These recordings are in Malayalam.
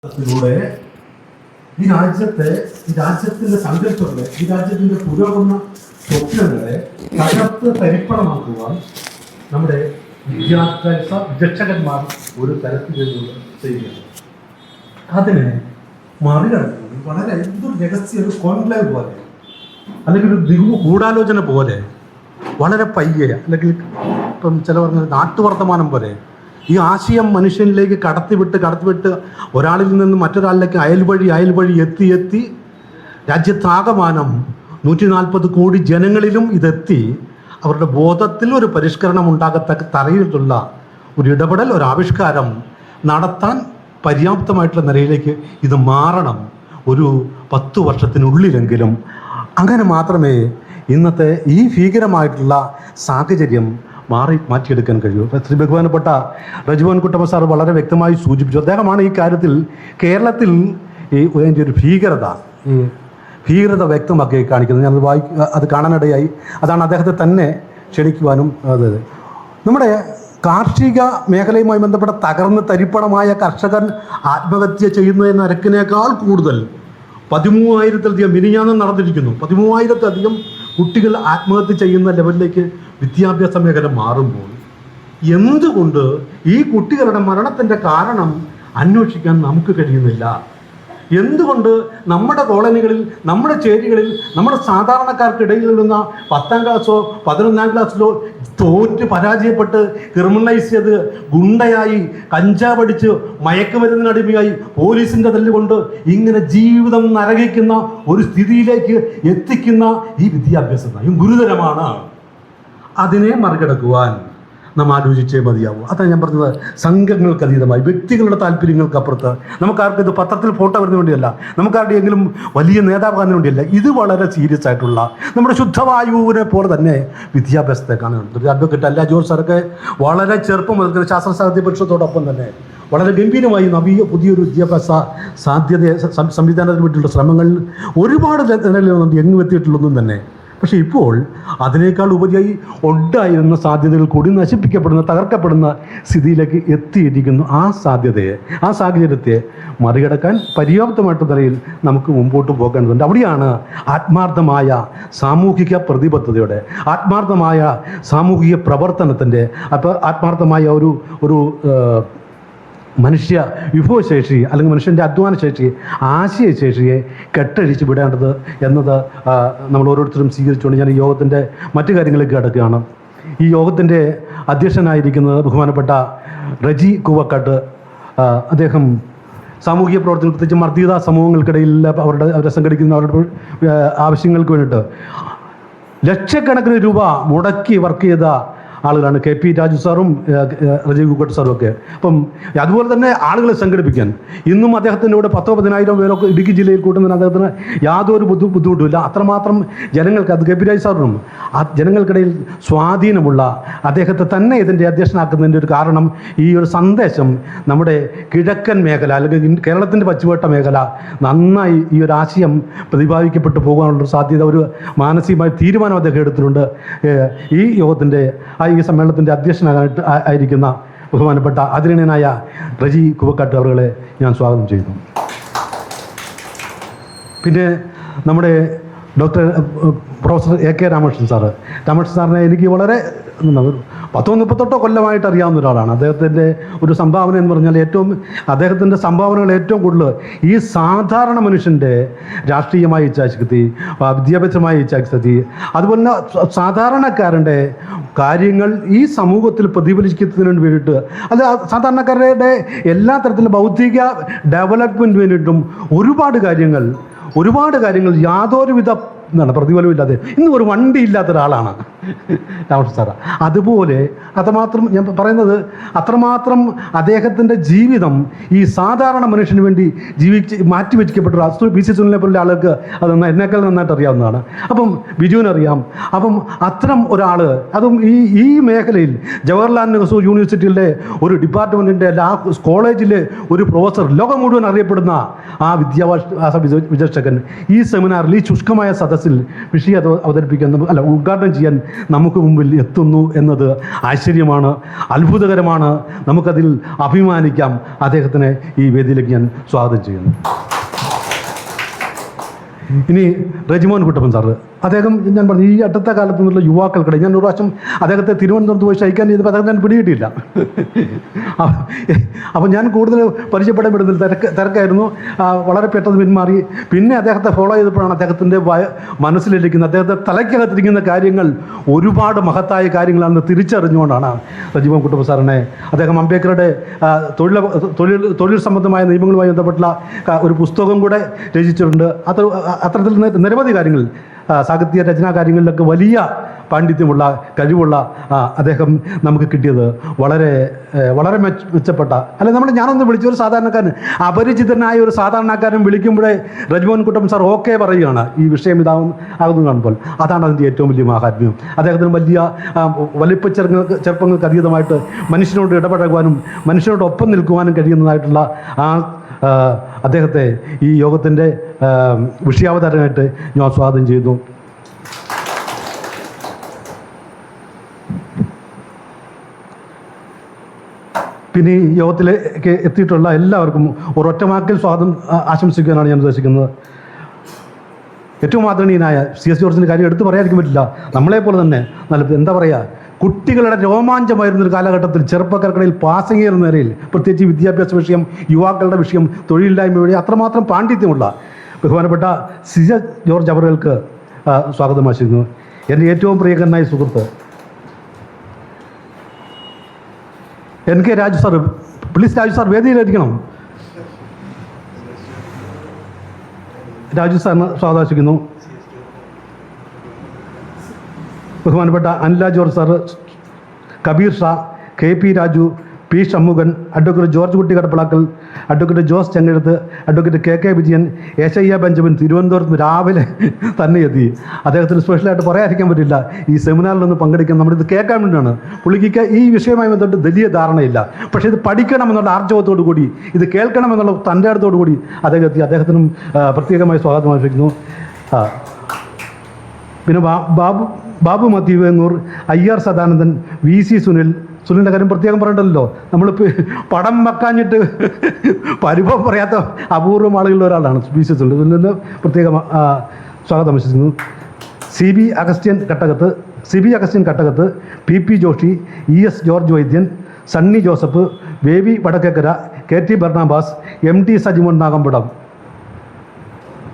ത്തിലൂടെ ഈ രാജ്യത്തിന്റെ സങ്കല്പങ്ങളെ, ഈ രാജ്യത്തിന്റെ പുരോഗമന സ്വപ്നങ്ങളെ തകർത്ത് തരിപ്പണമാക്കുവാൻ നമ്മുടെ വിദ്യാഭ്യാസ വിചക്ഷകന്മാർ ഒരു തരത്തിൽ ചെയ്യുകയാണ്. അതിനെ മറികടക്കുന്നത് വളരെ എന്തൊരു രഹസ്യ ഒരു കോൺക്ലേവ് പോലെ, അല്ലെങ്കിൽ ഒരു ഗൂഢാലോചന പോലെ, വളരെ പയ്യെ, അല്ലെങ്കിൽ ഇപ്പം ചില പറഞ്ഞ നാട്ടുവർത്തമാനം പോലെ ഈ ആശയം മനുഷ്യനിലേക്ക് കടത്തിവിട്ട് ഒരാളിൽ നിന്ന് മറ്റൊരാളിലേക്ക് അയൽ വഴി എത്തി രാജ്യത്താകമാനം 140 കോടി ജനങ്ങളിലും ഇതെത്തി അവരുടെ ബോധത്തിൽ ഒരു പരിഷ്കരണം ഉണ്ടാകത്തക്ക തറയിലുള്ള ഒരു ഇടപെടൽ, ഒരു ആവിഷ്കാരം നടത്താൻ പര്യാപ്തമായിട്ടുള്ള നിലയിലേക്ക് ഇത് മാറണം. ഒരു 10 വർഷത്തിനുള്ളിലെങ്കിലും അങ്ങനെ മാത്രമേ ഇന്നത്തെ ഈ ഭീകരമായിട്ടുള്ള സാഹചര്യം മാറ്റിയെടുക്കാൻ കഴിയൂ. ശ്രീ ബഹുമാനപ്പെട്ട റജിമോൻ കുട്ടമ്മ സാർ വളരെ വ്യക്തമായി സൂചിപ്പിച്ചു. അദ്ദേഹമാണ് ഈ കാര്യത്തിൽ കേരളത്തിൽ ഈ ഒരു ഭീകരത വ്യക്തമാക്കി കാണിക്കുന്നത്. ഞാനത് അത് കാണാനിടയായി. അതാണ് അദ്ദേഹത്തെ തന്നെ ക്ഷണിക്കുവാനും. അതായത് നമ്മുടെ കാർഷിക മേഖലയുമായി ബന്ധപ്പെട്ട തകർന്ന് തരിപ്പണമായ കർഷകൻ ആത്മഹത്യ ചെയ്യുന്ന നിരക്കിനേക്കാൾ കൂടുതൽ 13,000-ലധികം മിനിഞ്ഞാന്ന് നടന്നിരിക്കുന്നു. 13,000-ലധികം കുട്ടികൾ ആത്മഹത്യ ചെയ്യുന്ന ലെവലിലേക്ക് വിദ്യാഭ്യാസ മേഖല മാറുമ്പോൾ എന്തുകൊണ്ട് ഈ കുട്ടികളുടെ മരണത്തിൻ്റെ കാരണം അന്വേഷിക്കാൻ നമുക്ക് കഴിയുന്നില്ല? എന്തുകൊണ്ട് നമ്മുടെ കോളനികളിൽ, നമ്മുടെ ചേരികളിൽ, നമ്മുടെ സാധാരണക്കാർക്കിടയിൽ നിന്ന 10ാം ക്ലാസ്സോ 11ാം ക്ലാസ്സിലോ തോറ്റ് പരാജയപ്പെട്ട് ക്രിമിനലൈസ് ചെയ്ത് ഗുണ്ടയായി കഞ്ചാവടിച്ച് മയക്കുമരുന്നിനടിമയായി പോലീസിൻ്റെ തല്ലുകൊണ്ട് ഇങ്ങനെ ജീവിതം നരകിക്കുന്ന ഒരു സ്ഥിതിയിലേക്ക് എത്തിക്കുന്ന ഈ വിദ്യാഭ്യാസ നയം ഗുരുതരമാണ്. അതിനെ മറികടക്കുവാൻ നാം ആലോചിച്ചേ മതിയാവും. അതാണ് ഞാൻ പറഞ്ഞത്. സംഘങ്ങൾക്ക് അതീതമായി, വ്യക്തികളുടെ താല്പര്യങ്ങൾക്കപ്പുറത്ത്, നമുക്കാർക്കും ഇത് പത്രത്തിൽ ഫോട്ടോ വരുന്ന വേണ്ടിയല്ല, നമുക്കാരുടെയെങ്കിലും വലിയ നേതാവാകാൻ വേണ്ടിയല്ല, ഇത് വളരെ സീരിയസ് ആയിട്ടുള്ള നമ്മുടെ ശുദ്ധവായുവിനെ പോലെ തന്നെ വിദ്യാഭ്യാസത്തെ കാണുന്നുണ്ട്. ഒരു അഡ്വക്കേറ്റ് അല്ല ജോർജ് സാറൊക്കെ വളരെ ചെറുപ്പം മുതൽ ശാസ്ത്ര സാഹിത്യ പരിഷത്തോടൊപ്പം തന്നെ വളരെ ഗംഭീരമായി പുതിയൊരു വിദ്യാഭ്യാസ സാധ്യത സംവിധാനത്തിന് വേണ്ടിയുള്ള ശ്രമങ്ങൾ ഒരുപാട് നിലയിലുണ്ട്, എങ്ങും എത്തിയിട്ടുള്ളതൊന്നും തന്നെ. പക്ഷേ ഇപ്പോൾ അതിനേക്കാൾ ഉപരിയായി ഉണ്ടായിരുന്ന സാധ്യതകൾ കൂടി നശിപ്പിക്കപ്പെടുന്ന, തകർക്കപ്പെടുന്ന സ്ഥിതിയിലേക്ക് എത്തിയിരിക്കുന്നു. ആ സാഹചര്യത്തെ മറികടക്കാൻ പര്യാപ്തമായിട്ട് നിലയിൽ നമുക്ക് മുമ്പോട്ട് പോകേണ്ടതുണ്ട്. അവിടെയാണ് ആത്മാർത്ഥമായ സാമൂഹിക പ്രതിബദ്ധതയുടെ, ആത്മാർത്ഥമായ സാമൂഹിക പ്രവർത്തനത്തിൻ്റെ, അപ്പോൾ ആത്മാർത്ഥമായ ഒരു മനുഷ്യ വിഭവശേഷി, അല്ലെങ്കിൽ മനുഷ്യൻ്റെ അധ്വാനശേഷി, ആശയശേഷിയെ കെട്ടഴിച്ച് വിടേണ്ടത് എന്നത് നമ്മൾ ഓരോരുത്തരും സ്വീകരിച്ചുകൊണ്ട് ഞാൻ ഈ യോഗത്തിൻ്റെ മറ്റു കാര്യങ്ങളിലേക്ക് കിടക്കുകയാണ്. ഈ യോഗത്തിൻ്റെ അധ്യക്ഷനായിരിക്കുന്നത് ബഹുമാനപ്പെട്ട റജി കൂവക്കാട്ട്. അദ്ദേഹം സാമൂഹിക പ്രവർത്തനം, പ്രത്യേകിച്ച് മർദ്ദിത സമൂഹങ്ങൾക്കിടയിൽ അവരെ സംഘടിക്കുന്ന അവരുടെ ആവശ്യങ്ങൾക്ക് വേണ്ടിയിട്ട് ലക്ഷക്കണക്കിന് രൂപ മുടക്കി വർക്ക് ചെയ്ത ആളുകളാണ് KP രാജു സാറും റജി കൂവക്കാട്ട് സാറും ഒക്കെ. അപ്പം അതുപോലെ തന്നെ ആളുകളെ സംഘടിപ്പിക്കാൻ ഇന്നും അദ്ദേഹത്തിൻ്റെ കൂടെ 10,000-10,000 പേരൊക്കെ ഇടുക്കി ജില്ലയിൽ കൂട്ടുന്നതിന് അദ്ദേഹത്തിന് യാതൊരു ബുദ്ധിമുട്ടുമില്ല. അത്രമാത്രം ജനങ്ങൾക്ക്, അത് KP രാജു സാറിനും ആ ജനങ്ങൾക്കിടയിൽ സ്വാധീനമുള്ള അദ്ദേഹത്തെ തന്നെ ഇതിൻ്റെ അധ്യക്ഷനാക്കുന്നതിൻ്റെ ഒരു കാരണം ഈ ഒരു സന്ദേശം നമ്മുടെ കിഴക്കൻ മേഖല, അല്ലെങ്കിൽ കേരളത്തിൻ്റെ പശ്ചിമഘട്ട മേഖല നന്നായി ഈ ഒരു ആശയം പ്രതിപാദിക്കപ്പെട്ടു പോകാനുള്ളൊരു സാധ്യത, ഒരു മാനസികമായ തീരുമാനം അദ്ദേഹം എടുത്തിട്ടുണ്ട്. ഈ യോഗത്തിൻ്റെ ഈ സമ്മേളനത്തിൻ്റെ അധ്യക്ഷനായിട്ട് ആയിരിക്കുന്ന ബഹുമാനപ്പെട്ട ആദരണീയനായ റജി കൂവക്കാട്ട് അവരെ ഞാൻ സ്വാഗതം ചെയ്യുന്നു. പിന്നെ നമ്മുടെ ഡോക്ടർ പ്രൊഫസർ AK രാമകൃഷ്ണൻ സാറിനെ എനിക്ക് വളരെ 30-38 കൊല്ലമായിട്ട് അറിയാവുന്ന ഒരാളാണ്. അദ്ദേഹത്തിൻ്റെ ഒരു സംഭാവന എന്ന് പറഞ്ഞാൽ അദ്ദേഹത്തിൻ്റെ സംഭാവനകൾ ഏറ്റവും കൂടുതൽ ഈ സാധാരണ മനുഷ്യൻ്റെ രാഷ്ട്രീയമായ ഇച്ഛാശക്തി, വിദ്യാഭ്യാസമായ ഇച്ഛാശക്തി, അതുപോലെ തന്നെ സാധാരണക്കാരൻ്റെ കാര്യങ്ങൾ ഈ സമൂഹത്തിൽ പ്രതിഫലിക്കുന്നതിന് വേണ്ടിയിട്ട്, അത് സാധാരണക്കാരുടെ എല്ലാ തരത്തിലുള്ള ബൗദ്ധിക ഡെവലപ്മെൻറ്റിന് വേണ്ടിയിട്ടും ഒരുപാട് കാര്യങ്ങൾ യാതൊരുവിധ പ്രതിഫലമില്ലാതെ ഇന്ന് ഒരു വണ്ടി ഇല്ലാത്ത ഒരാളാണ് രാമകൃഷ്ണൻ സാറ്. അതുപോലെ അത്രമാത്രം ഞാൻ പറയുന്നത്, അത്രമാത്രം അദ്ദേഹത്തിൻ്റെ ജീവിതം ഈ സാധാരണ മനുഷ്യന് വേണ്ടി മാറ്റിവെക്കപ്പെട്ട PC സുനിലിനെ പോലുള്ള ആൾക്ക് അത് എന്നേക്കാൾ നന്നായിട്ട് അറിയാവുന്നതാണ്. അപ്പം ബിജുവിനറിയാം. അപ്പം അത്തരം ഒരാൾ, അതും ഈ മേഖലയിൽ ജവഹർലാൽ നെഹ്റു യൂണിവേഴ്സിറ്റിയിലെ ഒരു ഡിപ്പാർട്ട്മെൻറ്റിൻ്റെ ആ കോളേജിലെ ഒരു പ്രൊഫസർ, ലോകം മുഴുവൻ അറിയപ്പെടുന്ന ആ വിദ്യാഭ്യാസ വിചക്ഷകൻ ഈ സെമിനാറിൽ, ഈ ശുഷ്കമായ സദസ്സിൽ വിഷയം അവതരിപ്പിക്കാൻ, ഉദ്ഘാടനം ചെയ്യാൻ നമുക്ക് മുമ്പിൽ എത്തുന്നു എന്നത് ആശ്ചര്യമാണ്, അത്ഭുതകരമാണ്. നമുക്കതിൽ അഭിമാനിക്കാം. അദ്ദേഹത്തിനെ ഈ വേദിയിലേക്ക് ഞാൻ സ്വാഗതം ചെയ്യുന്നു. ഇനി റെജിമോൻ കുട്ടപ്പൻ സാറ്, അദ്ദേഹം ഞാൻ പറഞ്ഞു ഈ അടുത്ത കാലത്തു നിന്നുള്ള യുവാക്കൾക്കിടെ ഞാൻ ഒരു പ്രാവശ്യം അദ്ദേഹത്തെ തിരുവനന്തപുരത്ത് പോയി ക്ഷയിക്കാൻ ചെയ്തപ്പോൾ അദ്ദേഹം ഞാൻ പിടികിട്ടിയില്ല. അപ്പം ഞാൻ കൂടുതൽ പരിചയപ്പെടാൻ വിടുന്നില്ല, തിരക്കായിരുന്നു. വളരെ പെട്ടെന്ന് പിന്മാറി. പിന്നെ അദ്ദേഹത്തെ ഫോളോ ചെയ്തപ്പോഴാണ് അദ്ദേഹത്തിൻ്റെ മനസ്സിലിരിക്കുന്ന, അദ്ദേഹത്തെ തലയ്ക്കകത്തിരിക്കുന്ന കാര്യങ്ങൾ ഒരുപാട് മഹത്തായ കാര്യങ്ങളാണെന്ന് തിരിച്ചറിഞ്ഞുകൊണ്ടാണ് റെജിമോൻ കുട്ടപ്പൻ സാറിനെ അദ്ദേഹം അംബേദ്കറുടെ തൊഴിൽ സംബന്ധമായ നിയമങ്ങളുമായി ബന്ധപ്പെട്ടുള്ള ഒരു പുസ്തകം കൂടെ രചിച്ചിട്ടുണ്ട്. അത്തരത്തിൽ നിരവധി കാര്യങ്ങൾ, സാഹിത്യ രചനാ കാര്യങ്ങളിലൊക്കെ വലിയ പാണ്ഡിത്യമുള്ള കഴിവുള്ള അദ്ദേഹം നമുക്ക് കിട്ടിയത് വളരെ മെച്ചപ്പെട്ട, അല്ലെങ്കിൽ ഞാനൊന്ന് വിളിച്ച ഒരു സാധാരണക്കാരൻ, അപരിചിതനായ ഒരു സാധാരണക്കാരൻ വിളിക്കുമ്പോഴേ റെജിമോൻ കുട്ടപ്പൻ സാർ ഓക്കെ പറയുകയാണ് ഈ വിഷയം ആകുന്നു കാണുമ്പോൾ. അതാണ് അതിൻ്റെ ഏറ്റവും വലിയ മാഹാത്മ്യം. അദ്ദേഹത്തിന് വലിപ്പ ചെറുപ്പങ്ങൾക്ക് അതീതമായിട്ട് മനുഷ്യനോട് ഇടപഴകുവാനും മനുഷ്യനോടൊപ്പം നിൽക്കുവാനും കഴിയുന്നതായിട്ടുള്ള അദ്ദേഹത്തെ ഈ യോഗത്തിൻ്റെ വിഷയാവതാരമായിട്ട് ഞാൻ സ്വാഗതം ചെയ്യുന്നു. പിന്നെ ഈ യോഗത്തിലേക്ക് എത്തിയിട്ടുള്ള എല്ലാവർക്കും ഒരൊറ്റവാക്കിൽ സ്വാഗതം ആശംസിക്കാനാണ് ഞാൻ ഉദ്ദേശിക്കുന്നത്. ഏറ്റവും ആദരണീയനായ CS ജോർജിൻ്റെ കാര്യം എടുത്തു പറയാതിരിക്കാൻ പറ്റില്ല. നമ്മളെപ്പോലെ തന്നെ എന്താ പറയുക, കുട്ടികളുടെ രോമാഞ്ചമായിരുന്നൊരു കാലഘട്ടത്തിൽ ചെറുപ്പക്കാർക്കിടയിൽ പാസിംഗ് ചെയ്യുന്ന നിലയിൽ, പ്രത്യേകിച്ച് വിദ്യാഭ്യാസ വിഷയം, യുവാക്കളുടെ വിഷയം, തൊഴിലില്ലായ്മ വഴി അത്രമാത്രം പാണ്ഡിത്യമുള്ള ബഹുമാനപ്പെട്ട CS ജോർജ് അവറുകൾക്ക് സ്വാഗതം ആശംസിക്കുന്നു. എൻ്റെ ഏറ്റവും പ്രിയങ്കരനായ സുഹൃത്ത് NK Raju sir, please Raju sir വേദിയിലിരിക്കണം. രാജു സാറിന് സ്വാഗതം ആശംസിക്കുന്നു. ബഹുമാനപ്പെട്ട Anila George sir, Kabir Shah, KP Raju, P Shanmukhan, advocate George Kutty Kadappalakkal, advocate Jose Chengazhuth, advocate KK Vijayan, Eshaiah Benjamin തിരുവനന്തപുരത്ത് രാവിലെ തന്നെ എത്തി. അദ്ദേഹത്തിന് സ്പെഷ്യലായിട്ട് പറയാതിരിക്കാൻ പറ്റില്ല. ഈ സെമിനാറിൽ നിന്ന് പങ്കെടുക്കാൻ നമ്മളിത് കേൾക്കാൻ വേണ്ടിയാണ്. പുള്ളിക്ക് ഈ വിഷയവുമായി ബന്ധപ്പെട്ട് വലിയ ധാരണയില്ല. പക്ഷേ ഇത് പഠിക്കണമെന്നുള്ള ആർജവത്തോടു കൂടി, ഇത് കേൾക്കണമെന്നുള്ള തൻ്റെ അടുത്തോടു കൂടി അദ്ദേഹം എത്തി. അദ്ദേഹത്തിനും പ്രത്യേകമായി സ്വാഗതം ആശംസിക്കുന്നു. പിന്നെ ബാബു മാത്യു വേങ്ങൂർ, IR സദാനന്ദൻ, VC സുനിലിൻ്റെ കാര്യം പ്രത്യേകം പറയണ്ടല്ലോ. നമ്മളിപ്പോൾ പടം വെക്കാഞ്ഞിട്ട് പരിഭവം പറയാത്ത അപൂർവം ആളുകളിൽ ഒരാളാണ് VC സുനിലിന് പ്രത്യേകം സ്വാഗതം ആശംസിക്കുന്നു. CB Augustine Kattakath, PP Joshy, ES George Vaidyan, Sunny Joseph, Baby Vadakkekara, KT Barnabas, MT Sajimon Nagampadam.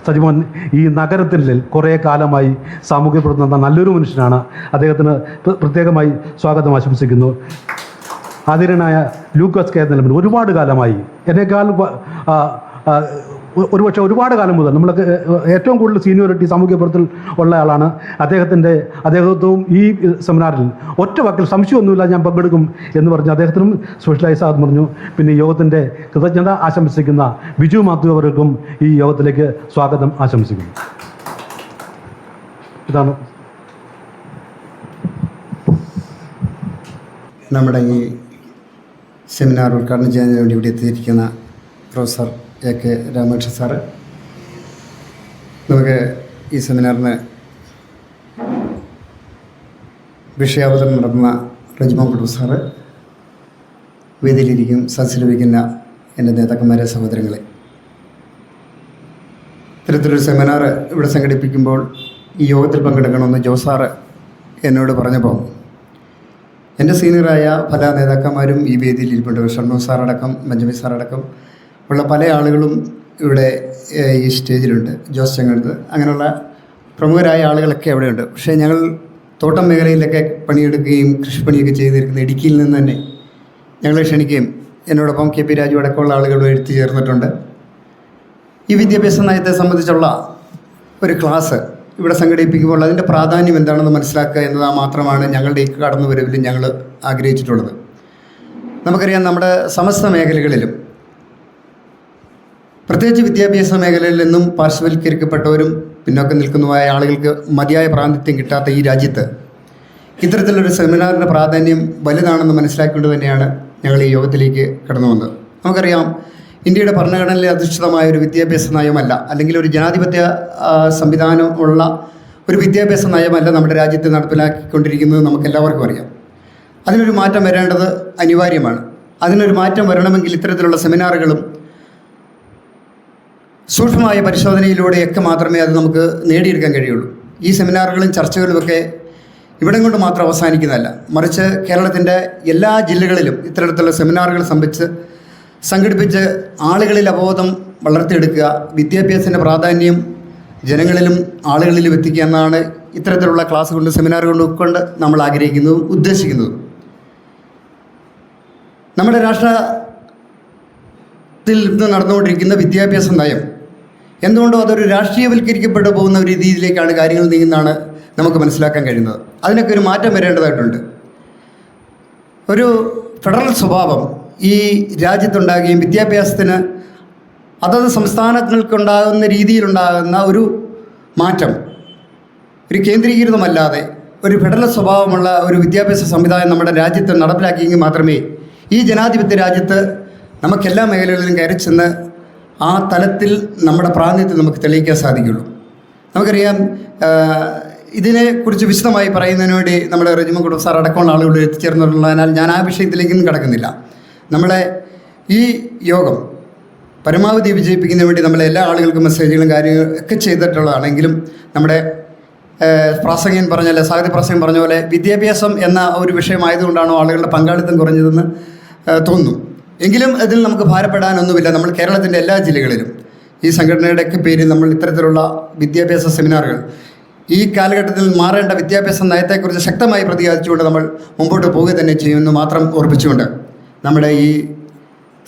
Sajimon ഈ നഗരത്തിൽ കുറേ കാലമായി സാമൂഹ്യ പ്രവർത്തനം നല്ലൊരു മനുഷ്യനാണ്. അദ്ദേഹത്തിന് പ്രത്യേകമായി സ്വാഗതം ആശംസിക്കുന്നു. ആദരണീയനായ ലൂക്കോസ് K നിലമ്പൻ, ഒരുപാട് കാലമായി, എന്നേക്കാൾ ഒരുപക്ഷെ ഒരുപാട് കാലം മുതൽ നമ്മളൊക്കെ ഏറ്റവും കൂടുതൽ സീനിയോറിറ്റി സാമൂഹ്യ പ്രവർത്തനത്തിൽ ഉള്ള ആളാണ്. അദ്ദേഹവും ഈ സെമിനാറിൽ ഒറ്റ വാക്കിൽ സംശയമൊന്നുമില്ല ഞാൻ പങ്കെടുക്കും എന്ന് പറഞ്ഞ് അദ്ദേഹത്തിനും സ്പെഷ്യലായി സ്വാഗതം പറഞ്ഞു. പിന്നെ യോഗത്തിൻ്റെ കൃതജ്ഞത ആശംസിക്കുന്ന ബിജു മാത്യു അവർക്കും ഈ യോഗത്തിലേക്ക് സ്വാഗതം ആശംസിക്കുന്നു. ഇതാണ് നമ്മുടെ ഈ സെമിനാർ ഉദ്ഘാടനം ചെയ്യുന്നതിന് വേണ്ടി ഇവിടെ എത്തിയിരിക്കുന്ന പ്രൊഫസർ AK രാമകൃഷ്ണൻ സാറ്, നമുക്ക് ഈ സെമിനാറിന് വിഷയാവതരണം നടത്തുന്ന റെജിമോൻ കുട്ടപ്പൻ സാറ്, വേദിയിലിരിക്കും സദസ്സിലിരിക്കുന്ന എൻ്റെ നേതാക്കന്മാരെ, സഹോദരങ്ങളെ, ഇത്തരത്തിലൊരു സെമിനാർ ഇവിടെ സംഘടിപ്പിക്കുമ്പോൾ ഈ യോഗത്തിൽ പങ്കെടുക്കണമെന്ന് ജോസാറ് എന്നോട് പറഞ്ഞപ്പോൾ എൻ്റെ സീനിയറായ പല നേതാക്കന്മാരും ഈ വേദിയിൽ ഇരിപ്പുണ്ട്. ഷൺമുഖ സാറടക്കം, ബെഞ്ചമിൻ സാറടക്കം ഉള്ള പല ആളുകളും ഇവിടെ ഈ സ്റ്റേജിലുണ്ട്. ജോസ് ചെങ്ങടുത്ത്, അങ്ങനെയുള്ള പ്രമുഖരായ ആളുകളൊക്കെ അവിടെയുണ്ട്. പക്ഷേ ഞങ്ങൾ തോട്ടം മേഖലയിലൊക്കെ പണിയെടുക്കുകയും കൃഷിപ്പണിയൊക്കെ ചെയ്തിരിക്കുന്ന ഇടുക്കിയിൽ നിന്ന് തന്നെ ഞങ്ങളെ ക്ഷണിക്കുകയും എന്നോടൊപ്പം KP രാജു അടക്കമുള്ള ആളുകൾ എഴുത്തി ചേർന്നിട്ടുണ്ട്. ഈ വിദ്യാഭ്യാസ നയത്തെ സംബന്ധിച്ചുള്ള ഒരു ക്ലാസ് ഇവിടെ സംഘടിപ്പിക്കുമ്പോൾ അതിൻ്റെ പ്രാധാന്യം എന്താണെന്ന് മനസ്സിലാക്കുക എന്നത് മാത്രമാണ് ഞങ്ങളുടെ ഈ കടന്നുവരവിൽ ഞങ്ങൾ ആഗ്രഹിച്ചിട്ടുള്ളത്. നമുക്കറിയാം, നമ്മുടെ സമസ്ത മേഖലകളിലും പ്രത്യേകിച്ച് വിദ്യാഭ്യാസ മേഖലയിൽ നിന്നും പാർശ്വവൽക്കരിക്കപ്പെട്ടവരും പിന്നോക്കം നിൽക്കുന്നതുമായ ആളുകൾക്ക് മതിയായ പ്രാതിനിധ്യം കിട്ടാത്ത ഈ രാജ്യത്ത് ഇത്തരത്തിലൊരു സെമിനാറിൻ്റെ പ്രാധാന്യം വലുതാണെന്ന് മനസ്സിലാക്കിക്കൊണ്ട് തന്നെയാണ് ഞങ്ങൾ ഈ യോഗത്തിലേക്ക് കടന്നു വന്നത്. നമുക്കറിയാം, ഇന്ത്യയുടെ ഭരണഘടനയിൽ അധിഷ്ഠിതമായ ഒരു വിദ്യാഭ്യാസ നയമല്ല, അല്ലെങ്കിൽ ഒരു ജനാധിപത്യ സംവിധാനമുള്ള ഒരു വിദ്യാഭ്യാസ നയമല്ല നമ്മുടെ രാജ്യത്ത് നടപ്പിലാക്കിക്കൊണ്ടിരിക്കുന്നത് നമുക്കെല്ലാവർക്കും അറിയാം. അതിനൊരു മാറ്റം വരേണ്ടത് അനിവാര്യമാണ്. അതിനൊരു മാറ്റം വരണമെങ്കിൽ ഇത്തരത്തിലുള്ള സെമിനാറുകളും സൂക്ഷ്മമായ പരിശോധനയിലൂടെയൊക്കെ മാത്രമേ അത് നമുക്ക് നേടിയെടുക്കാൻ കഴിയുള്ളൂ. ഈ സെമിനാറുകളും ചർച്ചകളുമൊക്കെ ഇവിടം കൊണ്ട് മാത്രം അവസാനിക്കുന്നതല്ല, മറിച്ച് കേരളത്തിൻ്റെ എല്ലാ ജില്ലകളിലും ഇത്തരത്തിലുള്ള സെമിനാറുകൾ സംഘടിപ്പിച്ച് ആളുകളിൽ അവബോധം വളർത്തിയെടുക്കുക, വിദ്യാഭ്യാസത്തിൻ്റെ പ്രാധാന്യം ജനങ്ങളിലും ആളുകളിലും എത്തിക്കുക എന്നാണ് ഇത്തരത്തിലുള്ള ക്ലാസ് കൊണ്ട് സെമിനാർ കൊണ്ട് നമ്മൾ ആഗ്രഹിക്കുന്നതും ഉദ്ദേശിക്കുന്നതും. നമ്മുടെ രാഷ്ട്രത്തിൽ ഇന്ന് നടന്നുകൊണ്ടിരിക്കുന്ന വിദ്യാഭ്യാസ നയം എന്തുകൊണ്ടോ അതൊരു രാഷ്ട്രീയവൽക്കരിക്കപ്പെട്ടു പോകുന്ന ഒരു രീതിയിലേക്കാണ് കാര്യങ്ങൾ നീങ്ങുന്നതാണ് നമുക്ക് മനസ്സിലാക്കാൻ കഴിയുന്നത്. അതിനൊക്കെ ഒരു മാറ്റം വരേണ്ടതായിട്ടുണ്ട്. ഒരു ഫെഡറൽ സ്വഭാവം ഈ രാജ്യത്തുണ്ടാകുകയും വിദ്യാഭ്യാസത്തിന് അതത് സംസ്ഥാനങ്ങൾക്കുണ്ടാകുന്ന രീതിയിലുണ്ടാകുന്ന ഒരു മാറ്റം ഒരു കേന്ദ്രീകൃതമല്ലാതെ ഒരു ഫെഡറൽ സ്വഭാവമുള്ള ഒരു വിദ്യാഭ്യാസ സംവിധാനം നമ്മുടെ രാജ്യത്ത് നടപ്പിലാക്കിയെങ്കിൽ മാത്രമേ ഈ ജനാധിപത്യ രാജ്യത്ത് നമുക്കെല്ലാ മേഖലകളിലും കയറി ചെന്ന് ആ തലത്തിൽ നമ്മുടെ പ്രാതിനിധ്യം നമുക്ക് തെളിയിക്കാൻ സാധിക്കുള്ളൂ. നമുക്കറിയാം, ഇതിനെക്കുറിച്ച് വിശദമായി പറയുന്നതിന് വേണ്ടി നമ്മുടെ റെജിമൻ കുടുംബ സാർ അടക്കമുള്ള ആളുകൾ എത്തിച്ചേർന്നിട്ടുള്ളതിനാൽ ഞാൻ ആ വിഷയത്തിലേക്കൊന്നും കടക്കുന്നില്ല. നമ്മളെ ഈ യോഗം പരമാവധി വിജയിപ്പിക്കുന്നതിന് വേണ്ടി നമ്മളെ എല്ലാ ആളുകൾക്കും മെസ്സേജുകളും കാര്യങ്ങളും ഒക്കെ ചെയ്തിട്ടുള്ളതാണെങ്കിലും നമ്മുടെ പ്രാസംഗികൻ പറഞ്ഞ സാഹിത്യ പ്രാസംഗൻ പറഞ്ഞ പോലെ വിദ്യാഭ്യാസം എന്ന ഒരു വിഷയമായതുകൊണ്ടാണോ ആളുകളുടെ പങ്കാളിത്തം കുറഞ്ഞതെന്ന് തോന്നുന്നു. എങ്കിലും അതിൽ നമുക്ക് ഭാരപ്പെടാനൊന്നുമില്ല. നമ്മൾ കേരളത്തിൻ്റെ എല്ലാ ജില്ലകളിലും ഈ സംഘടനയുടെയൊക്കെ പേരിൽ നമ്മൾ ഇത്തരത്തിലുള്ള വിദ്യാഭ്യാസ സെമിനാറുകൾ ഈ കാലഘട്ടത്തിൽ മാറേണ്ട വിദ്യാഭ്യാസ നയത്തെക്കുറിച്ച് ശക്തമായി പ്രതിപാദിച്ചുകൊണ്ട് നമ്മൾ മുമ്പോട്ട് പോവുക തന്നെ ചെയ്യുമെന്ന് മാത്രം ഓർപ്പിച്ചുകൊണ്ട് നമ്മുടെ ഈ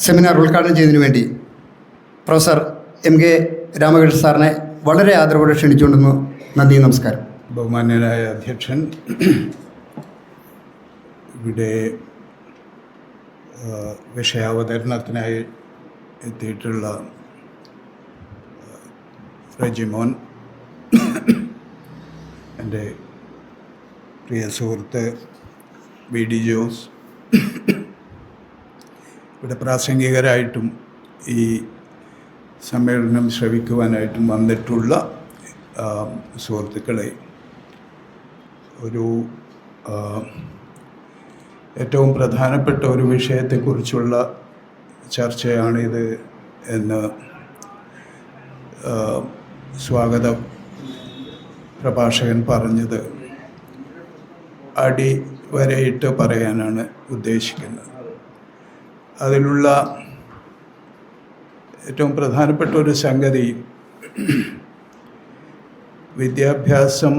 സെമിനാർ ഉദ്ഘാടനം ചെയ്യുന്നതിന് വേണ്ടി പ്രൊഫസർ MK രാമകൃഷ്ണൻ സാറിനെ വളരെ ആദരവോടെ ക്ഷണിച്ചുകൊണ്ടുന്നു. നന്ദി, നമസ്കാരം. ബഹുമാന്യനായ അധ്യക്ഷൻ, ഇവിടെ വിഷയാവതരണത്തിനായി എത്തിയിട്ടുള്ള റെജിമോൻ, എൻ്റെ പ്രിയ സുഹൃത്ത് VD ജോസ്, ഇവിടെ പ്രാസംഗികരായിട്ടും ഈ സമ്മേളനം ശ്രവിക്കുവാനായിട്ടും വന്നിട്ടുള്ള സുഹൃത്തുക്കളെ, ഒരു ഏറ്റവും പ്രധാനപ്പെട്ട ഒരു വിഷയത്തെക്കുറിച്ചുള്ള ചർച്ചയാണിത് എന്ന് സ്വാഗത പ്രഭാഷകൻ പറഞ്ഞത് അടിവരയിട്ട് പറയാനാണ് ഉദ്ദേശിക്കുന്നത്. അതിലുള്ള ഏറ്റവും പ്രധാനപ്പെട്ട ഒരു സംഗതി, വിദ്യാഭ്യാസം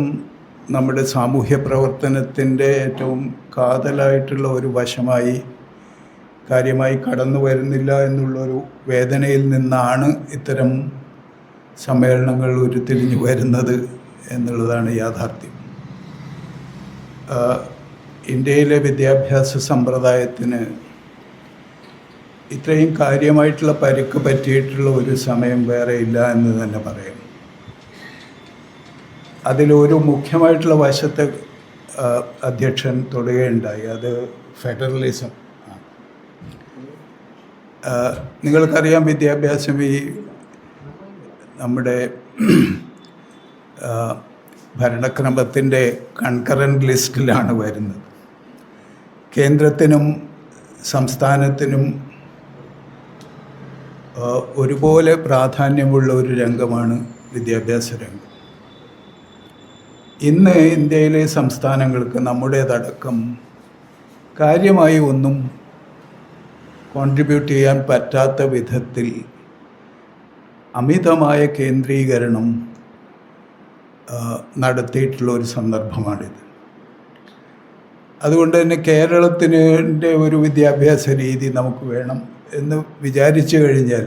നമ്മുടെ സാമൂഹ്യ പ്രവർത്തനത്തിൻ്റെ ഏറ്റവും കാതലായിട്ടുള്ള ഒരു വശമായി കാര്യമായി കടന്നു വരുന്നില്ല എന്നുള്ളൊരു വേദനയിൽ നിന്നാണ് ഇത്തരം സമ്മേളനങ്ങൾ ഉരുത്തിരിഞ്ഞു വരുന്നത് എന്നുള്ളതാണ് യാഥാർത്ഥ്യം. ഇന്ത്യയിലെ വിദ്യാഭ്യാസ സമ്പ്രദായത്തിന് ഇത്രയും കാര്യമായിട്ടുള്ള പരിക്ക് പറ്റിയിട്ടുള്ള ഒരു സമയം വേറെ ഇല്ല എന്ന് തന്നെ പറയാം. അതിലൊരു മുഖ്യമായിട്ടുള്ള വശത്തെ അധ്യക്ഷൻ തൊടുകയുണ്ടായി, അത് ഫെഡറലിസം ആണ്. നിങ്ങൾക്കറിയാം, വിദ്യാഭ്യാസം ഈ നമ്മുടെ ഭരണക്രമത്തിൻ്റെ കൺകറൻറ്റ് ലിസ്റ്റിലാണ് വരുന്നത്. കേന്ദ്രത്തിനും സംസ്ഥാനത്തിനും ഒരുപോലെ പ്രാധാന്യമുള്ള ഒരു രംഗമാണ് വിദ്യാഭ്യാസ രംഗം. ഇന്ന് ഇന്ത്യയിലെ സംസ്ഥാനങ്ങൾക്ക് നമ്മുടേതടക്കം കാര്യമായി ഒന്നും കോൺട്രിബ്യൂട്ട് ചെയ്യാൻ പറ്റാത്ത വിധത്തിൽ അമിതമായ കേന്ദ്രീകരണം നടത്തിയിട്ടുള്ള ഒരു സന്ദർഭമാണിത്. അതുകൊണ്ട് തന്നെ കേരളത്തിൻ്റെ ഒരു വിദ്യാഭ്യാസ രീതി നമുക്ക് വേണം എന്ന് വിചാരിച്ചു കഴിഞ്ഞാൽ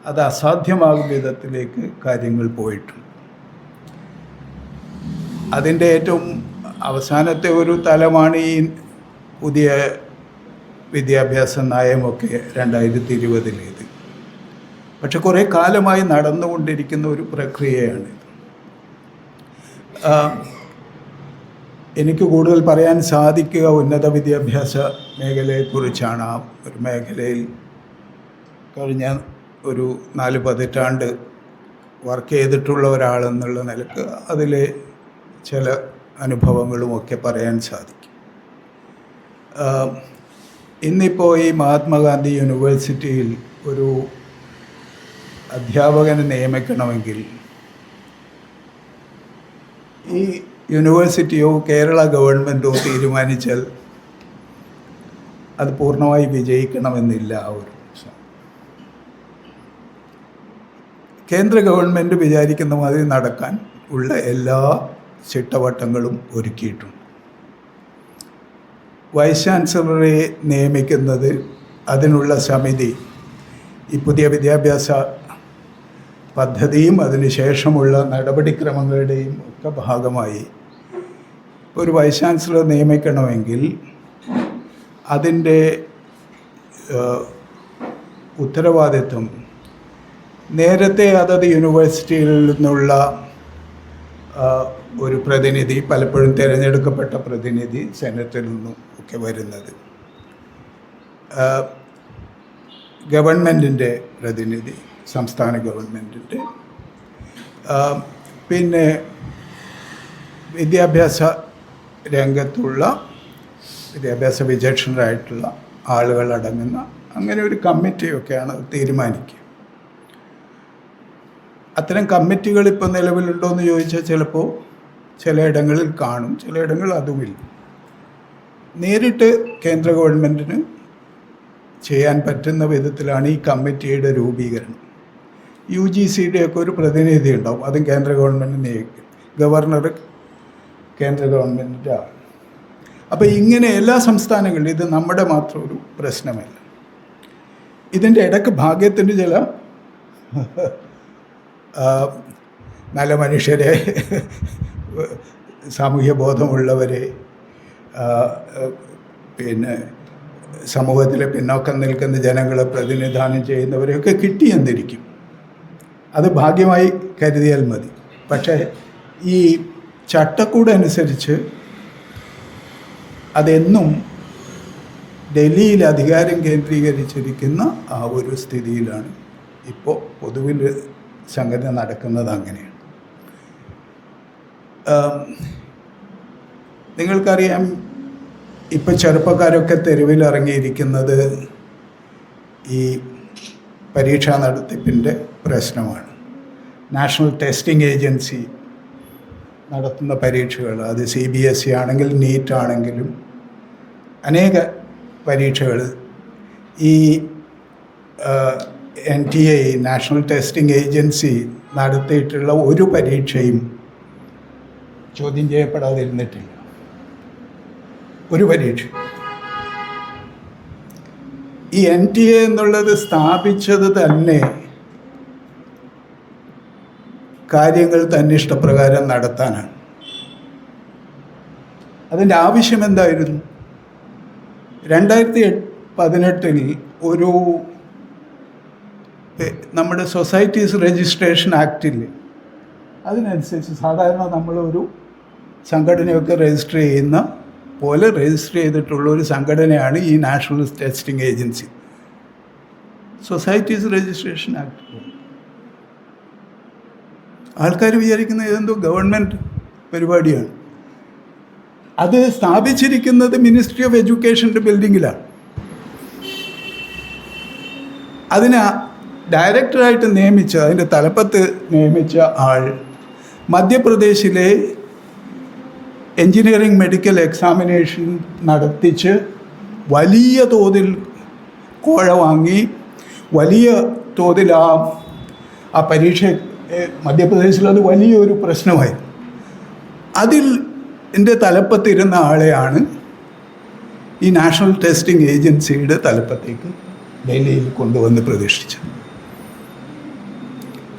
അത് അസാധ്യമാകും വിധത്തിലേക്ക് കാര്യങ്ങൾ പോയിട്ടുണ്ട്. അതിൻ്റെ ഏറ്റവും അവസാനത്തെ ഒരു തലമാണ് ഈ പുതിയ വിദ്യാഭ്യാസ നയമൊക്കെ 2020 പക്ഷെ കുറേ കാലമായി നടന്നുകൊണ്ടിരിക്കുന്ന ഒരു പ്രക്രിയയാണിത്. എനിക്ക് കൂടുതൽ പറയാൻ സാധിക്കുക ഉന്നത വിദ്യാഭ്യാസ മേഖലയെക്കുറിച്ചാണ്. ആ ഒരു മേഖലയിൽ കഴിഞ്ഞ ഒരു 4 പതിറ്റാണ്ട് വർക്ക് ചെയ്തിട്ടുള്ള ഒരാളെന്നുള്ള നിലക്ക് അതിലെ ചില അനുഭവങ്ങളുമൊക്കെ പറയാൻ സാധിക്കും. ഇന്നിപ്പോൾ ഈ മഹാത്മാഗാന്ധി യൂണിവേഴ്സിറ്റിയിൽ ഒരു അധ്യാപകനെ നിയമിക്കണമെങ്കിൽ ഈ യൂണിവേഴ്സിറ്റിയോ കേരള ഗവൺമെൻറ്റോ തീരുമാനിച്ചാൽ അത് പൂർണ്ണമായി വിജയിക്കണമെന്നില്ല. ആ ഒരു കേന്ദ്ര ഗവൺമെൻറ് വിചാരിക്കുന്ന മാതിരി നടക്കാൻ ഉള്ള എല്ലാ ചിട്ടവട്ടങ്ങളും ഒരുക്കിയിട്ടുണ്ട്. വൈസ് ചാൻസലറെ നിയമിക്കുന്നത്, അതിനുള്ള സമിതി, ഈ പുതിയ വിദ്യാഭ്യാസ പദ്ധതിയും അതിനുശേഷമുള്ള നടപടിക്രമങ്ങളുടെയും ഒക്കെ ഭാഗമായി ഒരു വൈസ് ചാൻസലർ നിയമിക്കണമെങ്കിൽ അതിൻ്റെ ഉത്തരവാദിത്വം നേരത്തെ അതത് യൂണിവേഴ്സിറ്റിയിൽ നിന്നുള്ള ഒരു പ്രതിനിധി, പലപ്പോഴും തിരഞ്ഞെടുക്കപ്പെട്ട പ്രതിനിധി, സെനറ്റിൽ നിന്നും ഒക്കെ വരുന്നത്, ഗവൺമെൻറ്റിൻ്റെ പ്രതിനിധി, സംസ്ഥാന ഗവൺമെൻറ്റിൻ്റെ, പിന്നെ വിദ്യാഭ്യാസ രംഗത്തുള്ള വിദ്യാഭ്യാസ വിചക്ഷണരായിട്ടുള്ള ആളുകളടങ്ങുന്ന അങ്ങനെ ഒരു കമ്മിറ്റിയൊക്കെയാണ് തീരുമാനിക്കുക. അത്തരം കമ്മിറ്റികൾ ഇപ്പോൾ നിലവിലുണ്ടോ എന്ന് ചോദിച്ചാൽ ചിലപ്പോൾ ചിലയിടങ്ങളിൽ കാണും, ചിലയിടങ്ങളിൽ അതുമില്ല. നേരിട്ട് കേന്ദ്ര ഗവൺമെൻറ്റിന് ചെയ്യാൻ പറ്റുന്ന വിധത്തിലാണ് ഈ കമ്മിറ്റിയുടെ രൂപീകരണം. UGCയുടെ ഒക്കെ ഒരു പ്രതിനിധി ഉണ്ടാവും, അതും കേന്ദ്ര ഗവൺമെൻറ് നിയമിക്കും. ഗവർണർ കേന്ദ്ര ഗവൺമെൻറ്റിൻ്റെ ആൾ. അപ്പോൾ ഇങ്ങനെ എല്ലാ സംസ്ഥാനങ്ങളിലും, ഇത് നമ്മുടെ മാത്രം ഒരു പ്രശ്നമല്ല. ഇതിൻ്റെ ഇടയ്ക്ക് ഭാഗ്യത്തിൻ്റെ ചില നല്ല മനുഷ്യരെ, സാമൂഹ്യ ബോധമുള്ളവരെ, പിന്നെ സമൂഹത്തിലെ പിന്നോക്കം നിൽക്കുന്ന ജനങ്ങളെ പ്രതിനിധാനം ചെയ്യുന്നവരെയൊക്കെ കിട്ടിയെന്നിരിക്കും. അത് ഭാഗ്യമായി കരുതിയാൽ മതി. പക്ഷേ ഈ ചട്ടക്കൂട് അനുസരിച്ച് അതെന്നും ഡൽഹിയിൽ അധികാരം കേന്ദ്രീകരിച്ചിരിക്കുന്ന ആ ഒരു സ്ഥിതിയിലാണ് ഇപ്പോൾ പൊതുവിൽ സംഗതി നടക്കുന്നത്. അങ്ങനെയാണ്. നിങ്ങൾക്കറിയാം, ഇപ്പം ചെറുപ്പക്കാരൊക്കെ തെരുവിലിറങ്ങിയിരിക്കുന്നത് ഈ പരീക്ഷാ നടത്തിപ്പിൻ്റെ പ്രശ്നമാണ്. നാഷണൽ ടെസ്റ്റിംഗ് ഏജൻസി നടത്തുന്ന പരീക്ഷകൾ, അത് CBSE ആണെങ്കിലും നീറ്റ് ആണെങ്കിലും അനേക പരീക്ഷകൾ ഈ NTA നാഷണൽ ടെസ്റ്റിംഗ് ഏജൻസി നടത്തിയിട്ടുള്ള ഒരു പരീക്ഷയും ചോദ്യം ചെയ്യപ്പെടാതിരുന്നിട്ടില്ല. ഒരു പരീക്ഷ. ഈ NTA എന്നുള്ളത് സ്ഥാപിച്ചത് തന്നെ കാര്യങ്ങൾ തന്നിഷ്ടപ്രകാരം നടത്താനാണ്. അതിൻ്റെ ആവശ്യം എന്തായിരുന്നു? 2018 ഒരു നമ്മുടെ സൊസൈറ്റീസ് രജിസ്ട്രേഷൻ ആക്റ്റിൽ, അതിനനുസരിച്ച് സാധാരണ നമ്മളൊരു സംഘടനയൊക്കെ രജിസ്റ്റർ ചെയ്യുന്ന പോലെ രജിസ്റ്റർ ചെയ്തിട്ടുള്ള ഒരു സംഘടനയാണ് ഈ national testing agency. Societies registration act. ആൾക്കാർ വിചാരിക്കുന്നത് ഇതെന്തോ ഗവൺമെൻറ് പരിപാടിയാണ്. അത് സ്ഥാപിച്ചിരിക്കുന്നത് മിനിസ്ട്രി ഓഫ് എഡ്യൂക്കേഷൻ്റെ ബിൽഡിങ്ങിലാണ്. അതിന് ഡയറക്ടറായിട്ട് നിയമിച്ച, അതിൻ്റെ തലപ്പത്ത് നിയമിച്ച ആൾ മധ്യപ്രദേശിലെ എൻജിനീയറിംഗ് മെഡിക്കൽ എക്സാമിനേഷൻ നടത്തിച്ച് വലിയ തോതിൽ കോഴ വാങ്ങി, വലിയ തോതിൽ ആ പരീക്ഷ മധ്യപ്രദേശിൽ അത് വലിയൊരു പ്രശ്നമായി. അതിൽ എൻ്റെ തലപ്പത്തിരുന്ന ആളെയാണ് ഈ നാഷണൽ ടെസ്റ്റിംഗ് ഏജൻസിയുടെ തലപ്പത്തേക്ക് ഡൽഹിയിൽ കൊണ്ടുവന്ന് പ്രതിഷ്ഠിച്ചത്.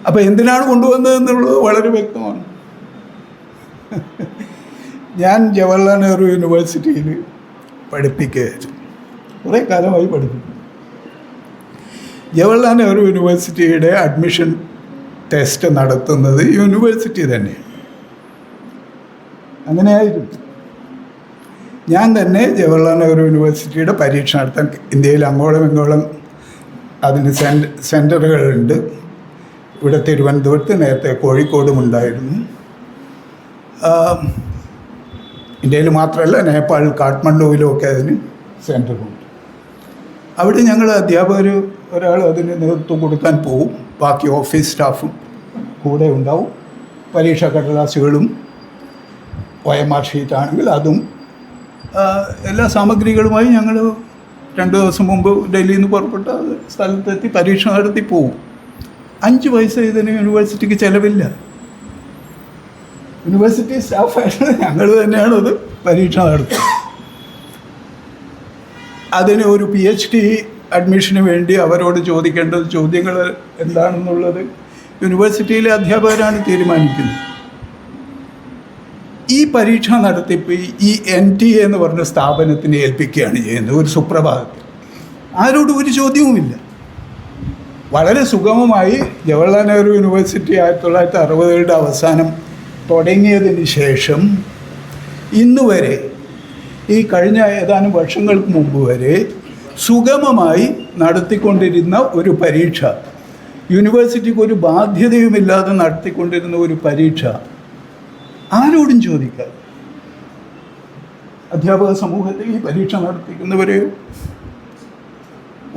അപ്പോൾ എന്തിനാണ് കൊണ്ടുവന്നതെന്നുള്ളത് വളരെ വ്യക്തമാണ്. ഞാൻ ജവഹർലാൽ നെഹ്റു യൂണിവേഴ്സിറ്റിയിൽ പഠിപ്പിക്കുകയായിരുന്നു, കുറേ കാലമായി പഠിപ്പിക്കും. ജവഹർലാൽ നെഹ്റു യൂണിവേഴ്സിറ്റിയുടെ അഡ്മിഷൻ ടെസ്റ്റ് നടത്തുന്നത് യൂണിവേഴ്സിറ്റി തന്നെയാണ്. അങ്ങനെയായിരുന്നു. ഞാൻ തന്നെ ജവഹർലാൽ നെഹ്റു യൂണിവേഴ്സിറ്റിയുടെ പരീക്ഷ നടത്താൻ ഇന്ത്യയിൽ അങ്ങോളം ഇങ്ങോളം അതിന് സെൻറ്ററുകളുണ്ട്. ഇവിടെ തിരുവനന്തപുരത്ത്, നേരത്തെ കോഴിക്കോടും ഉണ്ടായിരുന്നു. ഇന്ത്യയിൽ മാത്രമല്ല നേപ്പാൾ കാഠ്മണ്ഡുവിലും ഒക്കെ അതിന് സെൻറ്ററുണ്ട്. അവിടെ ഞങ്ങൾ അധ്യാപകർ ഒരാൾ അതിന് നേതൃത്വം കൊടുക്കാൻ പോവും, ബാക്കി ഓഫീസ് സ്റ്റാഫും കൂടെ ഉണ്ടാവും. പരീക്ഷാ കടലാസുകളും OMR ഷീറ്റാണെങ്കിൽ അതും എല്ലാ സാമഗ്രികളുമായി ഞങ്ങൾ 2 ദിവസം മുമ്പ് ഡൽഹിയിൽ നിന്ന് പുറപ്പെട്ട സ്ഥലത്തെത്തി പരീക്ഷ നടത്തി പോവും. 5 പൈസ ഇതിന് യൂണിവേഴ്സിറ്റിക്ക് ചിലവില്ല. യൂണിവേഴ്സിറ്റി സ്റ്റാഫായിട്ട് ഞങ്ങൾ തന്നെയാണ് അത് പരീക്ഷ നടത്തുന്നത്. അതിന് ഒരു PhD അഡ്മിഷന് വേണ്ടി അവരോട് ചോദിക്കേണ്ടത് ചോദ്യങ്ങൾ എന്താണെന്നുള്ളത് യൂണിവേഴ്സിറ്റിയിലെ അധ്യാപകരാണ് തീരുമാനിക്കുന്നത്. ഈ പരീക്ഷ നടത്തിപ്പ് ഈ NTA എന്ന് പറഞ്ഞ സ്ഥാപനത്തിനെ ഏൽപ്പിക്കുകയാണ് ചെയ്യുന്നത്. ഒരു സുപ്രഭാതത്തിൽ ആരോടും ഒരു ചോദ്യവുമില്ല. വളരെ സുഗമമായി ജവഹർലാൽ നെഹ്റു യൂണിവേഴ്സിറ്റി 1960കളുടെ അവസാനം തുടങ്ങിയതിന് ശേഷം ഇന്ന് വരെ, ഈ കഴിഞ്ഞ ഏതാനും വർഷങ്ങൾക്ക് മുമ്പ് വരെ സുഗമമായി നടത്തിക്കൊണ്ടിരുന്ന ഒരു പരീക്ഷ, യൂണിവേഴ്സിറ്റിക്ക് ഒരു ബാധ്യതയുമില്ലാതെ നടത്തിക്കൊണ്ടിരുന്ന ഒരു പരീക്ഷ ആരോടും ചോദിക്കാതെ, അധ്യാപക സമൂഹത്തിൽ ഈ പരീക്ഷ നടത്തിക്കുന്നവരെ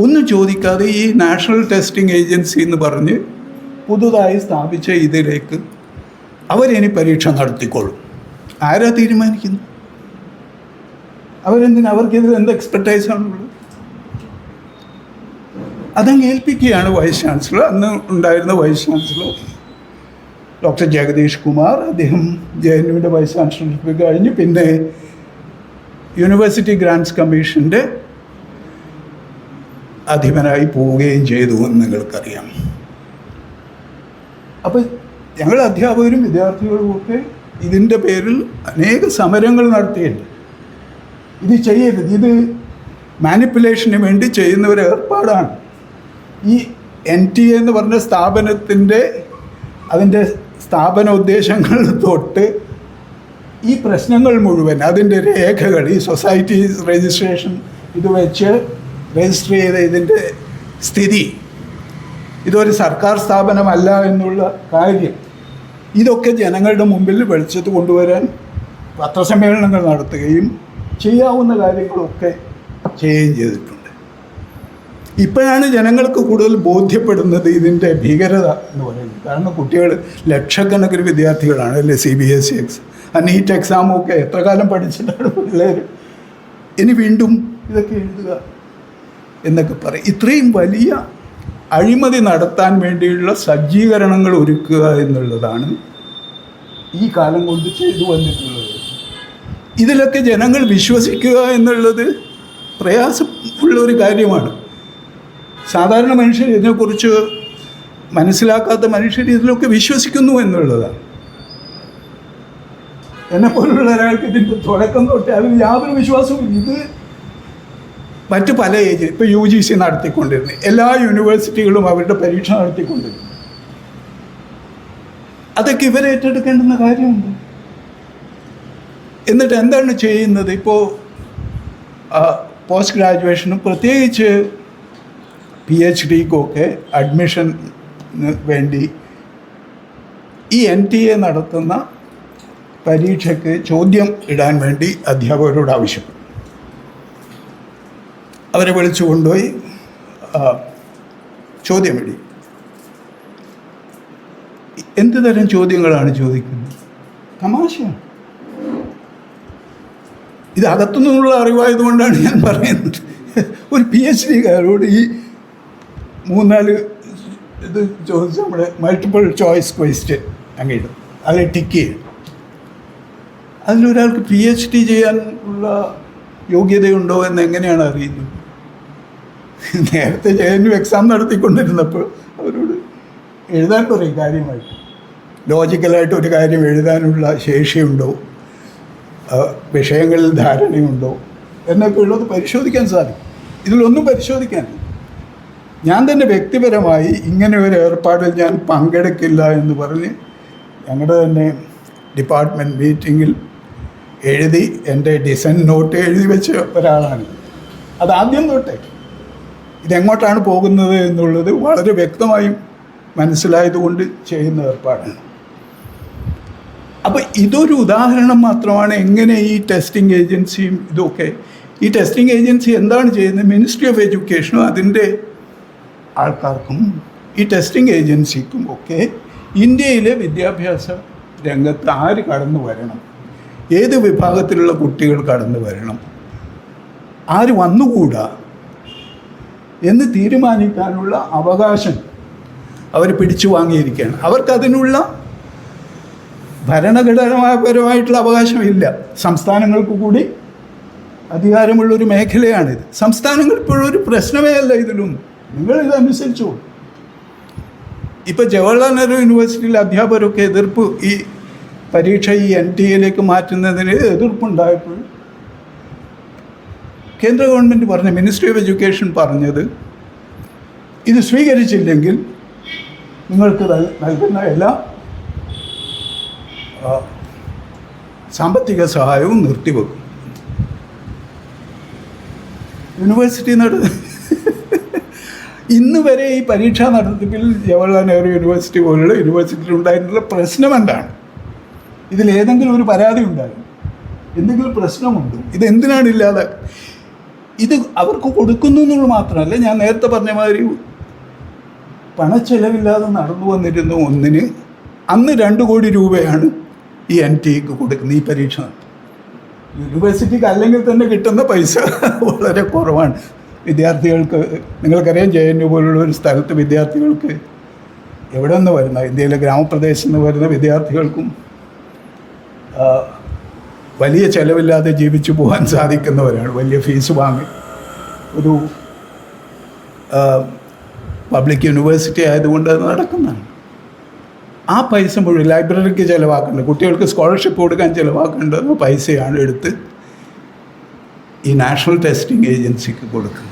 ഒന്നും ചോദിക്കാതെ ഈ നാഷണൽ ടെസ്റ്റിംഗ് ഏജൻസി എന്ന് പറഞ്ഞ് പുതുതായി സ്ഥാപിച്ച ഇതിലേക്ക് അവരിനി പരീക്ഷ നടത്തിക്കൊള്ളും. ആരാ തീരുമാനിക്കുന്നു? അവർക്കിതിൽ എന്ത് എക്സ്പെർട്ടൈസാണുള്ളത്? അതങ്ങ് ഏൽപ്പിക്കുകയാണ് വൈസ് ചാൻസലർ. അന്ന് ഉണ്ടായിരുന്ന vice chancellor doctor Jagadish Kumar. അദ്ദേഹം JNUവിൻ്റെ വൈസ് ചാൻസലർഷിപ്പ് കഴിഞ്ഞ് പിന്നെ യൂണിവേഴ്സിറ്റി ഗ്രാൻറ്റ്സ് കമ്മീഷൻ്റെ അധിപനായി പോവുകയും ചെയ്തു എന്ന് നിങ്ങൾക്കറിയാം. അപ്പോൾ ഞങ്ങൾ അധ്യാപകരും വിദ്യാർത്ഥികളുമൊക്കെ ഇതിൻ്റെ പേരിൽ അനേക സമരങ്ങൾ നടത്തിയിട്ടുണ്ട്. ഇത് ചെയ്യരുത്, ഇത് മാനിപ്പുലേഷന് വേണ്ടി ചെയ്യുന്ന ഒരു ഏർപ്പാടാണ്. ഈ NTA എന്ന് പറഞ്ഞ സ്ഥാപനത്തിൻ്റെ അതിൻ്റെ സ്ഥാപന ഉദ്ദേശങ്ങൾ തൊട്ട് ഈ പ്രശ്നങ്ങൾ മുഴുവൻ, അതിൻ്റെ രേഖകൾ, ഈ സൊസൈറ്റി രജിസ്ട്രേഷൻ ഇത് വെച്ച് രജിസ്റ്റർ ചെയ്ത ഇതിൻ്റെ സ്ഥിതി, ഇതൊരു സർക്കാർ സ്ഥാപനമല്ല എന്നുള്ള കാര്യം, ഇതൊക്കെ ജനങ്ങളുടെ മുമ്പിൽ വെളിച്ചത്ത് കൊണ്ടുവരാൻ പത്രസമ്മേളനങ്ങൾ നടത്തുകയും ചെയ്യാവുന്ന കാര്യങ്ങളൊക്കെ ചെയ്യുകയും ചെയ്തിട്ടുണ്ട്. ഇപ്പോഴാണ് ജനങ്ങൾക്ക് കൂടുതൽ ബോധ്യപ്പെടുന്നത് ഇതിൻ്റെ ഭീകരത എന്ന് പറയുന്നത്. കാരണം കുട്ടികൾ ലക്ഷക്കണക്കിന് വിദ്യാർത്ഥികളാണ് അല്ലേ CBSE നീറ്റ് എക്സാമൊക്കെ എത്ര കാലം പഠിച്ചിട്ടാണ് പിള്ളേർ ഇനി വീണ്ടും ഇതൊക്കെ എഴുതുക എന്നൊക്കെ പറയും. ഇത്രയും വലിയ അഴിമതി നടത്താൻ വേണ്ടിയുള്ള സജ്ജീകരണങ്ങൾ ഒരുക്കുക എന്നുള്ളതാണ് ഈ കാലം കൊണ്ട് ചെയ്തു വന്നിട്ടുള്ളത്. ഇതിലൊക്കെ ജനങ്ങൾ വിശ്വസിക്കുക എന്നുള്ളത് പ്രയാസമുള്ള ഒരു കാര്യമാണ്. സാധാരണ മനുഷ്യർ ഇതിനെക്കുറിച്ച് മനസ്സിലാക്കാത്ത മനുഷ്യർ ഇതിലൊക്കെ വിശ്വസിക്കുന്നു എന്നുള്ളതാണ്. എന്നെപ്പോലുള്ള ഒരാൾക്ക് ഇതിൻ്റെ തുടക്കം തൊട്ട് അതിൽ യാതൊരു വിശ്വാസവും. ഇത് മറ്റ് പല ഇപ്പോൾ UGC നടത്തിക്കൊണ്ടിരുന്നു, എല്ലാ യൂണിവേഴ്സിറ്റികളും അവരുടെ പരീക്ഷ നടത്തിക്കൊണ്ടിരുന്നു. അതൊക്കെ ഇവരെ ഏറ്റെടുക്കേണ്ടുന്ന കാര്യമുണ്ട്. എന്നിട്ട് എന്താണ് ചെയ്യുന്നത്? ഇപ്പോൾ പോസ്റ്റ് ഗ്രാജുവേഷനും പ്രത്യേകിച്ച് PhDക്കൊക്കെ അഡ്മിഷന് വേണ്ടി ഈ NTA നടത്തുന്ന പരീക്ഷയ്ക്ക് ചോദ്യം ഇടാൻ വേണ്ടി അധ്യാപകരോട് ആവശ്യപ്പെട്ടു. അവരെ വിളിച്ചു കൊണ്ടുപോയി ചോദ്യമിടി. എന്ത് തരം ചോദ്യങ്ങളാണ് ചോദിക്കുന്നത്? തമാശയാണ്. ഇത് അകത്തുനിന്നുള്ള അറിവായതുകൊണ്ടാണ് ഞാൻ പറയുന്നത്. ഒരു PhDക്കാരോട് ഈ 3-4 ഇത് ചോദിച്ച് നമ്മുടെ മൾട്ടിപ്പിൾ ചോയ്സ് ക്വസ്റ്റ്യൻ അങ്ങേടും അതിൽ ടിക്ക് ചെയ്യും. അതിലൊരാൾക്ക് PhD ചെയ്യാനുള്ള യോഗ്യതയുണ്ടോ എന്ന് എങ്ങനെയാണ് അറിയുന്നത്? നേരത്തെ JNU എക്സാം നടത്തിക്കൊണ്ടിരുന്നപ്പോൾ അവരോട് എഴുതാൻ പറയും കാര്യമായിട്ട്, ലോജിക്കലായിട്ട് ഒരു കാര്യം എഴുതാനുള്ള ശേഷിയുണ്ടോ, വിഷയങ്ങളിൽ ധാരണയുണ്ടോ എന്നൊക്കെ ഉള്ളത് പരിശോധിക്കാൻ സാധിക്കും. ഇതിലൊന്നും പരിശോധിക്കാൻ ഞാൻ തന്നെ വ്യക്തിപരമായി ഇങ്ങനെ ഒരു ഏർപ്പാടിൽ ഞാൻ പങ്കെടുക്കില്ല എന്ന് പറഞ്ഞ് ഞങ്ങളുടെ തന്നെ ഡിപ്പാർട്ട്മെൻറ്റ് മീറ്റിങ്ങിൽ എഴുതി എൻ്റെ ഡിസൈൻ നോട്ട് എഴുതി വെച്ച ഒരാളാണ്. അതാദ്യം തൊട്ടേ ഇതെങ്ങോട്ടാണ് പോകുന്നത് എന്നുള്ളത് വളരെ വ്യക്തമായും മനസ്സിലായതുകൊണ്ട് ചെയ്യുന്ന ഏർപ്പാടാണ്. അപ്പോൾ ഇതൊരു ഉദാഹരണം മാത്രമാണ് എങ്ങനെ ഈ ടെസ്റ്റിംഗ് ഏജൻസിയും ഇതൊക്കെ. ഈ ടെസ്റ്റിംഗ് ഏജൻസി എന്താണ് ചെയ്യുന്നത്? മിനിസ്ട്രി ഓഫ് എഡ്യൂക്കേഷനും അതിൻ്റെ ആൾക്കാർക്കും ഈ ടെസ്റ്റിംഗ് ഏജൻസിക്കും ഒക്കെ ഇന്ത്യയിലെ വിദ്യാഭ്യാസ രംഗത്ത് ആര് കടന്നു വരണം, ഏത് വിഭാഗത്തിലുള്ള കുട്ടികൾ കടന്നു വരണം, ആര് വന്നുകൂടാ എന്ന് തീരുമാനിക്കാനുള്ള അവകാശം അവർ പിടിച്ചു വാങ്ങിയിരിക്കുകയാണ്. അവർക്കതിനുള്ള ഭരണഘടനാപരമായിട്ടുള്ള അവകാശമില്ല. സംസ്ഥാനങ്ങൾക്ക് കൂടി അധികാരമുള്ളൊരു മേഖലയാണിത്. സംസ്ഥാനങ്ങൾ ഇപ്പോഴൊരു പ്രശ്നമേ അല്ല ഇതിലൊന്നും. നിങ്ങളിതനുസരിച്ചു. ഇപ്പോൾ ജവഹർലാൽ നെഹ്റു യൂണിവേഴ്സിറ്റിയിലെ അധ്യാപകരൊക്കെ എതിർപ്പ്, ഈ പരീക്ഷ ഈ NTA മാറ്റുന്നതിന് എതിർപ്പുണ്ടായപ്പോൾ കേന്ദ്ര ഗവൺമെൻറ് പറഞ്ഞ, മിനിസ്ട്രി ഓഫ് എഡ്യൂക്കേഷൻ പറഞ്ഞത്, ഇത് സ്വീകരിച്ചില്ലെങ്കിൽ നിങ്ങൾക്ക് നൽകുന്ന എല്ലാ സാമ്പത്തിക സഹായവും നിർത്തിവെക്കും. യൂണിവേഴ്സിറ്റി ഇന്ന് വരെ ഈ പരീക്ഷാ നടത്തിപ്പിൽ ജവഹർലാൽ നെഹ്റു യൂണിവേഴ്സിറ്റി പോലുള്ള യൂണിവേഴ്സിറ്റിയിൽ ഉണ്ടായിട്ടുള്ള പ്രശ്നം എന്താണ്? ഇതിലേതെങ്കിലും ഒരു പരാതി ഉണ്ടാകും, എന്തെങ്കിലും പ്രശ്നമുണ്ട്, ഇതെന്തിനാണ് ഇല്ലാതെ? ഇത് അവർക്ക് കൊടുക്കുന്നു എന്നുള്ളത് മാത്രമല്ല, ഞാൻ നേരത്തെ പറഞ്ഞ മാതിരി പണച്ചെലവില്ലാതെ നടന്നു വന്നിരുന്ന ഒന്നിന് അന്ന് 2 കോടി രൂപയാണ് ഈ NTA കൊടുക്കുന്നത്. ഈ പരീക്ഷ യൂണിവേഴ്സിറ്റിക്ക് അല്ലെങ്കിൽ തന്നെ കിട്ടുന്ന പൈസ വളരെ കുറവാണ് വിദ്യാർത്ഥികൾക്ക്. നിങ്ങൾക്കറിയാം, JNU പോലുള്ള ഒരു സ്ഥലത്ത് വിദ്യാർത്ഥികൾക്ക് എവിടെ നിന്ന് വരുന്ന, ഇന്ത്യയിലെ ഗ്രാമപ്രദേശത്ത് നിന്ന് വരുന്ന വിദ്യാർത്ഥികൾക്കും വലിയ ചിലവില്ലാതെ ജീവിച്ചു പോകാൻ സാധിക്കുന്നവരാണ്. വലിയ ഫീസ് വാങ്ങി ഒരു പബ്ലിക് യൂണിവേഴ്സിറ്റി ആയതുകൊണ്ട് അത് നടക്കുന്നതാണ്. ആ പൈസ മുഴുവൻ ലൈബ്രറിക്ക് ചിലവാക്കേണ്ടത്, കുട്ടികൾക്ക് സ്കോളർഷിപ്പ് കൊടുക്കാൻ ചിലവാക്കേണ്ടത് പൈസയാണ് എടുത്ത് ഈ നാഷണൽ ടെസ്റ്റിംഗ് ഏജൻസിക്ക് കൊടുക്കുന്നത്.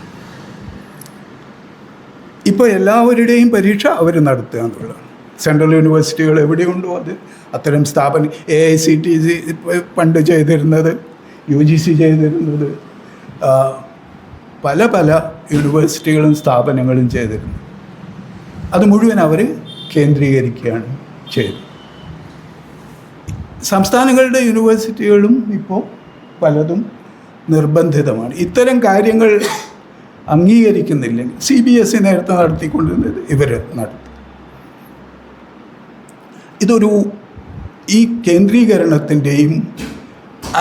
ഇപ്പോൾ എല്ലാവരുടെയും പരീക്ഷ അവർ നടത്തുക എന്നുള്ളതാണ്. സെൻട്രൽ യൂണിവേഴ്സിറ്റികൾ എവിടെയുണ്ടോ അത് അത്തരം സ്ഥാപനം, AICTE പണ്ട് ചെയ്തിരുന്നത്, UGC ചെയ്തിരുന്നത്, പല പല യൂണിവേഴ്സിറ്റികളും സ്ഥാപനങ്ങളും ചെയ്തിരുന്നു. അത് മുഴുവൻ അവർ കേന്ദ്രീകരിക്കുകയാണ് ചെയ്തത്. സംസ്ഥാനങ്ങളുടെ യൂണിവേഴ്സിറ്റികളും ഇപ്പോൾ പലതും നിർബന്ധിതമാണ്. ഇത്തരം കാര്യങ്ങൾ അംഗീകരിക്കുന്നില്ലെങ്കിൽ CBSE നേരത്തെ നടത്തിക്കൊണ്ടിരുന്നത് ഇവർ നടത്തി. ഇതൊരു ഈ കേന്ദ്രീകരണത്തിൻ്റെയും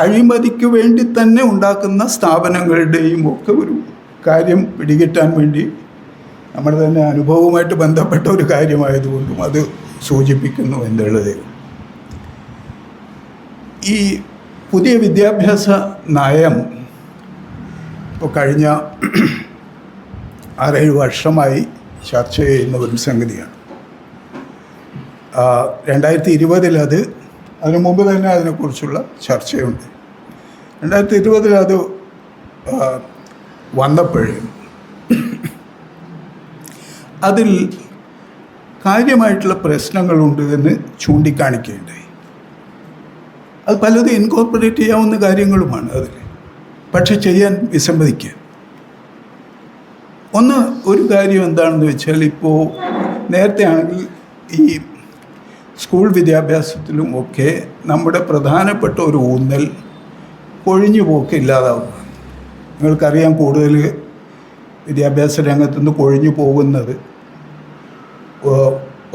അഴിമതിക്ക് വേണ്ടി തന്നെ ഉണ്ടാക്കുന്ന സ്ഥാപനങ്ങളുടെയും ഒക്കെ ഒരു കാര്യം പിടികിട്ടാൻ വേണ്ടി നമ്മുടെ തന്നെ അനുഭവവുമായിട്ട് ബന്ധപ്പെട്ട ഒരു കാര്യമായതുകൊണ്ടും അത് സൂചിപ്പിക്കുന്നു എന്നുള്ളത്. ഈ പുതിയ വിദ്യാഭ്യാസ നയം ഇപ്പോൾ കഴിഞ്ഞ 6-7 വർഷമായി ചർച്ച ചെയ്യുന്ന ഒരു സംഗതിയാണ്. 2020 അതിനു മുമ്പ് തന്നെ അതിനെക്കുറിച്ചുള്ള ചർച്ചയുണ്ട്. 2020 അത് വന്നപ്പോഴേ അതിൽ കാര്യമായിട്ടുള്ള പ്രശ്നങ്ങളുണ്ട് എന്ന് ചൂണ്ടിക്കാണിക്കുകയുണ്ടായി. അത് പലതും ഇൻകോർപ്പറേറ്റ് ചെയ്യാവുന്ന കാര്യങ്ങളുമാണ് അതിൽ, പക്ഷെ ചെയ്യാൻ വിസമ്മതിക്കുക. ഒരു കാര്യം എന്താണെന്ന് വെച്ചാൽ, ഇപ്പോൾ നേരത്തെ ആണെങ്കിൽ ഈ സ്കൂൾ വിദ്യാഭ്യാസത്തിലും ഒക്കെ നമ്മുടെ പ്രധാനപ്പെട്ട ഒരു ഊന്നൽ കൊഴിഞ്ഞു പോക്ക് ഇല്ലാതാവുക. നിങ്ങൾക്കറിയാം, കൂടുതൽ വിദ്യാഭ്യാസ രംഗത്തുനിന്ന് കൊഴിഞ്ഞു പോകുന്നത്,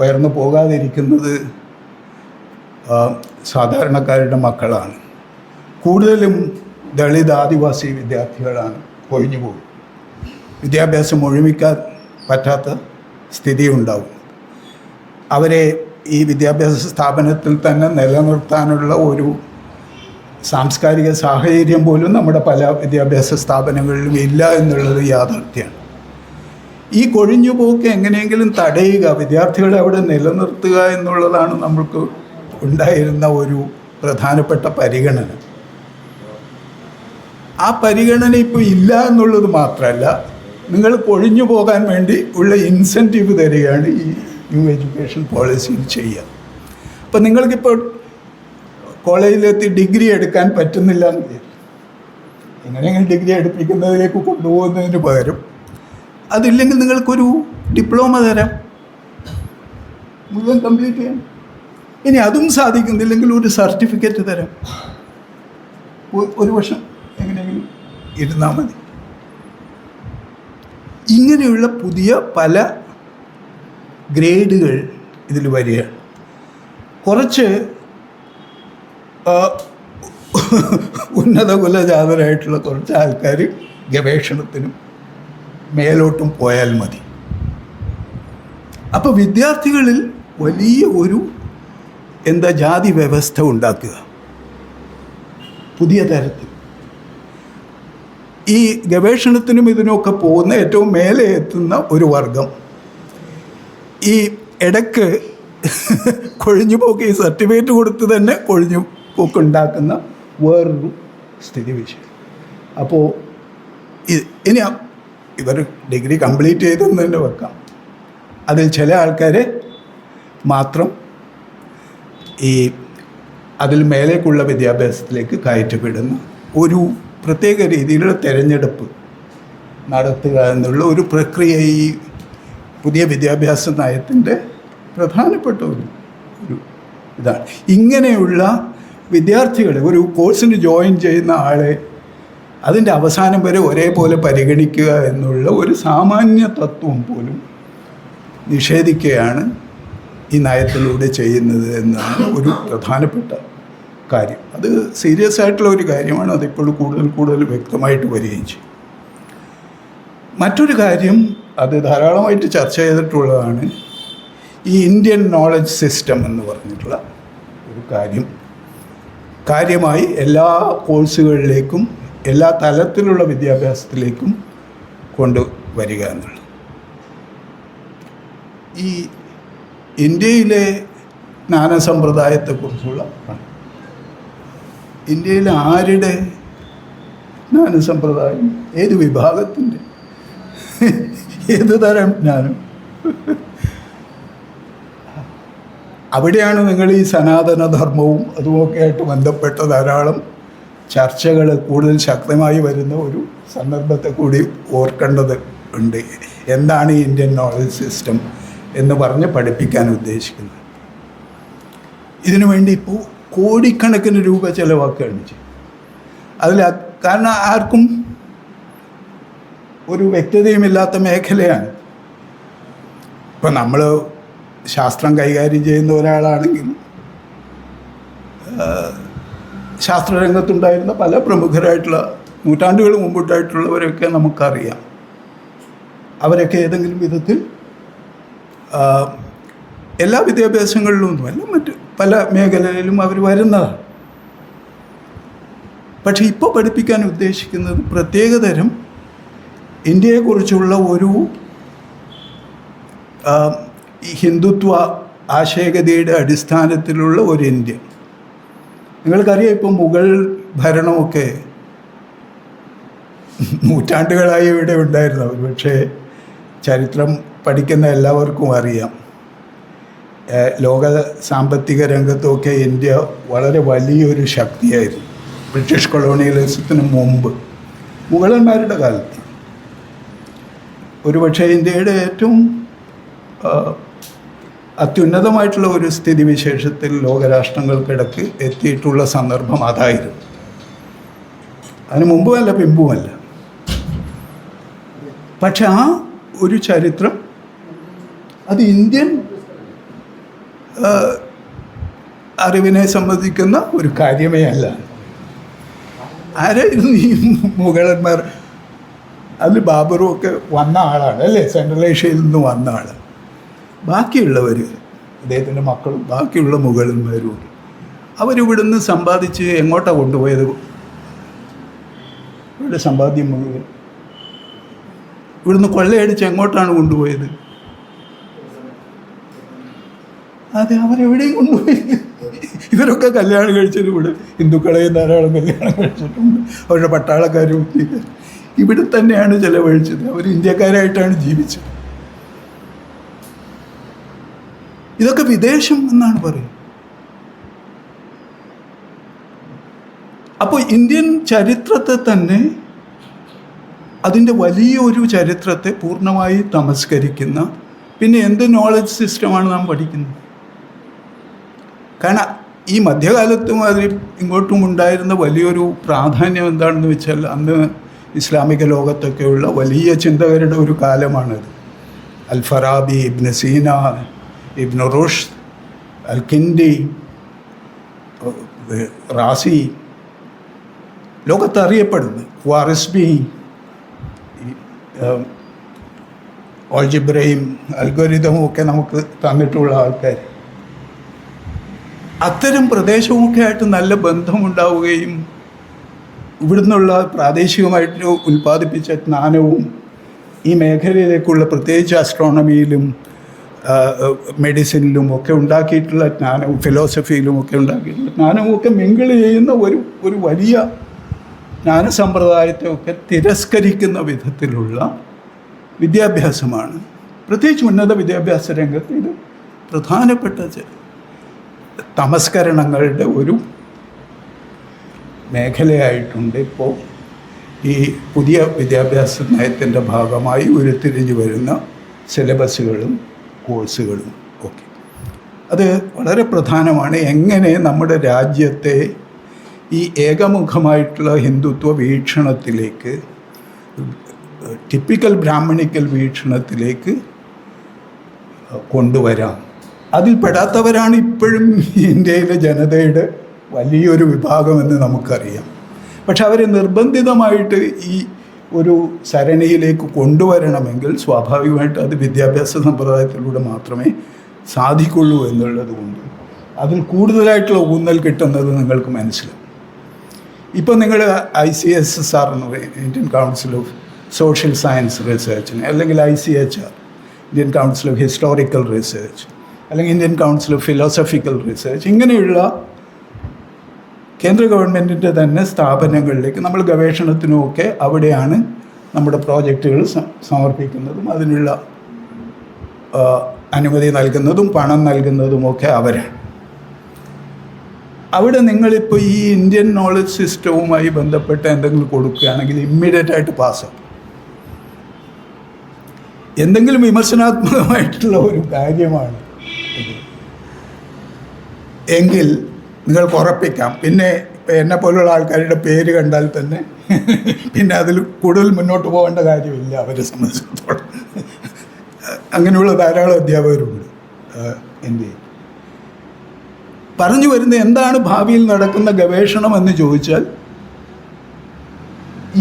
ഉയർന്നു പോകാതിരിക്കുന്നത് സാധാരണക്കാരുടെ മക്കളാണ്. കൂടുതലും ദളിത് ആദിവാസി വിദ്യാർത്ഥികളാണ് കൊഴിഞ്ഞു പോകും. വിദ്യാഭ്യാസം മുഴുമിക്കാൻ പറ്റാത്ത സ്ഥിതി ഉണ്ടാവും. അവരെ ഈ വിദ്യാഭ്യാസ സ്ഥാപനത്തിൽ തന്നെ നിലനിർത്താനുള്ള ഒരു സാംസ്കാരിക സാഹചര്യം പോലും നമ്മുടെ പല വിദ്യാഭ്യാസ സ്ഥാപനങ്ങളിലും ഇല്ല എന്നുള്ളത് യാഥാർത്ഥ്യമാണ്. ഈ കൊഴിഞ്ഞുപോക്ക് എങ്ങനെയെങ്കിലും തടയുക, വിദ്യാർത്ഥികളെ അവിടെ നിലനിർത്തുക എന്നുള്ളതാണ് നമ്മൾക്ക് ഉണ്ടായിരുന്ന ഒരു പ്രധാനപ്പെട്ട പരിഗണന. ആ പരിഗണന ഇപ്പോൾ ഇല്ല എന്നുള്ളത് മാത്രമല്ല, നിങ്ങൾ കൊഴിഞ്ഞു പോകാൻ വേണ്ടി ഉള്ള ഇൻസെൻറ്റീവ് തരികയാണ് ഈ ന്യൂ എഡ്യൂക്കേഷൻ പോളിസിയിൽ ചെയ്യുക. അപ്പം നിങ്ങൾക്കിപ്പോൾ കോളേജിലെത്തി ഡിഗ്രി എടുക്കാൻ പറ്റുന്നില്ല എന്ന് വിചാരിക്കും. എങ്ങനെയെങ്കിലും ഡിഗ്രി എടുപ്പിക്കുന്നതിലേക്ക് കൊണ്ടുപോകുന്നതിന് പകരം അതില്ലെങ്കിൽ നിങ്ങൾക്കൊരു ഡിപ്ലോമ തരാം, മുഴുവൻ കംപ്ലീറ്റ് ചെയ്യാം. ഇനി അതും സാധിക്കുന്നില്ലെങ്കിൽ ഒരു സർട്ടിഫിക്കറ്റ് തരാം, ഒരു വർഷം എങ്ങനെയെങ്കിലും ഇരുന്നാൽ മതി. ഇങ്ങനെയുള്ള പുതിയ പല ഗ്രേഡുകൾ ഇതിൽ വരികയാണ്. കുറച്ച് ഉന്നത കുലജാതരായിട്ടുള്ള കുറച്ച് ആൾക്കാർ ഗവേഷണത്തിനും മേലോട്ടും പോയാൽ മതി. അപ്പോൾ വിദ്യാർത്ഥികളിൽ വലിയ ഒരു ജാതി വ്യവസ്ഥ ഉണ്ടാക്കുക പുതിയ തരത്തിൽ. ഈ ഗവേഷണത്തിനും ഇതിനുമൊക്കെ പോകുന്ന ഏറ്റവും മേലെ എത്തുന്ന ഒരു വർഗം ഈ ഇടയ്ക്ക് കൊഴിഞ്ഞു പോക്ക്, ഈ സർട്ടിഫിക്കറ്റ് കൊടുത്ത് തന്നെ കൊഴിഞ്ഞു പോക്ക് ഉണ്ടാക്കുന്ന വേറൊരു സ്ഥിതിവിശേഷം. അപ്പോൾ ഇനി ഇവർ ഡിഗ്രി കംപ്ലീറ്റ് ചെയ്തെന്ന് തന്നെ വെക്കാം. അതിൽ ചില ആൾക്കാരെ മാത്രം ഈ അതിൽ മേലേക്കുള്ള വിദ്യാഭ്യാസത്തിലേക്ക് കയറ്റപ്പെടുന്ന ഒരു പ്രത്യേക രീതിയിലുള്ള തിരഞ്ഞെടുപ്പ് നടത്തുക എന്നുള്ള ഒരു പ്രക്രിയ ഈ പുതിയ വിദ്യാഭ്യാസ നയത്തിൻ്റെ പ്രധാനപ്പെട്ട ഒരു ഇതാണ്. ഇങ്ങനെയുള്ള വിദ്യാർത്ഥികളെ, ഒരു കോഴ്സിന് ജോയിൻ ചെയ്യുന്ന ആളെ അതിൻ്റെ അവസാനം വരെ ഒരേപോലെ പരിഗണിക്കുക എന്നുള്ള ഒരു സാമാന്യ തത്വം പോലും നിഷേധിക്കുകയാണ് ഈ നയത്തിലൂടെ ചെയ്യുന്നത് എന്നാണ് ഒരു പ്രധാനപ്പെട്ട കാര്യം. അത് സീരിയസ് ആയിട്ടുള്ള ഒരു കാര്യമാണ്. അതിപ്പോൾ കൂടുതൽ വ്യക്തമായിട്ട് വരികയും ചെയ്യും. മറ്റൊരു കാര്യം, അത് ധാരാളമായിട്ട് ചർച്ച ചെയ്തിട്ടുള്ളതാണ്, ഈ ഇന്ത്യൻ നോളജ് സിസ്റ്റം എന്ന് പറഞ്ഞിട്ടുള്ള ഒരു കാര്യമായി എല്ലാ കോഴ്സുകളിലേക്കും എല്ലാ തലത്തിലുള്ള വിദ്യാഭ്യാസത്തിലേക്കും കൊണ്ടുവരിക എന്നുള്ളത്. ഈ ഇന്ത്യയിലെ ജ്ഞാനസമ്പ്രദായത്തെക്കുറിച്ചുള്ള, ഇന്ത്യയിലെ ആരുടെ ജ്ഞാനസമ്പ്രദായം, ഏത് വിഭാഗത്തിൻ്റെ, ഏത് തരം ജ്ഞാനം? അവിടെയാണ് നിങ്ങൾ ഈ സനാതനധർമ്മവും അതുമൊക്കെ ആയിട്ട് ബന്ധപ്പെട്ട ധാരാളം ചർച്ചകൾ കൂടുതൽ ശക്തമായി വരുന്ന ഒരു സന്ദർഭത്തെ കൂടി ഓർക്കേണ്ടത് ഉണ്ട്. എന്താണ് ഈ ഇന്ത്യൻ നോളജ് സിസ്റ്റം എന്ന് പറഞ്ഞ് പഠിപ്പിക്കാൻ ഉദ്ദേശിക്കുന്നത്? ഇതിനു വേണ്ടി ഇപ്പോൾ കോടിക്കണക്കിന് രൂപ ചിലവാക്കുകയാണ് ചെയ്യും. കാരണം ആർക്കും ഒരു വ്യക്തതയുമില്ലാത്ത മേഖലയാണ്. ഇപ്പം നമ്മൾ ശാസ്ത്രം കൈകാര്യം ചെയ്യുന്ന ഒരാളാണെങ്കിൽ ശാസ്ത്രരംഗത്തുണ്ടായിരുന്ന പല പ്രമുഖരായിട്ടുള്ള നൂറ്റാണ്ടുകൾ മുമ്പിട്ടായിട്ടുള്ളവരൊക്കെ നമുക്കറിയാം. അവരൊക്കെ ഏതെങ്കിലും വിധത്തിൽ എല്ലാ വിദ്യാഭ്യാസങ്ങളിലൊന്നുമല്ല, മറ്റ് പല മേഖലയിലും അവർ വരുന്നതാണ്. പക്ഷെ ഇപ്പോൾ പഠിപ്പിക്കാൻ ഉദ്ദേശിക്കുന്നത് പ്രത്യേകതരം ഇന്ത്യയെക്കുറിച്ചുള്ള ഒരു ഹിന്ദുത്വ ആശയഗതിയുടെ അടിസ്ഥാനത്തിലുള്ള ഒരു ഇന്ത്യ. നിങ്ങൾക്കറിയാം, ഇപ്പോൾ മുഗൾ ഭരണമൊക്കെ നൂറ്റാണ്ടുകളായി ഇവിടെ ഉണ്ടായിരുന്നു. പക്ഷേ ചരിത്രം പഠിക്കുന്ന എല്ലാവർക്കും അറിയാം, ലോക സാമ്പത്തിക രംഗത്തൊക്കെ ഇന്ത്യ വളരെ വലിയൊരു ശക്തിയായിരുന്നു ബ്രിട്ടീഷ് കൊളോണിയലിസത്തിന് മുമ്പ്, മുഗളന്മാരുടെ കാലത്ത്. ഒരുപക്ഷെ ഇന്ത്യയുടെ ഏറ്റവും അത്യുന്നതമായിട്ടുള്ള ഒരു സ്ഥിതിവിശേഷത്തിൽ ലോകരാഷ്ട്രങ്ങൾക്കിടക്ക് എത്തിയിട്ടുള്ള സന്ദർഭം അതായിരുന്നു. അതിന് മുമ്പുമല്ല പിമ്പുമല്ല. പക്ഷെ ആ ഒരു ചരിത്രം അത് ഇന്ത്യൻ അറിവിനെ സംബന്ധിക്കുന്ന ഒരു കാര്യമേ അല്ല. ആരായിരുന്നു ഈ മുഗളന്മാർ? അതിൽ ബാബറും ഒക്കെ വന്ന ആളാണ് അല്ലേ, സെൻട്രൽ ഏഷ്യയിൽ നിന്ന് വന്ന ആൾ. ബാക്കിയുള്ളവർ, അദ്ദേഹത്തിൻ്റെ മക്കളും ബാക്കിയുള്ള മുഗളന്മാരും, അവരിവിടുന്ന് സമ്പാദിച്ച് എങ്ങോട്ടാണ് കൊണ്ടുപോയത്? ഇവിടെ സമ്പാദ്യം മുഴുവൻ ഇവിടുന്ന് കൊള്ളയടിച്ച് എങ്ങോട്ടാണ് കൊണ്ടുപോയത്? അതെ, അവരെവിടെയും കൊണ്ടുപോയില്ല. ഇവരൊക്കെ കല്യാണം കഴിച്ചത് ഇവിടെ ഹിന്ദുക്കളെയും ധാരാളം കല്യാണം കഴിച്ചിട്ടുണ്ട്. അവരുടെ പട്ടാളക്കാരും ഇവിടെ തന്നെയാണ് ചിലവഴിച്ചത്. അവർ ഇന്ത്യക്കാരായിട്ടാണ് ജീവിച്ചത്. ഇതൊക്കെ വിദേശം എന്നാണ് പറയുന്നത്. അപ്പോൾ ഇന്ത്യൻ ചരിത്രത്തെ തന്നെ, അതിൻ്റെ വലിയൊരു ചരിത്രത്തെ പൂർണ്ണമായി തമസ്കരിക്കുന്ന പിന്നെ എന്ത് നോളജ് സിസ്റ്റമാണ് നാം പഠിക്കുന്നത്? കാരണം ഈ മധ്യകാലത്തും അതിൽ ഇങ്ങോട്ടും ഉണ്ടായിരുന്ന വലിയൊരു പ്രാധാന്യം എന്താണെന്ന് വെച്ചാൽ അന്ന് ഇസ്ലാമിക ലോകത്തൊക്കെയുള്ള വലിയ ചിന്തകരുടെ ഒരു കാലമാണത്. അൽ ഫറാബി, ഇബ്നു സീന, ഇബ്നു റുഷ്ദ്, അൽ കിൻഡി, റാസി, ലോകത്ത് അറിയപ്പെടുന്നു, ഖ്വാറിസ്മി, ഓൾജിബ്രയും അൽഗോരിതമും ഒക്കെ നമുക്ക് തന്നിട്ടുള്ള ആൾക്കാർ. അത്തരം പ്രദേശവുമൊക്കെ ആയിട്ട് നല്ല ബന്ധമുണ്ടാവുകയും ഇവിടുന്നുള്ള പ്രാദേശികമായിട്ട് ഉൽപ്പാദിപ്പിച്ച ജ്ഞാനവും ഈ മേഖലയിലേക്കുള്ള പ്രത്യേകിച്ച് ആസ്ട്രോണമിയിലും മെഡിസിനിലും ഒക്കെ ഉണ്ടാക്കിയിട്ടുള്ള ജ്ഞാനവും ഫിലോസഫിയിലും ഒക്കെ ഉണ്ടാക്കിയിട്ടുള്ള ജ്ഞാനവും ഒക്കെ മിങ്കിൾ ചെയ്യുന്ന ഒരു വലിയ ജ്ഞാനസമ്പ്രദായത്തെയൊക്കെ തിരസ്കരിക്കുന്ന വിധത്തിലുള്ള വിദ്യാഭ്യാസമാണ്. പ്രത്യേകിച്ച് ഉന്നത വിദ്യാഭ്യാസ രംഗത്ത് ഇത് പ്രധാനപ്പെട്ട തമസ്കരണങ്ങളുടെ ഒരു മേഖലയായിട്ടുണ്ട് ഇപ്പോൾ ഈ പുതിയ വിദ്യാഭ്യാസ നയത്തിൻ്റെ ഭാഗമായി ഉരുത്തിരിഞ്ഞു വരുന്ന സിലബസുകളും കോഴ്സുകളും ഒക്കെ. അത് വളരെ പ്രധാനമാണ്. എങ്ങനെ നമ്മുടെ രാജ്യത്തെ ഈ ഏകമുഖമായിട്ടുള്ള ഹിന്ദുത്വ വീക്ഷണത്തിലേക്ക്, ടിപ്പിക്കൽ ബ്രാഹ്മണിക്കൽ വീക്ഷണത്തിലേക്ക് കൊണ്ടുവരാം. അതിൽ പെടാത്തവരാണ് ഇപ്പോഴും ഇന്ത്യയിലെ ജനതയുടെ വലിയൊരു വിഭാഗമെന്ന് നമുക്കറിയാം. പക്ഷെ അവരെ നിർബന്ധിതമായിട്ട് ഈ ഒരു സരണിയിലേക്ക് കൊണ്ടുവരണമെങ്കിൽ സ്വാഭാവികമായിട്ട് അത് വിദ്യാഭ്യാസ സമ്പ്രദായത്തിലൂടെ മാത്രമേ സാധിക്കുള്ളൂ എന്നുള്ളത് കൊണ്ട് അതിൽ കൂടുതലായിട്ടുള്ള ഊന്നൽ കിട്ടുന്നത് നിങ്ങൾക്ക് മനസ്സിലാവും. ഇപ്പോൾ നിങ്ങൾ ICSR എന്ന് പറയും, Indian council of social science റിസർച്ചിന്, അല്ലെങ്കിൽ ICHR, Indian council of historical research, അല്ലെങ്കിൽ Indian council of philosophical research, ഇങ്ങനെയുള്ള കേന്ദ്ര ഗവൺമെൻറ്റിൻ്റെ തന്നെ സ്ഥാപനങ്ങളിലേക്ക് നമ്മൾ ഗവേഷണത്തിനുമൊക്കെ അവിടെയാണ് നമ്മുടെ പ്രോജക്റ്റുകൾ സമർപ്പിക്കുന്നതും അതിനുള്ള അനുമതി നൽകുന്നതും പണം നൽകുന്നതുമൊക്കെ അവരാണ്. അവിടെ നിങ്ങളിപ്പോൾ ഈ ഇന്ത്യൻ നോളജ് സിസ്റ്റവുമായി ബന്ധപ്പെട്ട് എന്തെങ്കിലും കൊടുക്കുകയാണെങ്കിൽ ഇമ്മീഡിയറ്റായിട്ട് പാസ്സാവും. എന്തെങ്കിലും വിമർശനാത്മകമായിട്ടുള്ള ഒരു കാര്യമാണ് എങ്കിൽ നിങ്ങൾക്ക് ഉറപ്പിക്കാം, പിന്നെ എന്നെ പോലുള്ള ആൾക്കാരുടെ പേര് കണ്ടാൽ തന്നെ പിന്നെ അതിൽ കൂടുതൽ മുന്നോട്ട് പോകേണ്ട കാര്യമില്ല അവരെ സംബന്ധിച്ചിടത്തോളം. അങ്ങനെയുള്ള ധാരാളം അധ്യാപകരുണ്ട് ഇന്ത്യയിൽ. പറഞ്ഞു വരുന്നത് എന്താണ് ഭാവിയിൽ നടക്കുന്ന ഗവേഷണം എന്ന് ചോദിച്ചാൽ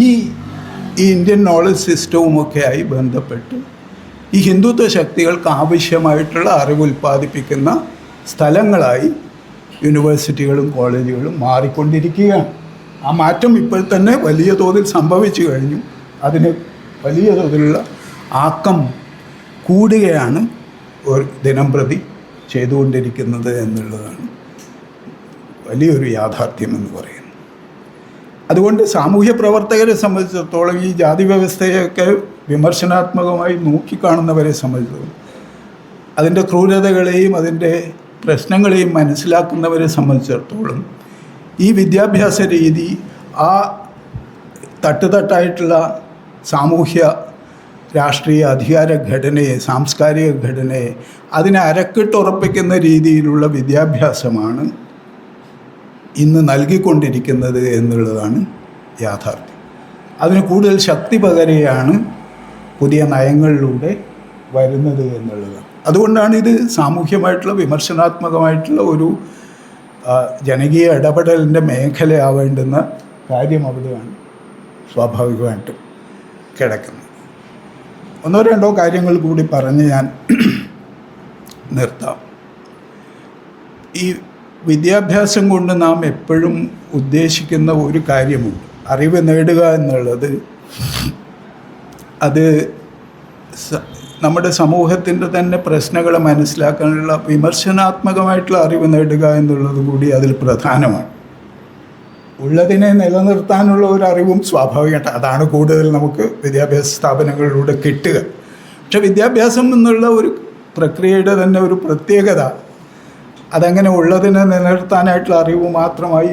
ഈ ഇന്ത്യൻ നോളജ് സിസ്റ്റവുമൊക്കെയായി ബന്ധപ്പെട്ട് ഈ ഹിന്ദുത്വ ശക്തികൾക്ക് ആവശ്യമായിട്ടുള്ള അറിവ് ഉൽപ്പാദിപ്പിക്കുന്ന സ്ഥലങ്ങളായി യൂണിവേഴ്സിറ്റികളും കോളേജുകളും മാറിക്കൊണ്ടിരിക്കുകയാണ്. ആ മാറ്റം ഇപ്പോൾ തന്നെ വലിയ തോതിൽ സംഭവിച്ചു കഴിഞ്ഞു. അതിന് വലിയ തോതിലുള്ള ആക്കം കൂടുകയാണ് ദിനം പ്രതി ചെയ്തുകൊണ്ടിരിക്കുന്നത് എന്നുള്ളതാണ് വലിയൊരു യാഥാർത്ഥ്യമെന്ന് പറയുന്നത്. അതുകൊണ്ട് സാമൂഹ്യ പ്രവർത്തകരെ സംബന്ധിച്ചിടത്തോളം ഈ ജാതി വ്യവസ്ഥയൊക്കെ വിമർശനാത്മകമായി നോക്കിക്കാണുന്നവരെ സംബന്ധിച്ചിടത്തോളം അതിൻ്റെ ക്രൂരതകളെയും അതിൻ്റെ പ്രശ്നങ്ങളെയും മനസ്സിലാക്കുന്നവരെ സംബന്ധിച്ചിടത്തോളം ഈ വിദ്യാഭ്യാസ രീതി ആ തട്ടുതട്ടായിട്ടുള്ള സാമൂഹ്യ രാഷ്ട്രീയ അധികാര ഘടനയെ, സാംസ്കാരിക ഘടനയെ അതിനെ അരക്കിട്ടുറപ്പിക്കുന്ന രീതിയിലുള്ള വിദ്യാഭ്യാസമാണ് ഇന്ന് നൽകിക്കൊണ്ടിരിക്കുന്നത് എന്നുള്ളതാണ് യാഥാർത്ഥ്യം. അതിന് കൂടുതൽ ശക്തി പകരുകയാണ് പുതിയ നയങ്ങളിലൂടെ വരുന്നത് എന്നുള്ളതാണ്. അതുകൊണ്ടാണ് ഇത് സാമൂഹ്യമായിട്ടുള്ള വിമർശനാത്മകമായിട്ടുള്ള ഒരു ജനകീയ ഇടപെടലിൻ്റെ മേഖലയാവേണ്ടുന്ന കാര്യം അവിടെയാണ് സ്വാഭാവികമായിട്ടും കിടക്കുന്നത്. ഒന്നോ രണ്ടോ കാര്യങ്ങൾ കൂടി പറഞ്ഞ് ഞാൻ നിർത്താം. ഈ വിദ്യാഭ്യാസം കൊണ്ട് നാം എപ്പോഴും ഉദ്ദേശിക്കുന്ന ഒരു കാര്യമുണ്ട്. അറിവ് നേടുക എന്നുള്ളത് അത് നമ്മുടെ സമൂഹത്തിൻ്റെ തന്നെ പ്രശ്നങ്ങളെ മനസ്സിലാക്കാനുള്ള വിമർശനാത്മകമായിട്ടുള്ള അറിവ് നേടുക എന്നുള്ളത് കൂടി അതിൽ പ്രധാനമാണ്. ഉള്ളതിനെ നിലനിർത്താനുള്ള ഒരു അറിവും സ്വാഭാവികമായിട്ട് അതാണ് കൂടുതൽ നമുക്ക് വിദ്യാഭ്യാസ സ്ഥാപനങ്ങളിലൂടെ കിട്ടുക. പക്ഷെ വിദ്യാഭ്യാസം എന്നുള്ള ഒരു പ്രക്രിയയുടെ തന്നെ ഒരു പ്രത്യേകത അതങ്ങനെ ഉള്ളതിനെ നിലനിർത്താനായിട്ടുള്ള അറിവ് മാത്രമായി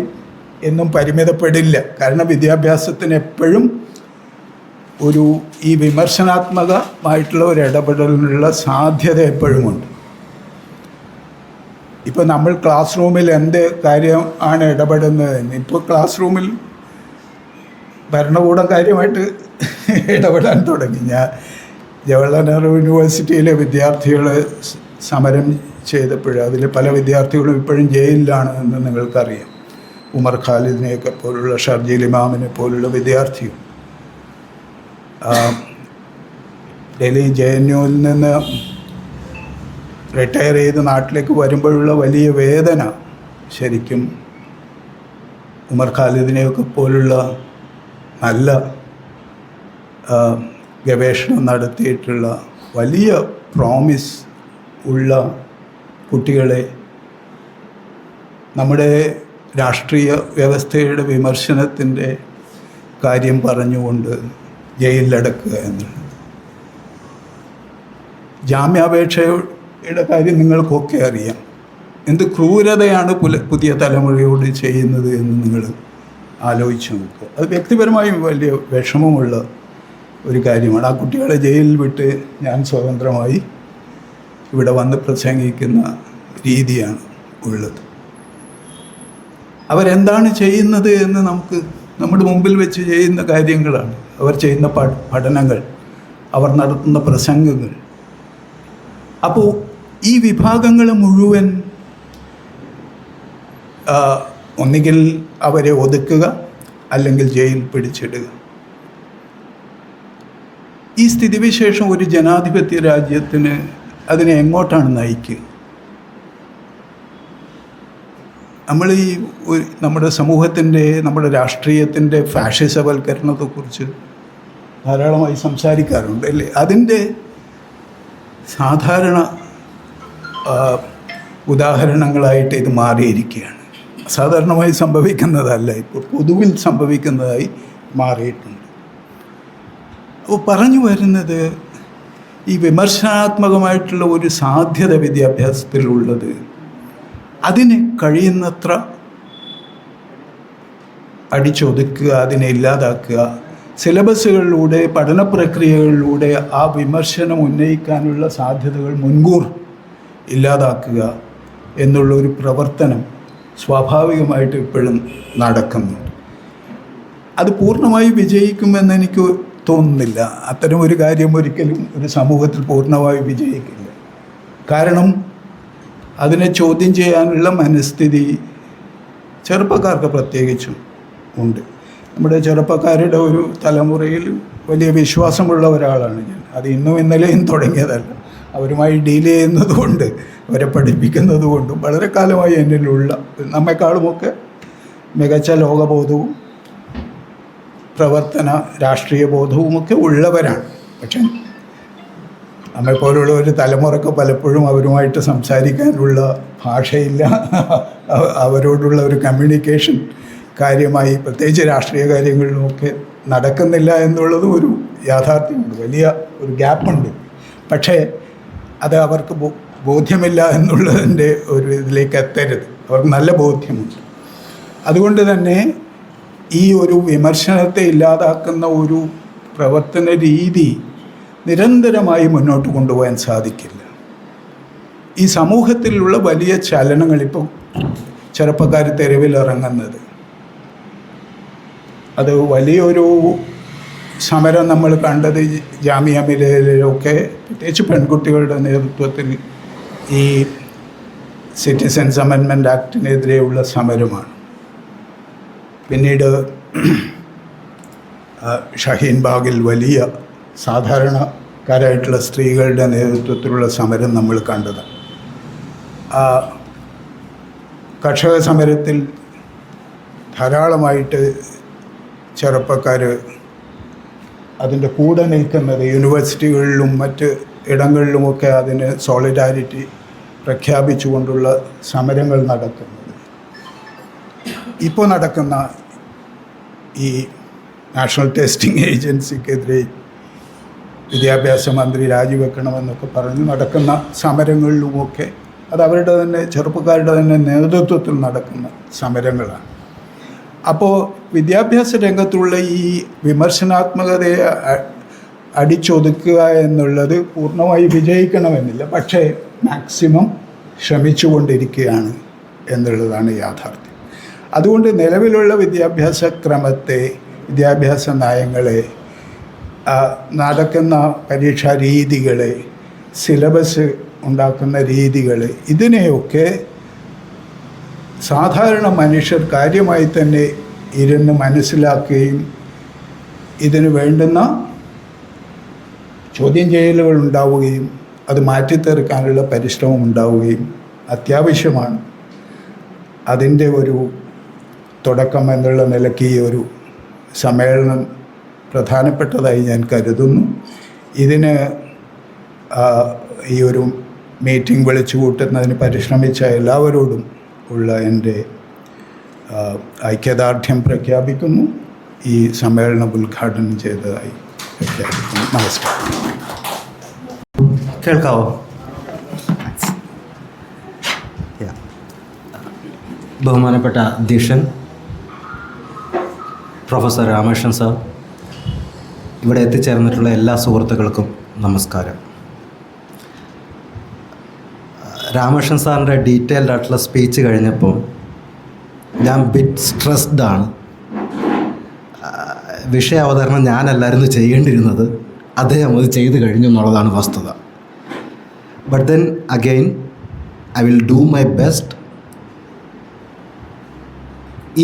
എന്നും പരിമിതപ്പെടില്ല. കാരണം വിദ്യാഭ്യാസത്തിന് എപ്പോഴും ഒരു ഈ വിമർശനാത്മകമായിട്ടുള്ള ഒരു ഇടപെടലിനുള്ള സാധ്യത എപ്പോഴുമുണ്ട്. ഇപ്പോൾ നമ്മൾ ക്ലാസ് റൂമിൽ എന്ത് കാര്യം ആണ് ഇടപെടുന്നതെന്ന് ഇപ്പോൾ ക്ലാസ് റൂമിൽ ഭരണകൂടം കാര്യമായിട്ട് ഇടപെടാൻ തുടങ്ങി. ഞാൻ ജവഹർലാൽ നെഹ്റു യൂണിവേഴ്സിറ്റിയിലെ വിദ്യാർത്ഥികൾ സമരം ചെയ്തപ്പോൾ അതിൽ പല വിദ്യാർത്ഥികളും ഇപ്പോഴും ജയിലിലാണ് എന്ന് നിങ്ങൾക്കറിയാം. ഉമർ ഖാലിദിനെയൊക്കെ പോലുള്ള ഷർജീൽ ഇമാമിനെ പോലുള്ള വിദ്യാർത്ഥികൾ ഡൽഹി JNUവിൽ നിന്ന് റിട്ടയർ ചെയ്ത് നാട്ടിലേക്ക് വരുമ്പോഴുള്ള വലിയ വേദന ശരിക്കും ഉമർ ഖാലിദിനെയൊക്കെ പോലുള്ള നല്ല ഗവേഷണം നടത്തിയിട്ടുള്ള വലിയ പ്രോമിസ് ഉള്ള കുട്ടികളെ നമ്മുടെ രാഷ്ട്രീയ വ്യവസ്ഥയുടെ വിമർശനത്തിൻ്റെ കാര്യം പറഞ്ഞുകൊണ്ട് ജയിലിലടക്കുക എന്നുള്ളത്. ജാമ്യാപേക്ഷയുടെ കാര്യം നിങ്ങൾക്കൊക്കെ അറിയാം. എന്ത് ക്രൂരതയാണ് പുതിയ തലമുറയോട് ചെയ്യുന്നത് എന്ന് നിങ്ങൾ ആലോചിച്ച് നോക്കുക. അത് വ്യക്തിപരമായും വലിയ വിഷമമുള്ള ഒരു കാര്യമാണ്. ആ കുട്ടികളെ ജയിലിൽ വിട്ട് ഞാൻ സ്വതന്ത്രമായി ഇവിടെ വന്ന് പ്രസംഗിക്കുന്ന രീതിയാണ് ഉള്ളത്. അവരെന്താണ് ചെയ്യുന്നത് എന്ന് നമുക്ക് നമ്മുടെ മുമ്പിൽ വെച്ച് ചെയ്യുന്ന കാര്യങ്ങളാണ്. അവർ ചെയ്യുന്ന പഠനങ്ങൾ, അവർ നടത്തുന്ന പ്രസംഗങ്ങൾ. അപ്പോൾ ഈ വിഭാഗങ്ങൾ മുഴുവൻ ഒന്നുകിൽ അവരെ ഒതുക്കുക അല്ലെങ്കിൽ ജയിൽ പിടിച്ചിടുക. ഈ സ്ഥിതിവിശേഷം ഒരു ജനാധിപത്യ രാജ്യത്തിന് അതിനെ എങ്ങോട്ടാണ് നയിക്കുക? നമ്മൾ നമ്മുടെ സമൂഹത്തിൻ്റെ, നമ്മുടെ രാഷ്ട്രീയത്തിൻ്റെ ഫാഷിസവൽക്കരണത്തെക്കുറിച്ച് ധാരാളമായി സംസാരിക്കാറുണ്ട് അല്ലേ? അതിൻ്റെ സാധാരണ ഉദാഹരണങ്ങളായിട്ട് ഇത് മാറിയിരിക്കുകയാണ്. സാധാരണമായി സംഭവിക്കുന്നതല്ല, ഇപ്പോൾ പൊതുവിൽ സംഭവിക്കുന്നതായി മാറിയിട്ടുണ്ട്. അപ്പോൾ പറഞ്ഞു വരുന്നത്, ഈ വിമർശനാത്മകമായിട്ടുള്ള ഒരു സാധ്യത വിദ്യാഭ്യാസത്തിലുള്ളത് അതിനെ കഴിയുന്നത്ര അടിച്ചൊതുക്കുക, അതിനെ ഇല്ലാതാക്കുക, സിലബസുകളിലൂടെ, പഠന പ്രക്രിയകളിലൂടെ ആ വിമർശനം ഉന്നയിക്കാനുള്ള സാധ്യതകൾ മുൻകൂർ ഇല്ലാതാക്കുക എന്നുള്ളൊരു പ്രവർത്തനം സ്വാഭാവികമായിട്ട് ഇപ്പോഴും നടക്കുന്നുണ്ട്. അത് പൂർണ്ണമായി വിജയിക്കുമെന്ന് എനിക്ക് തോന്നുന്നില്ല. അത്തരം ഒരു കാര്യം ഒരിക്കലും ഒരു സമൂഹത്തിൽ പൂർണ്ണമായി വിജയിക്കില്ല. കാരണം അതിനെ ചോദ്യം ചെയ്യാനുള്ള മനസ്ഥിതി ചെറുപ്പക്കാർക്ക് പ്രത്യേകിച്ചും ഉണ്ട്. നമ്മുടെ ചെറുപ്പക്കാരുടെ ഒരു തലമുറയിൽ വലിയ വിശ്വാസമുള്ള ഒരാളാണ് ഞാൻ. അത് ഇന്നും ഇന്നലെയും തുടങ്ങിയതല്ല. അവരുമായി ഡീൽ ചെയ്യുന്നതുകൊണ്ട്, അവരെ പഠിപ്പിക്കുന്നത് കൊണ്ടും വളരെ കാലമായി എന്നിലുള്ള, നമ്മെക്കാളുമൊക്കെ മികച്ച ലോകബോധവും പ്രവർത്തന രാഷ്ട്രീയ ബോധവുമൊക്കെ ഉള്ളവരാണ്. പക്ഷെ നമ്മെപ്പോലുള്ള ഒരു തലമുറക്ക് പലപ്പോഴും അവരുമായിട്ട് സംസാരിക്കാനുള്ള ഭാഷയില്ല, അവരോടുള്ള ഒരു കമ്മ്യൂണിക്കേഷൻ കാര്യമായി പ്രത്യേകിച്ച് രാഷ്ട്രീയ കാര്യങ്ങളിലുമൊക്കെ നടക്കുന്നില്ല എന്നുള്ളത് ഒരു യാഥാർത്ഥ്യമുണ്ട്. വലിയ ഒരു ഗ്യാപ്പുണ്ട്. പക്ഷേ അത് അവർക്ക് ബോധ്യമില്ല എന്നുള്ളതിൻ്റെ ഒരു ഇതിലേക്ക് എത്തരുത്. അവർക്ക് നല്ല ബോധ്യമുണ്ട്. അതുകൊണ്ട് തന്നെ ഈ ഒരു വിമർശനത്തെ ഇല്ലാതാക്കുന്ന ഒരു പ്രവർത്തന രീതി നിരന്തരമായി മുന്നോട്ട് കൊണ്ടുപോകാൻ സാധിക്കില്ല. ഈ സമൂഹത്തിലുള്ള വലിയ ചലനങ്ങൾ, ഇപ്പോൾ ചെറുപ്പക്കാർ തെരുവിലിറങ്ങുന്നത്, അത് വലിയൊരു സമരം നമ്മൾ കണ്ടത് ജാമിയ മിലിയയിലൊക്കെ, പ്രത്യേകിച്ച് പെൺകുട്ടികളുടെ നേതൃത്വത്തിൽ ഈ സിറ്റിസൺസ് അമെൻമെൻറ്റ് ആക്ടിനെതിരെയുള്ള സമരമാണ്. പിന്നീട് ഷഹീൻ ബാഗിൽ വലിയ സാധാരണക്കാരായിട്ടുള്ള സ്ത്രീകളുടെ നേതൃത്വത്തിലുള്ള സമരം നമ്മൾ കണ്ടത്. കർഷക സമരത്തിൽ ധാരാളമായിട്ട് ചെറുപ്പക്കാർ അതിൻ്റെ കൂടെ നിൽക്കുന്നത്, യൂണിവേഴ്സിറ്റികളിലും മറ്റ് ഇടങ്ങളിലുമൊക്കെ അതിന് സോളിഡാരിറ്റി പ്രഖ്യാപിച്ചുകൊണ്ടുള്ള സമരങ്ങൾ നടക്കുന്നത്. ഇപ്പോൾ നടക്കുന്ന ഈ നാഷണൽ ടെസ്റ്റിംഗ് ഏജൻസിക്കെതിരെ വിദ്യാഭ്യാസ മന്ത്രി രാജിവെക്കണമെന്നൊക്കെ പറഞ്ഞ് നടക്കുന്ന സമരങ്ങളിലുമൊക്കെ അത് അവരുടെ തന്നെ ചെറുപ്പക്കാരുടെ തന്നെ നേതൃത്വത്തിൽ നടക്കുന്ന സമരങ്ങളാണ്. അപ്പോൾ വിദ്യാഭ്യാസ രംഗത്തുള്ള ഈ വിമർശനാത്മകതയെ അടിച്ചൊതുക്കുക എന്നുള്ളത് പൂർണ്ണമായി വിജയിക്കണമെന്നില്ല. പക്ഷേ മാക്സിമം ശ്രമിച്ചുകൊണ്ടിരിക്കുകയാണ് എന്നുള്ളതാണ് യാഥാർത്ഥ്യം. അതുകൊണ്ട് നിലവിലുള്ള വിദ്യാഭ്യാസ ക്രമത്തെ, വിദ്യാഭ്യാസ നയങ്ങളെ, നടക്കുന്ന പരീക്ഷാ രീതികളെ, സിലബസ് ഉണ്ടാക്കുന്ന രീതികൾ, ഇതിനെയൊക്കെ സാധാരണ മനുഷ്യർ കാര്യമായി തന്നെ ഇരുന്ന് മനസ്സിലാക്കുകയും ഇതിന് വേണ്ടുന്ന ചോദ്യം ചെയ്യലുകൾ ഉണ്ടാവുകയും അത് മാറ്റിത്തീർക്കാനുള്ള പരിശ്രമം ഉണ്ടാവുകയും അത്യാവശ്യമാണ്. അതിൻ്റെ ഒരു തുടക്കം എന്നുള്ള നിലയ്ക്ക് ഈ ഒരു സമ്മേളനം പ്രധാനപ്പെട്ടതായി ഞാൻ കരുതുന്നു. ഇതിന് ഈ ഒരു മീറ്റിംഗ് വിളിച്ചു കൂട്ടുന്നതിന് പരിശ്രമിച്ച എല്ലാവരോടും ഉള്ള എൻ്റെ ഐക്യദാർഢ്യം പ്രഖ്യാപിക്കുന്നു. ഈ സമ്മേളനം ഉദ്ഘാടനം ചെയ്തതായി പ്രഖ്യാപിക്കുന്നു. നമസ്കാരം. കേൾക്കാവോ? ബഹുമാനപ്പെട്ട അധ്യക്ഷൻ പ്രൊഫസർ രാമകൃഷ്ണൻ സാർ, ഇവിടെ എത്തിച്ചേർന്നിട്ടുള്ള എല്ലാ സുഹൃത്തുക്കൾക്കും നമസ്കാരം. രാമകൃഷ്ണൻ സാറിൻ്റെ ഡീറ്റെയിൽഡ് ആയിട്ടുള്ള സ്പീച്ച് കഴിഞ്ഞപ്പോൾ ഞാൻ ബിറ്റ് സ്ട്രെസ്ഡ് ആണ്. വിഷയ അവതരണം ഞാനല്ലായിരുന്നു ചെയ്യേണ്ടിയിരുന്നത്, അദ്ദേഹം അത് ചെയ്തു കഴിഞ്ഞു എന്നുള്ളതാണ് വസ്തുത. But then again I will do my best.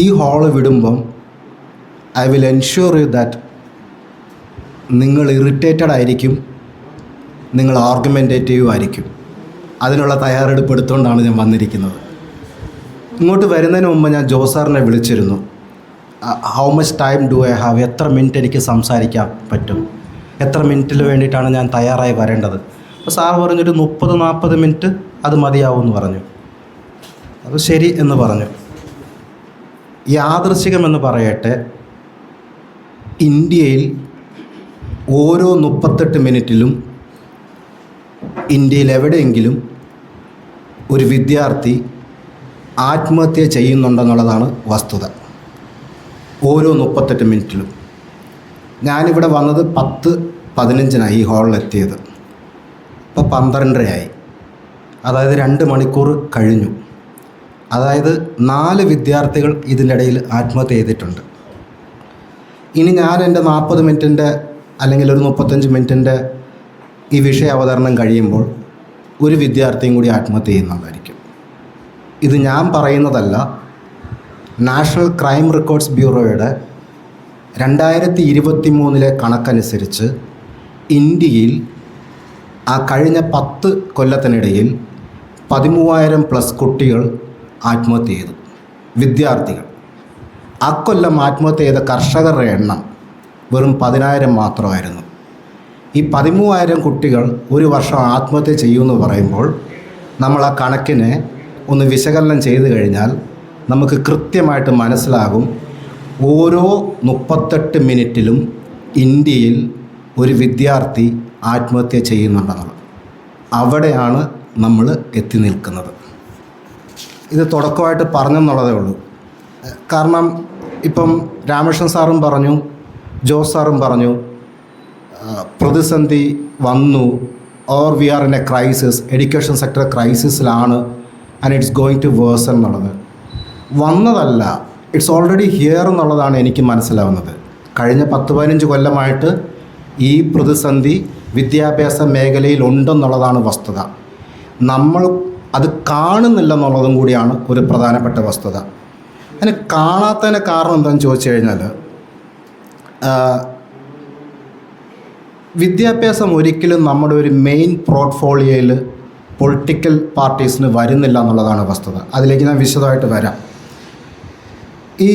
ഈ ഹാള് വിടുമ്പം I will ensure you that നിങ്ങൾ ഇറിറ്റേറ്റഡ് ആയിരിക്കും, നിങ്ങൾ ആർഗ്യുമെൻറ്റേറ്റീവ് ആയിരിക്കും. അതിനുള്ള തയ്യാറെടുപ്പ് എടുത്തുകൊണ്ടാണ് ഞാൻ വന്നിരിക്കുന്നത്. ഇങ്ങോട്ട് വരുന്നതിന് മുമ്പ് ഞാൻ ജോസാറിനെ വിളിച്ചിരുന്നു. How much time do I have, എത്ര മിനിറ്റ് എനിക്ക് സംസാരിക്കാൻ പറ്റും, എത്ര മിനിറ്റിൽ വേണ്ടിയിട്ടാണ് ഞാൻ തയ്യാറായി വരേണ്ടത്. അപ്പോൾ സാർ പറഞ്ഞൊരു 30-40 മിനിറ്റ് അത് മതിയാവുമെന്ന് പറഞ്ഞു. അത് ശരി എന്ന് പറഞ്ഞു. യാദൃശ്ചികമെന്ന് പറയട്ടെ, ഇന്ത്യയിൽ ഓരോ 38 മിനിറ്റിലും ഇന്ത്യയിൽ എവിടെയെങ്കിലും ഒരു വിദ്യാർത്ഥി ആത്മഹത്യ ചെയ്യുന്നുണ്ടെന്നുള്ളതാണ് വസ്തുത. ഓരോ 38 മിനിറ്റിലും. ഞാനിവിടെ വന്നത് 10:15 ഈ ഹാളിലെത്തിയത്. ഇപ്പോൾ 12:30 അതായത് 2 മണിക്കൂർ കഴിഞ്ഞു. അതായത് 4 വിദ്യാർത്ഥികൾ ഇതിൻ്റെ ഇടയിൽ ആത്മഹത്യ ചെയ്തിട്ടുണ്ട്. ഇനി ഞാൻ എൻ്റെ 40 മിനിറ്റിൻ്റെ അല്ലെങ്കിൽ ഒരു 35 മിനിറ്റിൻ്റെ ഈ വിഷയ അവതരണം കഴിയുമ്പോൾ ഒരു വിദ്യാർത്ഥിയും കൂടി ആത്മഹത്യ ചെയ്യുന്നതായിരിക്കും. ഇത് ഞാൻ പറയുന്നതല്ല, നാഷണൽ ക്രൈം റെക്കോർഡ്സ് ബ്യൂറോയുടെ 2023 കണക്കനുസരിച്ച് ഇന്ത്യയിൽ ആ കഴിഞ്ഞ 10 കൊല്ലത്തിനിടയിൽ 13,000+ കുട്ടികൾ ആത്മഹത്യ ചെയ്തു, വിദ്യാർത്ഥികൾ. അക്കൊല്ലം ആത്മഹത്യ ചെയ്ത കർഷകരുടെ എണ്ണം വെറും 10,000 മാത്രമായിരുന്നു. ഈ 13,000 കുട്ടികൾ ഒരു വർഷം ആത്മഹത്യ ചെയ്യുമെന്ന് പറയുമ്പോൾ നമ്മൾ ആ കണക്കിനെ ഒന്ന് വിശകലനം ചെയ്തു കഴിഞ്ഞാൽ നമുക്ക് കൃത്യമായിട്ട് മനസ്സിലാകും ഓരോ 38 മിനിറ്റിലും ഇന്ത്യയിൽ ഒരു വിദ്യാർത്ഥി ആത്മഹത്യ ചെയ്യുന്നുണ്ടെന്നുള്ളത്. അവിടെയാണ് നമ്മൾ എത്തി നിൽക്കുന്നത്. ഇത് തുടക്കമായിട്ട് പറഞ്ഞെന്നുള്ളതേ ഉള്ളൂ. കാരണം ഇപ്പം രാമകൃഷ്ണൻ സാറും പറഞ്ഞു, ജോസ് സാറും പറഞ്ഞു, പ്രതിസന്ധി വന്നു, or we are in a crisis, education sector ക്രൈസിസിലാണ് and it's going to worsen എന്നുള്ളത്. വന്നതല്ല, ഇറ്റ്സ് ഓൾറെഡി ഹിയർ എന്നുള്ളതാണ് എനിക്ക് മനസ്സിലാവുന്നത്. കഴിഞ്ഞ 10-15 കൊല്ലമായിട്ട് ഈ പ്രതിസന്ധി വിദ്യാഭ്യാസ മേഖലയിൽ ഉണ്ടെന്നുള്ളതാണ് വസ്തുത. നമ്മൾ അത് കാണുന്നില്ലെന്നുള്ളതും കൂടിയാണ് ഒരു പ്രധാനപ്പെട്ട വസ്തുത. അതിന് കാണാത്തതിന് കാരണം എന്താണെന്ന് ചോദിച്ചു കഴിഞ്ഞാൽ, വിദ്യാഭ്യാസം ഒരിക്കലും നമ്മുടെ ഒരു മെയിൻ പോർട്ട്ഫോളിയോയിൽ പൊളിറ്റിക്കൽ പാർട്ടീസിന് വരുന്നില്ല എന്നുള്ളതാണ് വസ്തുത. അതിലേക്ക് ഞാൻ വിശദമായിട്ട് വരാം. ഈ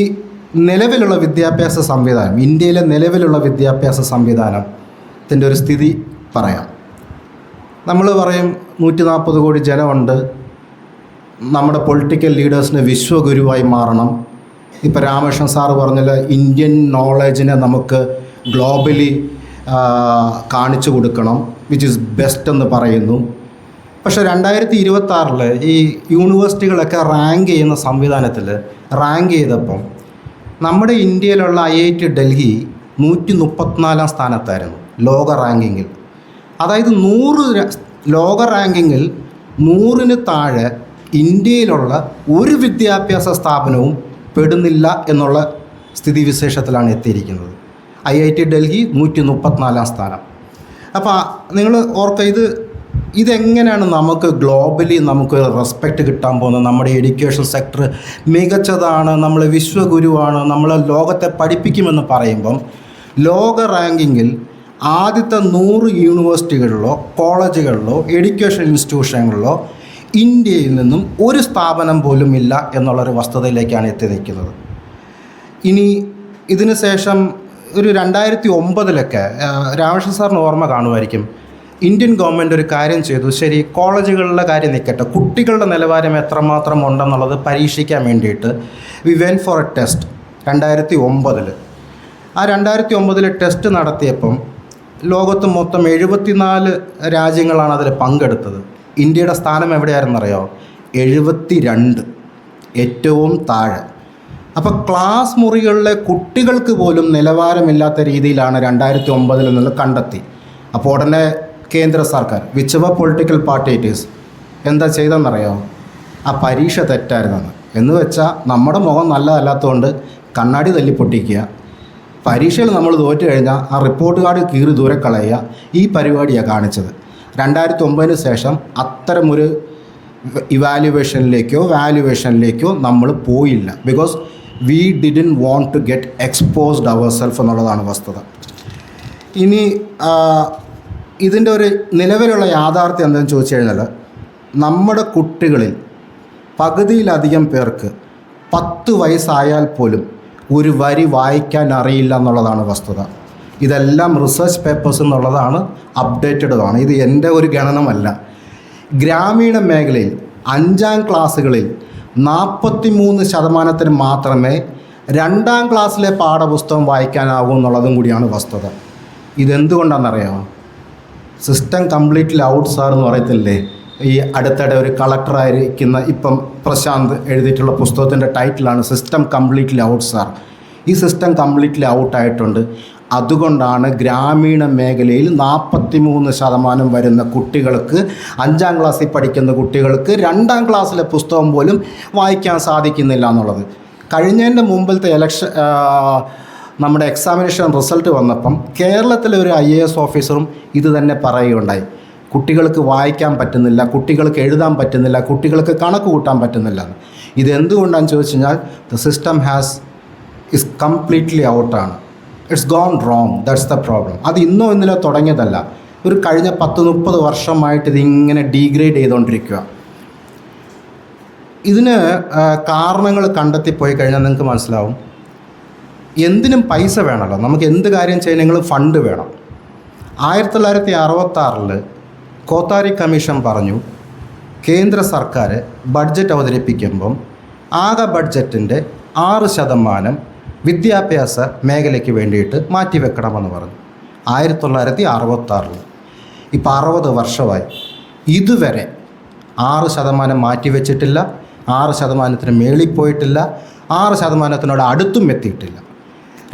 നിലവിലുള്ള വിദ്യാഭ്യാസ സംവിധാനം, ഇന്ത്യയിലെ നിലവിലുള്ള വിദ്യാഭ്യാസ സംവിധാനത്തിൻ്റെ ഒരു സ്ഥിതി പറയാം. നമ്മൾ പറയും 140 കോടി ജനമുണ്ട്, നമ്മുടെ പൊളിറ്റിക്കൽ ലീഡേഴ്സിന് വിശ്വഗുരുവായി മാറണം. ഇപ്പോൾ രാമകൃഷ്ണൻ സാറ് പറഞ്ഞാൽ ഇന്ത്യൻ നോളജിനെ നമുക്ക് ഗ്ലോബലി കാണിച്ചു കൊടുക്കണം, വിച്ച് ഈസ് ബെസ്റ്റ് എന്ന് പറയുന്നു. പക്ഷേ 2026 ഈ യൂണിവേഴ്സിറ്റികളൊക്കെ റാങ്ക് ചെയ്യുന്ന സംവിധാനത്തിൽ റാങ്ക് ചെയ്തപ്പം നമ്മുടെ ഇന്ത്യയിലുള്ള IIT ഡൽഹി 134 സ്ഥാനത്തായിരുന്നു ലോക റാങ്കിങ്ങിൽ. അതായത് 100 ലോക റാങ്കിങ്ങിൽ 100-ന് താഴെ ഇന്ത്യയിലുള്ള ഒരു വിദ്യാഭ്യാസ സ്ഥാപനവും പെടുന്നില്ല എന്നുള്ള സ്ഥിതിവിശേഷത്തിലാണ് എത്തിയിരിക്കുന്നത്. IIT ഡൽഹി 134 സ്ഥാനം. അപ്പോൾ നിങ്ങൾ ഓർക്കുക, ഇതെങ്ങനെയാണ് നമുക്ക് ഗ്ലോബലി നമുക്ക് റെസ്പെക്റ്റ് കിട്ടാൻ പോകുന്നത്? നമ്മുടെ എഡ്യൂക്കേഷൻ സെക്ടർ മികച്ചതാണ്, നമ്മൾ വിശ്വഗുരുവാണ്, നമ്മൾ ലോകത്തെ പഠിപ്പിക്കുമെന്ന് പറയുമ്പം ലോക റാങ്കിങ്ങിൽ ആദ്യത്തെ 100 യൂണിവേഴ്സിറ്റികളിലോ കോളേജുകളിലോ എഡ്യൂക്കേഷൻ ഇൻസ്റ്റിറ്റ്യൂഷനുകളിലോ ഇന്ത്യയിൽ നിന്നും ഒരു സ്ഥാപനം പോലും ഇല്ല എന്നുള്ളൊരു വസ്തുതയിലേക്കാണ് എത്തി നിൽക്കുന്നത്. ഇനി ഇതിന് ശേഷം ഒരു 2009 രാമകൃഷ്ണൻ സാറിന് ഓർമ്മ കാണുമായിരിക്കും, ഇന്ത്യൻ ഗവൺമെൻറ് ഒരു കാര്യം ചെയ്തു. ശരി, കോളേജുകളിലെ കാര്യം നിൽക്കട്ടെ, കുട്ടികളുടെ നിലവാരം എത്രമാത്രം ഉണ്ടെന്നുള്ളത് പരീക്ഷിക്കാൻ വേണ്ടിയിട്ട് we went for a test 2009. ആ 2009 ടെസ്റ്റ് നടത്തിയപ്പം ലോകത്ത് മൊത്തം 74 രാജ്യങ്ങളാണ് അതിൽ പങ്കെടുത്തത്. ഇന്ത്യയുടെ സ്ഥാനം എവിടെയായിരുന്നറിയോ? 72, ഏറ്റവും താഴെ. അപ്പോൾ ക്ലാസ് മുറികളിലെ കുട്ടികൾക്ക് പോലും നിലവാരമില്ലാത്ത രീതിയിലാണ് 2009 എന്നുള്ളത് കണ്ടെത്തി. അപ്പോൾ ഉടനെ കേന്ദ്ര സർക്കാർ, which ever political party it is, എന്താ ചെയ്തെന്നറിയോ? ആ പരീക്ഷ തെറ്റായിരുന്നെന്ന്. എന്ന് വെച്ചാൽ നമ്മുടെ മുഖം നല്ലതല്ലാത്തതുകൊണ്ട് കണ്ണാടി തല്ലി പൊട്ടിക്കുക, പരീക്ഷയിൽ നമ്മൾ തോറ്റു കഴിഞ്ഞാൽ ആ റിപ്പോർട്ട് കാർഡ് കീറി ദൂരെ കളയുക, ഈ പരിപാടിയാണ് കാണിച്ചത്. 2009 ശേഷം അത്തരമൊരു വാല്യുവേഷനിലേക്കോ നമ്മൾ പോയില്ല. Because we didn't want to get exposed our self എന്നുള്ളതാണ് വസ്തുത. ഇനി ഇതിൻ്റെ ഒരു നിലവിലുള്ള യാഥാർത്ഥ്യം എന്താണെന്ന് ചോദിച്ചു കഴിഞ്ഞാൽ, നമ്മുടെ കുട്ടികളിൽ പകുതിയിലധികം പേർക്ക് 10 വയസ്സായാൽ പോലും ഒരു വരി വായിക്കാൻ അറിയില്ല എന്നുള്ളതാണ് വസ്തുത. ഇതെല്ലാം റിസർച്ച് പേപ്പേഴ്സ് എന്നുള്ളതാണ്, അപ്ഡേറ്റഡുമാണ്. ഇത് എൻ്റെ ഒരു ഗണനമല്ല. ഗ്രാമീണ മേഖലയിൽ 5ാം ക്ലാസ്സുകളിൽ 43% മാത്രമേ 2ാം ക്ലാസ്സിലെ പാഠപുസ്തകം വായിക്കാനാവൂ എന്നുള്ളതും കൂടിയാണ് വസ്തുത. ഇതെന്തുകൊണ്ടാണെന്നറിയാമോ? സിസ്റ്റം കംപ്ലീറ്റ്ലി ഔട്ട് സാർ എന്ന് പറയത്തില്ലേ, ഈ അടുത്തിടെ ഒരു കളക്ടറായിരിക്കുന്ന ഇപ്പം പ്രശാന്ത് എഴുതിയിട്ടുള്ള പുസ്തകത്തിൻ്റെ ടൈറ്റിലാണ് സിസ്റ്റം കംപ്ലീറ്റ്ലി ഔട്ട് സാർ. ഈ സിസ്റ്റം കംപ്ലീറ്റ്ലി ഔട്ടായിട്ടുണ്ട്. അതുകൊണ്ടാണ് ഗ്രാമീണ മേഖലയിൽ 43% വരുന്ന കുട്ടികൾക്ക്, 5ാം ക്ലാസ്സിൽ പഠിക്കുന്ന കുട്ടികൾക്ക് 2ാം ക്ലാസ്സിലെ പുസ്തകം പോലും വായിക്കാൻ സാധിക്കുന്നില്ല എന്നുള്ളത്. കഴിഞ്ഞതിൻ്റെ മുമ്പിലത്തെ നമ്മുടെ എക്സാമിനേഷൻ റിസൾട്ട് വന്നപ്പം കേരളത്തിലെ ഒരു IAS ഓഫീസറും ഇത് തന്നെ പറയുകയുണ്ടായി. കുട്ടികൾക്ക് വായിക്കാൻ പറ്റുന്നില്ല, കുട്ടികൾക്ക് എഴുതാൻ പറ്റുന്നില്ല, കുട്ടികൾക്ക് കണക്ക് കൂട്ടാൻ പറ്റുന്നില്ല. ഇതെന്തുകൊണ്ടാണെന്ന് ചോദിച്ചു കഴിഞ്ഞാൽ ദ സിസ്റ്റം ഇസ് കംപ്ലീറ്റ്ലി ഔട്ടാണ്. It's gone wrong, that's the problem. അത് ഇന്നോ ഇന്നലെ തുടങ്ങിയതല്ല, ഒരു കഴിഞ്ഞ 10-30 വർഷമായിട്ട് ഇതിങ്ങനെ ഡീഗ്രേഡ് ചെയ്തുകൊണ്ടിരിക്കുക. ഇതിന് കാരണങ്ങൾ കണ്ടെത്തിപ്പോയി കഴിഞ്ഞാൽ നിങ്ങൾക്ക് മനസ്സിലാവും. എന്തിനും പൈസ വേണമല്ലോ, നമുക്ക് എന്ത് കാര്യം ചെയ്യണമെങ്കിലും ഫണ്ട് വേണം. 1966 കോത്താരി കമ്മീഷൻ പറഞ്ഞു, കേന്ദ്ര സർക്കാർ ബഡ്ജറ്റ് അവതരിപ്പിക്കുമ്പം ആകെ ബഡ്ജറ്റിൻ്റെ 6% വിദ്യാഭ്യാസ മേഖലയ്ക്ക് വേണ്ടിയിട്ട് മാറ്റിവെക്കണമെന്ന് പറഞ്ഞു. 1966. ഇപ്പോൾ 60 വർഷമായി. ഇതുവരെ 6% മാറ്റിവെച്ചിട്ടില്ല, 6%-ന് മേളിൽ പോയിട്ടില്ല, 6%-നോട് അടുത്തും എത്തിയിട്ടില്ല.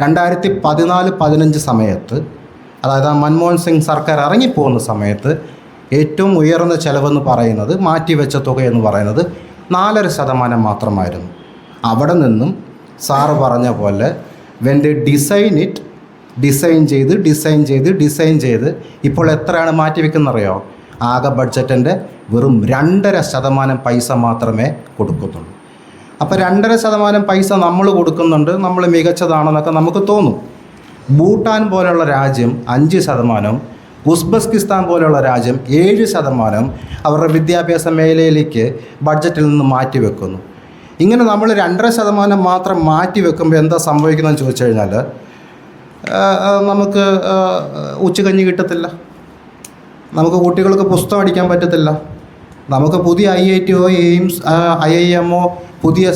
2014-15 സമയത്ത്, അതായത് മൻമോഹൻ സിംഗ് സർക്കാർ ഇറങ്ങിപ്പോകുന്ന സമയത്ത് ഏറ്റവും ഉയർന്ന ചിലവെന്ന് പറയുന്നത്, മാറ്റിവെച്ച തുകയെന്ന് പറയുന്നത് 4.5% മാത്രമായിരുന്നു. അവിടെ നിന്നും സാറ് പറഞ്ഞ പോലെ വെൻ ദേ ഡിസൈൻ ചെയ്ത് ഇപ്പോൾ എത്രയാണ് മാറ്റിവെക്കുന്നറിയോ? ആകെ ബഡ്ജറ്റിൻ്റെ വെറും 2.5% പൈസ മാത്രമേ കൊടുക്കുന്നുള്ളൂ. അപ്പോൾ 2.5% പൈസ നമ്മൾ കൊടുക്കുന്നുണ്ട്, നമ്മൾ മികച്ചതാണെന്നൊക്കെ നമുക്ക് തോന്നും. ഭൂട്ടാൻ പോലെയുള്ള രാജ്യം 5%, ഉസ്ബെക്കിസ്ഥാൻ പോലെയുള്ള രാജ്യം 7% അവരുടെ വിദ്യാഭ്യാസ മേഖലയിലേക്ക് ബഡ്ജറ്റിൽ നിന്ന് മാറ്റിവെക്കുന്നു. ഇങ്ങനെ നമ്മൾ 2.5% മാത്രം മാറ്റി വെക്കുമ്പോൾ എന്താ സംഭവിക്കുന്നതെന്ന് ചോദിച്ചു കഴിഞ്ഞാൽ, നമുക്ക് ഉച്ചകഞ്ഞി കിട്ടത്തില്ല, നമുക്ക് കുട്ടികൾക്ക് പുസ്തകം അടിക്കാൻ പറ്റത്തില്ല, നമുക്ക് പുതിയ IITയോ എയിംസ് IIMO പുതിയ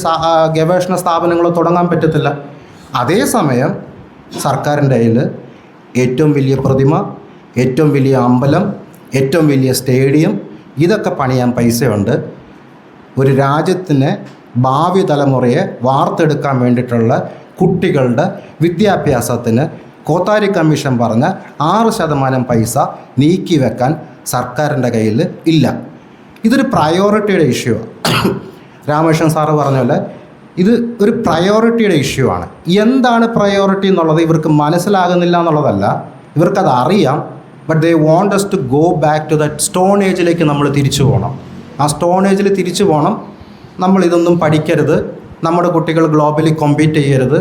ഗവേഷണ സ്ഥാപനങ്ങളോ തുടങ്ങാൻ പറ്റത്തില്ല. അതേസമയം സർക്കാരിൻ്റെ കയ്യിൽ ഏറ്റവും വലിയ പ്രതിമ, ഏറ്റവും വലിയ അമ്പലം, ഏറ്റവും വലിയ സ്റ്റേഡിയം, ഇതൊക്കെ പണിയാൻ പൈസയുണ്ട്. ഒരു രാജ്യത്തിന് ഭാവി തലമുറയെ വാർത്തെടുക്കാൻ വേണ്ടിയിട്ടുള്ള കുട്ടികളുടെ വിദ്യാഭ്യാസത്തിന് കോത്താരി കമ്മീഷൻ പറഞ്ഞ 6% പൈസ നീക്കി വെക്കാൻ സർക്കാരിൻ്റെ കയ്യിൽ ഇല്ല. ഇതൊരു പ്രയോറിറ്റിയുടെ ഇഷ്യൂ ആണ്. രാമകൃഷ്ണൻ സാറ് പറഞ്ഞ പോലെ ഇത് ഒരു പ്രയോറിറ്റിയുടെ ഇഷ്യൂ ആണ്. എന്താണ് പ്രയോറിറ്റി എന്നുള്ളത് ഇവർക്ക് മനസ്സിലാകുന്നില്ല എന്നുള്ളതല്ല, ഇവർക്കത് അറിയാം. But they want us to go back to that stone ഏജിലേക്ക് നമ്മൾ തിരിച്ചു പോകണം. ആ സ്റ്റോൺ ഏജിൽ തിരിച്ചു പോകണം. നമ്മളിതൊന്നും പഠിക്കരുത്, നമ്മുടെ കുട്ടികൾ ഗ്ലോബലി കോമ്പീറ്റ് ചെയ്യരുത്.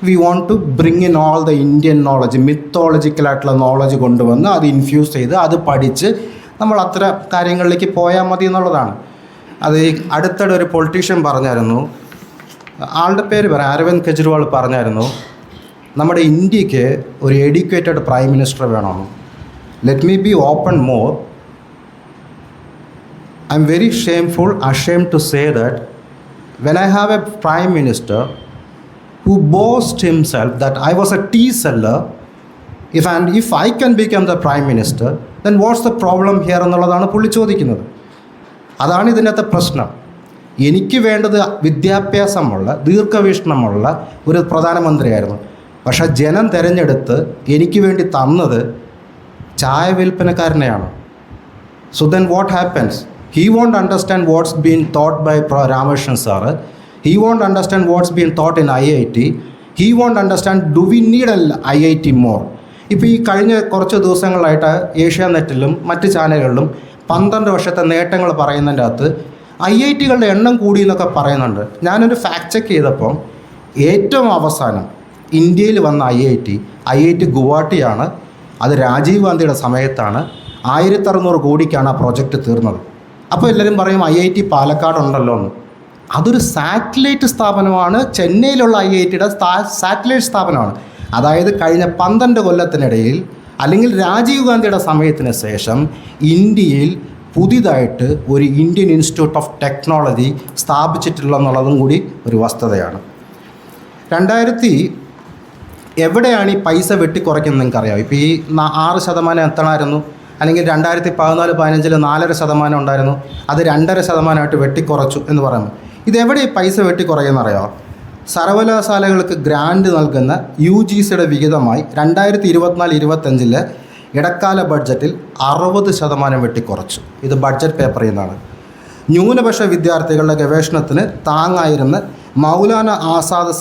We want to bring in all the Indian knowledge, മിത്തോളജിക്കലായിട്ടുള്ള നോളജ് കൊണ്ടുവന്ന് അത് ഇൻഫ്യൂസ് ചെയ്ത് അത് പഠിച്ച് നമ്മൾ അത്ര കാര്യങ്ങളിലേക്ക് പോയാൽ മതി എന്നുള്ളതാണ്. അത് ഈ അടുത്തിടെ ഒരു പൊളിറ്റീഷ്യൻ പറഞ്ഞായിരുന്നു, ആളുടെ പേര് പറയാം, അരവിന്ദ് കെജ്രിവാൾ പറഞ്ഞായിരുന്നു, നമ്മുടെ ഇന്ത്യക്ക് ഒരു എഡ്യൂക്കേറ്റഡ് പ്രൈം മിനിസ്റ്റർ വേണമെന്ന്. Let me B open more. I am very ashamed to say that when I have a prime minister who boasts himself that I was a tea seller, if I can become the prime minister, then what's the problem here എന്നുള്ളതാണ് പുള്ളി ചോദിക്കുന്നത്. അതാണ് ഇതിനകത്തെ പ്രശ്നം. എനിക്ക് വേണ്ടത് വിദ്യാഭ്യാസമുള്ള ദീർഘവീക്ഷണമുള്ള ഒരു പ്രധാനമന്ത്രിയായിരുന്നു. പക്ഷേ ജനം തിരഞ്ഞെടുത്ത് എനിക്ക് വേണ്ടി തന്നത് ചായ വിൽപ്പനക്കാരനെയാണ്. So then what happens? He won't understand what's been taught by Ramakrishnan sir. He won't understand what's been taught in IIT. He won't understand, do we need an IIT more? ഇപ്പോൾ ഈ കഴിഞ്ഞ കുറച്ച് ദിവസങ്ങളായിട്ട് ഏഷ്യാനെറ്റിലും മറ്റ് ചാനലുകളിലും 12 വർഷത്തെ നേട്ടങ്ങൾ പറയുന്നതിൻ്റെ അകത്ത് IIT-കളുടെ എണ്ണം കൂടി എന്നൊക്കെ പറയുന്നുണ്ട്. ഞാനൊരു ഫാക്ട് ചെക്ക് ചെയ്തപ്പം ഏറ്റവും അവസാനം ഇന്ത്യയിൽ വന്ന IIT ഗുവാഹട്ടിയാണ്. അത് രാജീവ് ഗാന്ധിയുടെ സമയത്താണ്. 1600 കോടിക്കാണ് ആ പ്രൊജക്റ്റ് തീർന്നത്. അപ്പോൾ എല്ലാവരും പറയും IIT പാലക്കാടുണ്ടല്ലോ എന്ന്. അതൊരു സാറ്റലൈറ്റ് സ്ഥാപനമാണ്. ചെന്നൈയിലുള്ള IIT-യുടെ സാറ്റലൈറ്റ് സ്ഥാപനമാണ്. അതായത് കഴിഞ്ഞ 12 കൊല്ലത്തിനിടയിൽ അല്ലെങ്കിൽ രാജീവ് ഗാന്ധിയുടെ സമയത്തിന് ശേഷം ഇന്ത്യയിൽ പുതിയതായിട്ട് ഒരു ഇന്ത്യൻ ഇൻസ്റ്റിറ്റ്യൂട്ട് ഓഫ് ടെക്നോളജി സ്ഥാപിച്ചിട്ടുള്ള എന്നുള്ളതും കൂടി ഒരു വസ്തുതയാണ്. എവിടെയാണ് ഈ പൈസ വെട്ടിക്കുറയ്ക്കുന്നത് നിങ്ങൾക്കറിയാം. ഇപ്പോൾ ഈ 6% എത്തണമായിരുന്നു, അല്ലെങ്കിൽ 2014-15 4.5% ഉണ്ടായിരുന്നു, അത് 2.5% വെട്ടിക്കുറച്ചു എന്ന് പറയുന്നു. ഇതെവിടെ ഈ പൈസ വെട്ടിക്കുറയുന്നറിയോ? സർവകലാശാലകൾക്ക് ഗ്രാൻഡ് നൽകുന്ന UGCയുടെ വിഹിതമായി 2024-25 ഇടക്കാല ബഡ്ജറ്റിൽ 60% വെട്ടിക്കുറച്ചു. ഇത് ബഡ്ജറ്റ് പേപ്പറിൽ നിന്നാണ്. ന്യൂനപക്ഷ വിദ്യാർത്ഥികളുടെ ഗവേഷണത്തിന് താങ്ങായിരുന്ന മൗലാന ആസാദ്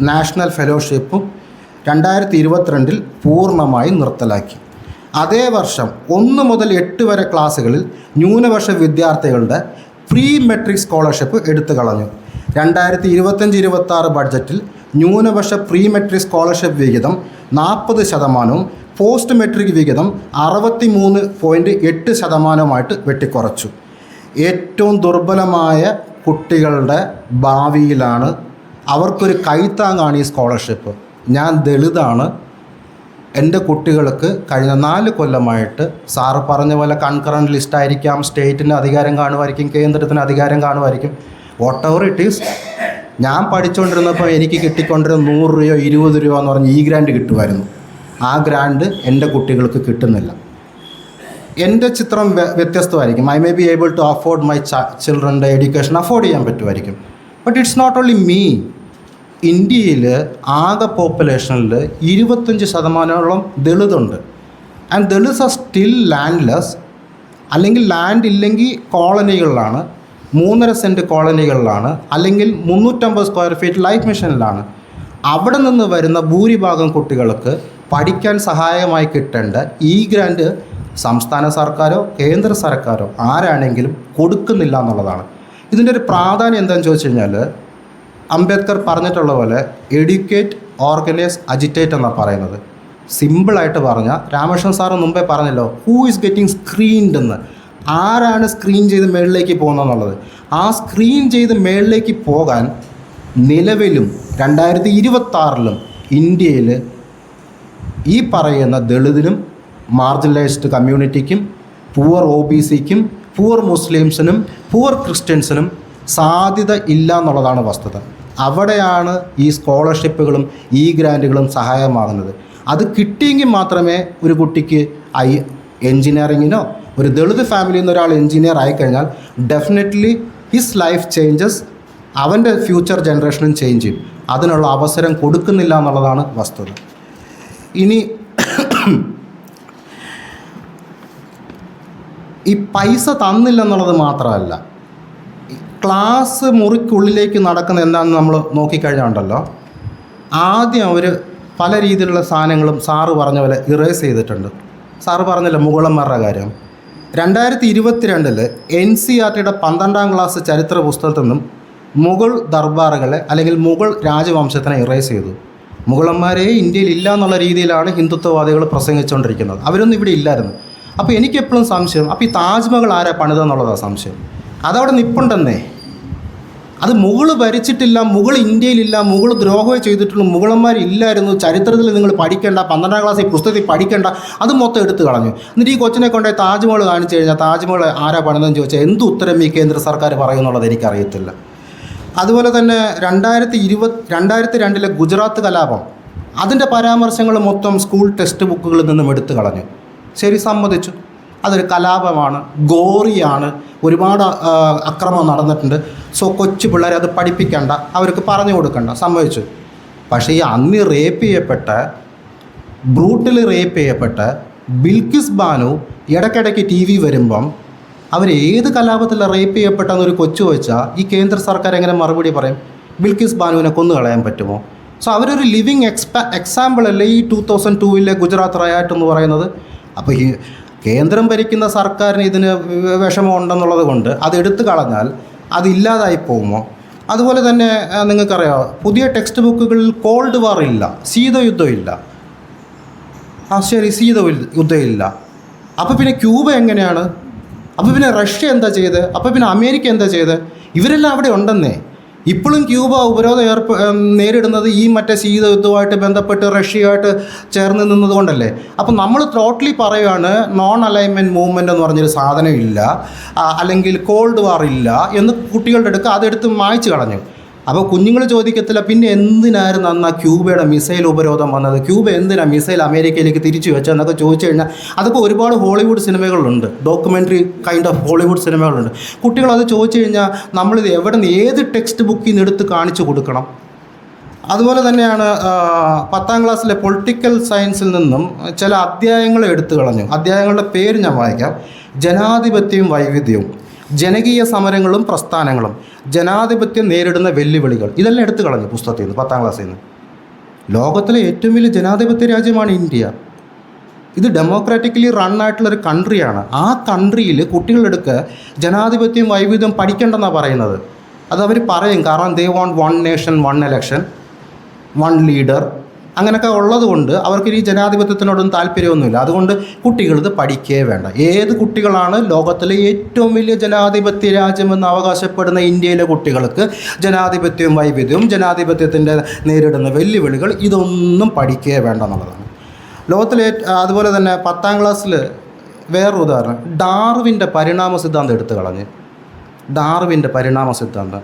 നാഷണൽ ഫെലോഷിപ്പും 2022 പൂർണ്ണമായി നിർത്തലാക്കി. അതേ വർഷം 1 മുതൽ 8 വരെ ക്ലാസ്സുകളിൽ ന്യൂനപക്ഷ വിദ്യാർത്ഥികളുടെ പ്രീ മെട്രിക് സ്കോളർഷിപ്പ് എടുത്തു കളഞ്ഞു. 2025-26 ബഡ്ജറ്റിൽ ന്യൂനപക്ഷ പ്രീ മെട്രിക് സ്കോളർഷിപ്പ് വിഹിതം 40%, പോസ്റ്റ് മെട്രിക് വിഹിതം 63.8% വെട്ടിക്കുറച്ചു. ഏറ്റവും ദുർബലമായ കുട്ടികളുടെ ഭാവിയിലാണ്, അവർക്കൊരു കൈത്താങ്ങാണ് ഈ സ്കോളർഷിപ്പ്. ഞാൻ ദളിതാണ്, എൻ്റെ കുട്ടികൾക്ക് കഴിഞ്ഞ 4 കൊല്ലമായിട്ട് സാറ് പറഞ്ഞ പോലെ കൺകറൻറ്റ് ലിസ്റ്റായിരിക്കാം, സ്റ്റേറ്റിന് അധികാരം കാണുമായിരിക്കും, കേന്ദ്രത്തിന് അധികാരം കാണുമായിരിക്കും, വാട്ട് എവർ ഇറ്റ് ഈസ്. ഞാൻ പഠിച്ചുകൊണ്ടിരുന്നപ്പോൾ എനിക്ക് കിട്ടിക്കൊണ്ടിരുന്ന 100 രൂപയോ 20 രൂപ എന്ന് പറഞ്ഞ് ഈ ഗ്രാൻഡ് കിട്ടുമായിരുന്നു. ആ ഗ്രാൻഡ് എൻ്റെ കുട്ടികൾക്ക് കിട്ടുന്നില്ല. എൻ്റെ ചിത്രം വ്യത്യസ്തമായിരിക്കും. I may be able to afford my ചിൽഡ്രൻ്റെ എഡ്യൂക്കേഷൻ അഫോർഡ് ചെയ്യാൻ പറ്റുമായിരിക്കും. But it's not only me. ഇന്ത്യയിൽ ആകെ പോപ്പുലേഷനിൽ 25% ദളിതുണ്ട്. And Dalits are still landless, അല്ലെങ്കിൽ ലാൻഡ് ഇല്ലെങ്കിൽ കോളനികളിലാണ്, 3.5 സെൻറ്റ് കോളനികളിലാണ്, അല്ലെങ്കിൽ 350 സ്ക്വയർ ഫീറ്റ് ലൈഫ് മിഷനിലാണ്. അവിടെ നിന്ന് വരുന്ന ഭൂരിഭാഗം കുട്ടികൾക്ക് പഠിക്കാൻ സഹായമായി കിട്ടേണ്ട ഈ ഗ്രാൻഡ് സംസ്ഥാന സർക്കാരോ കേന്ദ്ര സർക്കാരോ ആരാണെങ്കിലും കൊടുക്കുന്നില്ല എന്നുള്ളതാണ്. ഇതിൻ്റെ ഒരു പ്രാധാന്യം എന്താണെന്ന് ചോദിച്ചു കഴിഞ്ഞാൽ, അംബേദ്കർ പറഞ്ഞിട്ടുള്ള പോലെ എഡ്യൂക്കേറ്റ്, ഓർഗനൈസ്, അജിറ്റേറ്റ് എന്നാണ് പറയുന്നത്. സിമ്പിളായിട്ട് പറഞ്ഞാൽ, രാമകൃഷ്ണൻ സാറ് മുമ്പേ പറഞ്ഞല്ലോ, ഹൂ ഈസ് ഗെറ്റിംഗ് സ്ക്രീൻഡ് എന്ന്. ആരാണ് സ്ക്രീൻ ചെയ്ത് മേളിലേക്ക് പോകുന്നതെന്നുള്ളത്. ആ സ്ക്രീൻ ചെയ്ത് മേളിലേക്ക് പോകാൻ നിലവിലും 2026 ഇന്ത്യയിൽ ഈ പറയുന്ന ദളിതിനും മാർജിനലൈസ്ഡ് കമ്മ്യൂണിറ്റിക്കും പൂവർ OBCക്കും പൂവർ മുസ്ലിംസിനും പൂവർ ക്രിസ്ത്യൻസിനും സാധ്യത ഇല്ല എന്നുള്ളതാണ് വസ്തുത. അവിടെയാണ് ഈ സ്കോളർഷിപ്പുകളും ഈ ഗ്രാൻറ്റുകളും സഹായമാകുന്നത്. അത് കിട്ടിയെങ്കിൽ മാത്രമേ ഒരു കുട്ടിക്ക് എൻജിനീയറിങ്ങിനോ, ഒരു ദളിത് ഫാമിലിയിൽ നിന്ന് ഒരാൾ എൻജിനീയർ ആയിക്കഴിഞ്ഞാൽ ഡെഫിനറ്റ്ലി ഹിസ് ലൈഫ് ചേഞ്ചസ്, അവൻ്റെ ഫ്യൂച്ചർ ജനറേഷനും ചേഞ്ച് ചെയ്യും. അതിനുള്ള അവസരം കൊടുക്കുന്നില്ല എന്നുള്ളതാണ് വസ്തുത. ഇനി ഈ പൈസ തന്നില്ലെന്നുള്ളത് മാത്രമല്ല, ക്ലാസ് മുറിക്കുള്ളിലേക്ക് നടക്കുന്ന എന്താണെന്ന് നമ്മൾ നോക്കിക്കഴിഞ്ഞാൽ ഉണ്ടല്ലോ, ആദ്യം അവർ പല രീതിയിലുള്ള സാധനങ്ങളും സാറ് പറഞ്ഞ പോലെ ഇറേസ് ചെയ്തിട്ടുണ്ട്. സാറ് പറഞ്ഞല്ലോ മുഗളന്മാരുടെ കാര്യം. 2022 NCERTയുടെ 12ാം ക്ലാസ് ചരിത്ര പുസ്തകത്തിൽ നിന്നും മുഗൾ ദർബാറുകളെ അല്ലെങ്കിൽ മുഗൾ രാജവംശത്തിനെ ഇറേസ് ചെയ്തു. മുഗളന്മാരെ ഇന്ത്യയിൽ ഇല്ല എന്നുള്ള രീതിയിലാണ് ഹിന്ദുത്വവാദികൾ പ്രസംഗിച്ചുകൊണ്ടിരിക്കുന്നത്. അവരൊന്നും ഇവിടെ ഇല്ലായിരുന്നു. അപ്പോൾ എനിക്കെപ്പോഴും സംശയം, അപ്പോൾ ഈ താജ്മഹൽ ആരാ പണിതെന്നുള്ളതാണ് സംശയം. അതവിടെ നിപ്പുണ്ടെന്നേ. അത് മുഗൾ ഭരിച്ചിട്ടില്ല, മുഗൾ ഇന്ത്യയിലില്ല, മുഗൾ ദ്രോഹമേ ചെയ്തിട്ടുള്ളൂ, മുഗളന്മാരില്ലായിരുന്നു, ചരിത്രത്തിൽ നിങ്ങൾ പഠിക്കേണ്ട, 12ാം ക്ലാസ്സിൽ പുസ്തകത്തിൽ പഠിക്കേണ്ട, അത് മൊത്തം എടുത്തു കളഞ്ഞു. എന്നിട്ട് ഈ കൊച്ചിനെ കൊണ്ടുപോയി താജ്മഹൽ കാണിച്ചു കഴിഞ്ഞാൽ താജ്മഹൽ ആരാ പണിതെന്ന് ചോദിച്ചാൽ എന്ത് ഉത്തരം ഈ കേന്ദ്ര സർക്കാർ പറയുമെന്നുള്ളത് എനിക്കറിയത്തില്ല. അതുപോലെ തന്നെ 2002 ഗുജറാത്ത് കലാപം, അതിൻ്റെ പരാമർശങ്ങൾ മൊത്തം സ്കൂൾ ടെക്സ്റ്റ് ബുക്കുകളിൽ നിന്നും എടുത്തു കളഞ്ഞു. ശരി, സമ്മതിച്ചു, അതൊരു കലാപമാണ്, ഗോറിയാണ്, ഒരുപാട് അക്രമം നടന്നിട്ടുണ്ട്, സോ കൊച്ചു പിള്ളേരെ അത് പഠിപ്പിക്കേണ്ട, അവർക്ക് പറഞ്ഞു കൊടുക്കണ്ട, സമ്മതിച്ചു. പക്ഷേ ഈ അന്ന് റേപ്പ് ചെയ്യപ്പെട്ട, ബ്രൂട്ടലി റേപ്പ് ചെയ്യപ്പെട്ട ബിൽക്കിസ് ബാനു ഇടയ്ക്കിടയ്ക്ക് TV വരുമ്പം അവർ ഏത് കലാപത്തിലാണ് റേപ്പ് ചെയ്യപ്പെട്ടെന്നൊരു കൊച്ചു ചോദിച്ചാൽ ഈ കേന്ദ്ര സർക്കാർ എങ്ങനെ മറുപടി പറയും? ബിൽക്കിസ് ബാനുവിനെ കൊന്നു കളയാൻ പറ്റുമോ? സോ അവരൊരു ലിവിങ് എക്സാമ്പിൾ അല്ലേ ഈ 2002 ഗുജറാത്ത് റയാറ്റ് എന്ന് പറയുന്നത്. അപ്പോൾ ഈ കേന്ദ്രം ഭരിക്കുന്ന സർക്കാരിന് ഇതിന് വിഷമമുണ്ടെന്നുള്ളത് കൊണ്ട് അത് എടുത്തു കളഞ്ഞാൽ അതില്ലാതായി പോകുമോ? അതുപോലെ തന്നെ നിങ്ങൾക്കറിയാമോ, പുതിയ ടെക്സ്റ്റ് ബുക്കുകളിൽ കോൾഡ് വാർ ഇല്ല, ശീതയുദ്ധം ഇല്ല. ശരി, ശീതയുദ്ധം ഇല്ല. അപ്പോൾ പിന്നെ ക്യൂബ എങ്ങനെയാണ്? അപ്പോൾ പിന്നെ റഷ്യ എന്താ ചെയ്ത്? അപ്പോൾ പിന്നെ അമേരിക്ക എന്താ ചെയ്ത്? ഇവരെല്ലാം അവിടെ ഉണ്ടെന്നേ. ഇപ്പോഴും ക്യൂബ ഉപരോധം നേരിടുന്നത് ഈ മറ്റേ ശീതയുദ്ധവുമായിട്ട് ബന്ധപ്പെട്ട് റഷ്യയുമായിട്ട് ചേർന്ന് നിന്നതുകൊണ്ടല്ലേ. അപ്പം നമ്മൾ ടോട്ടലി പറയുകയാണ് നോൺ അലൈൻമെൻറ്റ് മൂവ്മെൻ്റ് എന്ന് പറഞ്ഞൊരു സാധനം ഇല്ല, അല്ലെങ്കിൽ കോൾഡ് വാർ ഇല്ല എന്ന് കുട്ടികളുടെ അടുക്ക് അതെടുത്ത് മായ്ച്ചു കളഞ്ഞു. അപ്പോൾ കുഞ്ഞുങ്ങൾ ചോദിക്കത്തില്ല പിന്നെ എന്തിനായിരുന്നു അന്ന് ആ ക്യൂബയുടെ മിസൈൽ ഉപരോധം വന്നത്, ക്യൂബ എന്തിനാണ് മിസൈൽ അമേരിക്കയിലേക്ക് തിരിച്ചു വെച്ചതെന്നൊക്കെ ചോദിച്ചു കഴിഞ്ഞാൽ അതൊക്കെ ഒരുപാട് ഹോളിവുഡ് സിനിമകളുണ്ട്, ഡോക്യുമെൻ്ററി കൈൻഡ് ഓഫ് ഹോളിവുഡ് സിനിമകളുണ്ട്. കുട്ടികളത് ചോദിച്ചു കഴിഞ്ഞാൽ നമ്മളിത് എവിടെ നിന്ന് ഏത് ടെക്സ്റ്റ് ബുക്കിൽ നിന്ന് എടുത്ത് കാണിച്ചു കൊടുക്കണം? അതുപോലെ തന്നെയാണ് 10ാം ക്ലാസ്സിലെ പൊളിറ്റിക്കൽ സയൻസിൽ നിന്നും ചില അധ്യായങ്ങൾ എടുത്തു കളഞ്ഞു. അധ്യായങ്ങളുടെ പേര് ഞാൻ വായിക്കാം. ജനാധിപത്യവും വൈവിധ്യവും, ജനകീയ സമരങ്ങളും പ്രസ്ഥാനങ്ങളും, ജനാധിപത്യം നേരിടുന്ന വെല്ലുവിളികൾ, ഇതെല്ലാം എടുത്തു കളഞ്ഞു പുസ്തകത്തിൽ നിന്ന് 10ാം ക്ലാസ്സിൽ നിന്ന്. ലോകത്തിലെ ഏറ്റവും വലിയ ജനാധിപത്യ രാജ്യമാണ് ഇന്ത്യ. ഇത് ഡെമോക്രാറ്റിക്കലി റൺ ആയിട്ടുള്ളൊരു കൺട്രിയാണ്. ആ കൺട്രിയിൽ കുട്ടികളെടുക്ക് ജനാധിപത്യം വൈവിധ്യം പഠിക്കേണ്ടെന്നാണ് പറയുന്നത്. അതവർ പറയും, കാരണം ദേ വോണ്ട് 1 നേഷൻ 1 ഇലക്ഷൻ 1 ലീഡർ അങ്ങനെയൊക്കെ ഉള്ളത് കൊണ്ട് അവർക്ക് ഈ ജനാധിപത്യത്തിനോടൊന്നും താല്പര്യമൊന്നുമില്ല. അതുകൊണ്ട് കുട്ടികളിത് പഠിക്കേ വേണ്ട. ഏത് കുട്ടികളാണ് ലോകത്തിലെ ഏറ്റവും വലിയ ജനാധിപത്യ രാജ്യമെന്ന് അവകാശപ്പെടുന്ന ഇന്ത്യയിലെ കുട്ടികൾക്ക് ജനാധിപത്യവും വൈവിധ്യവും ജനാധിപത്യത്തിൻ്റെ നേരിടുന്ന വെല്ലുവിളികൾ ഇതൊന്നും പഠിക്കേ വേണ്ട എന്നുള്ളതാണ്. ലോകത്തിലെ അതുപോലെ തന്നെ 10ാം ക്ലാസ്സിൽ വേറൊരു ഉദാഹരണം, ഡാർവിൻ്റെ പരിണാമ സിദ്ധാന്തം എടുത്തു കളഞ്ഞ്. ഡാർവിൻ്റെ പരിണാമ സിദ്ധാന്തം,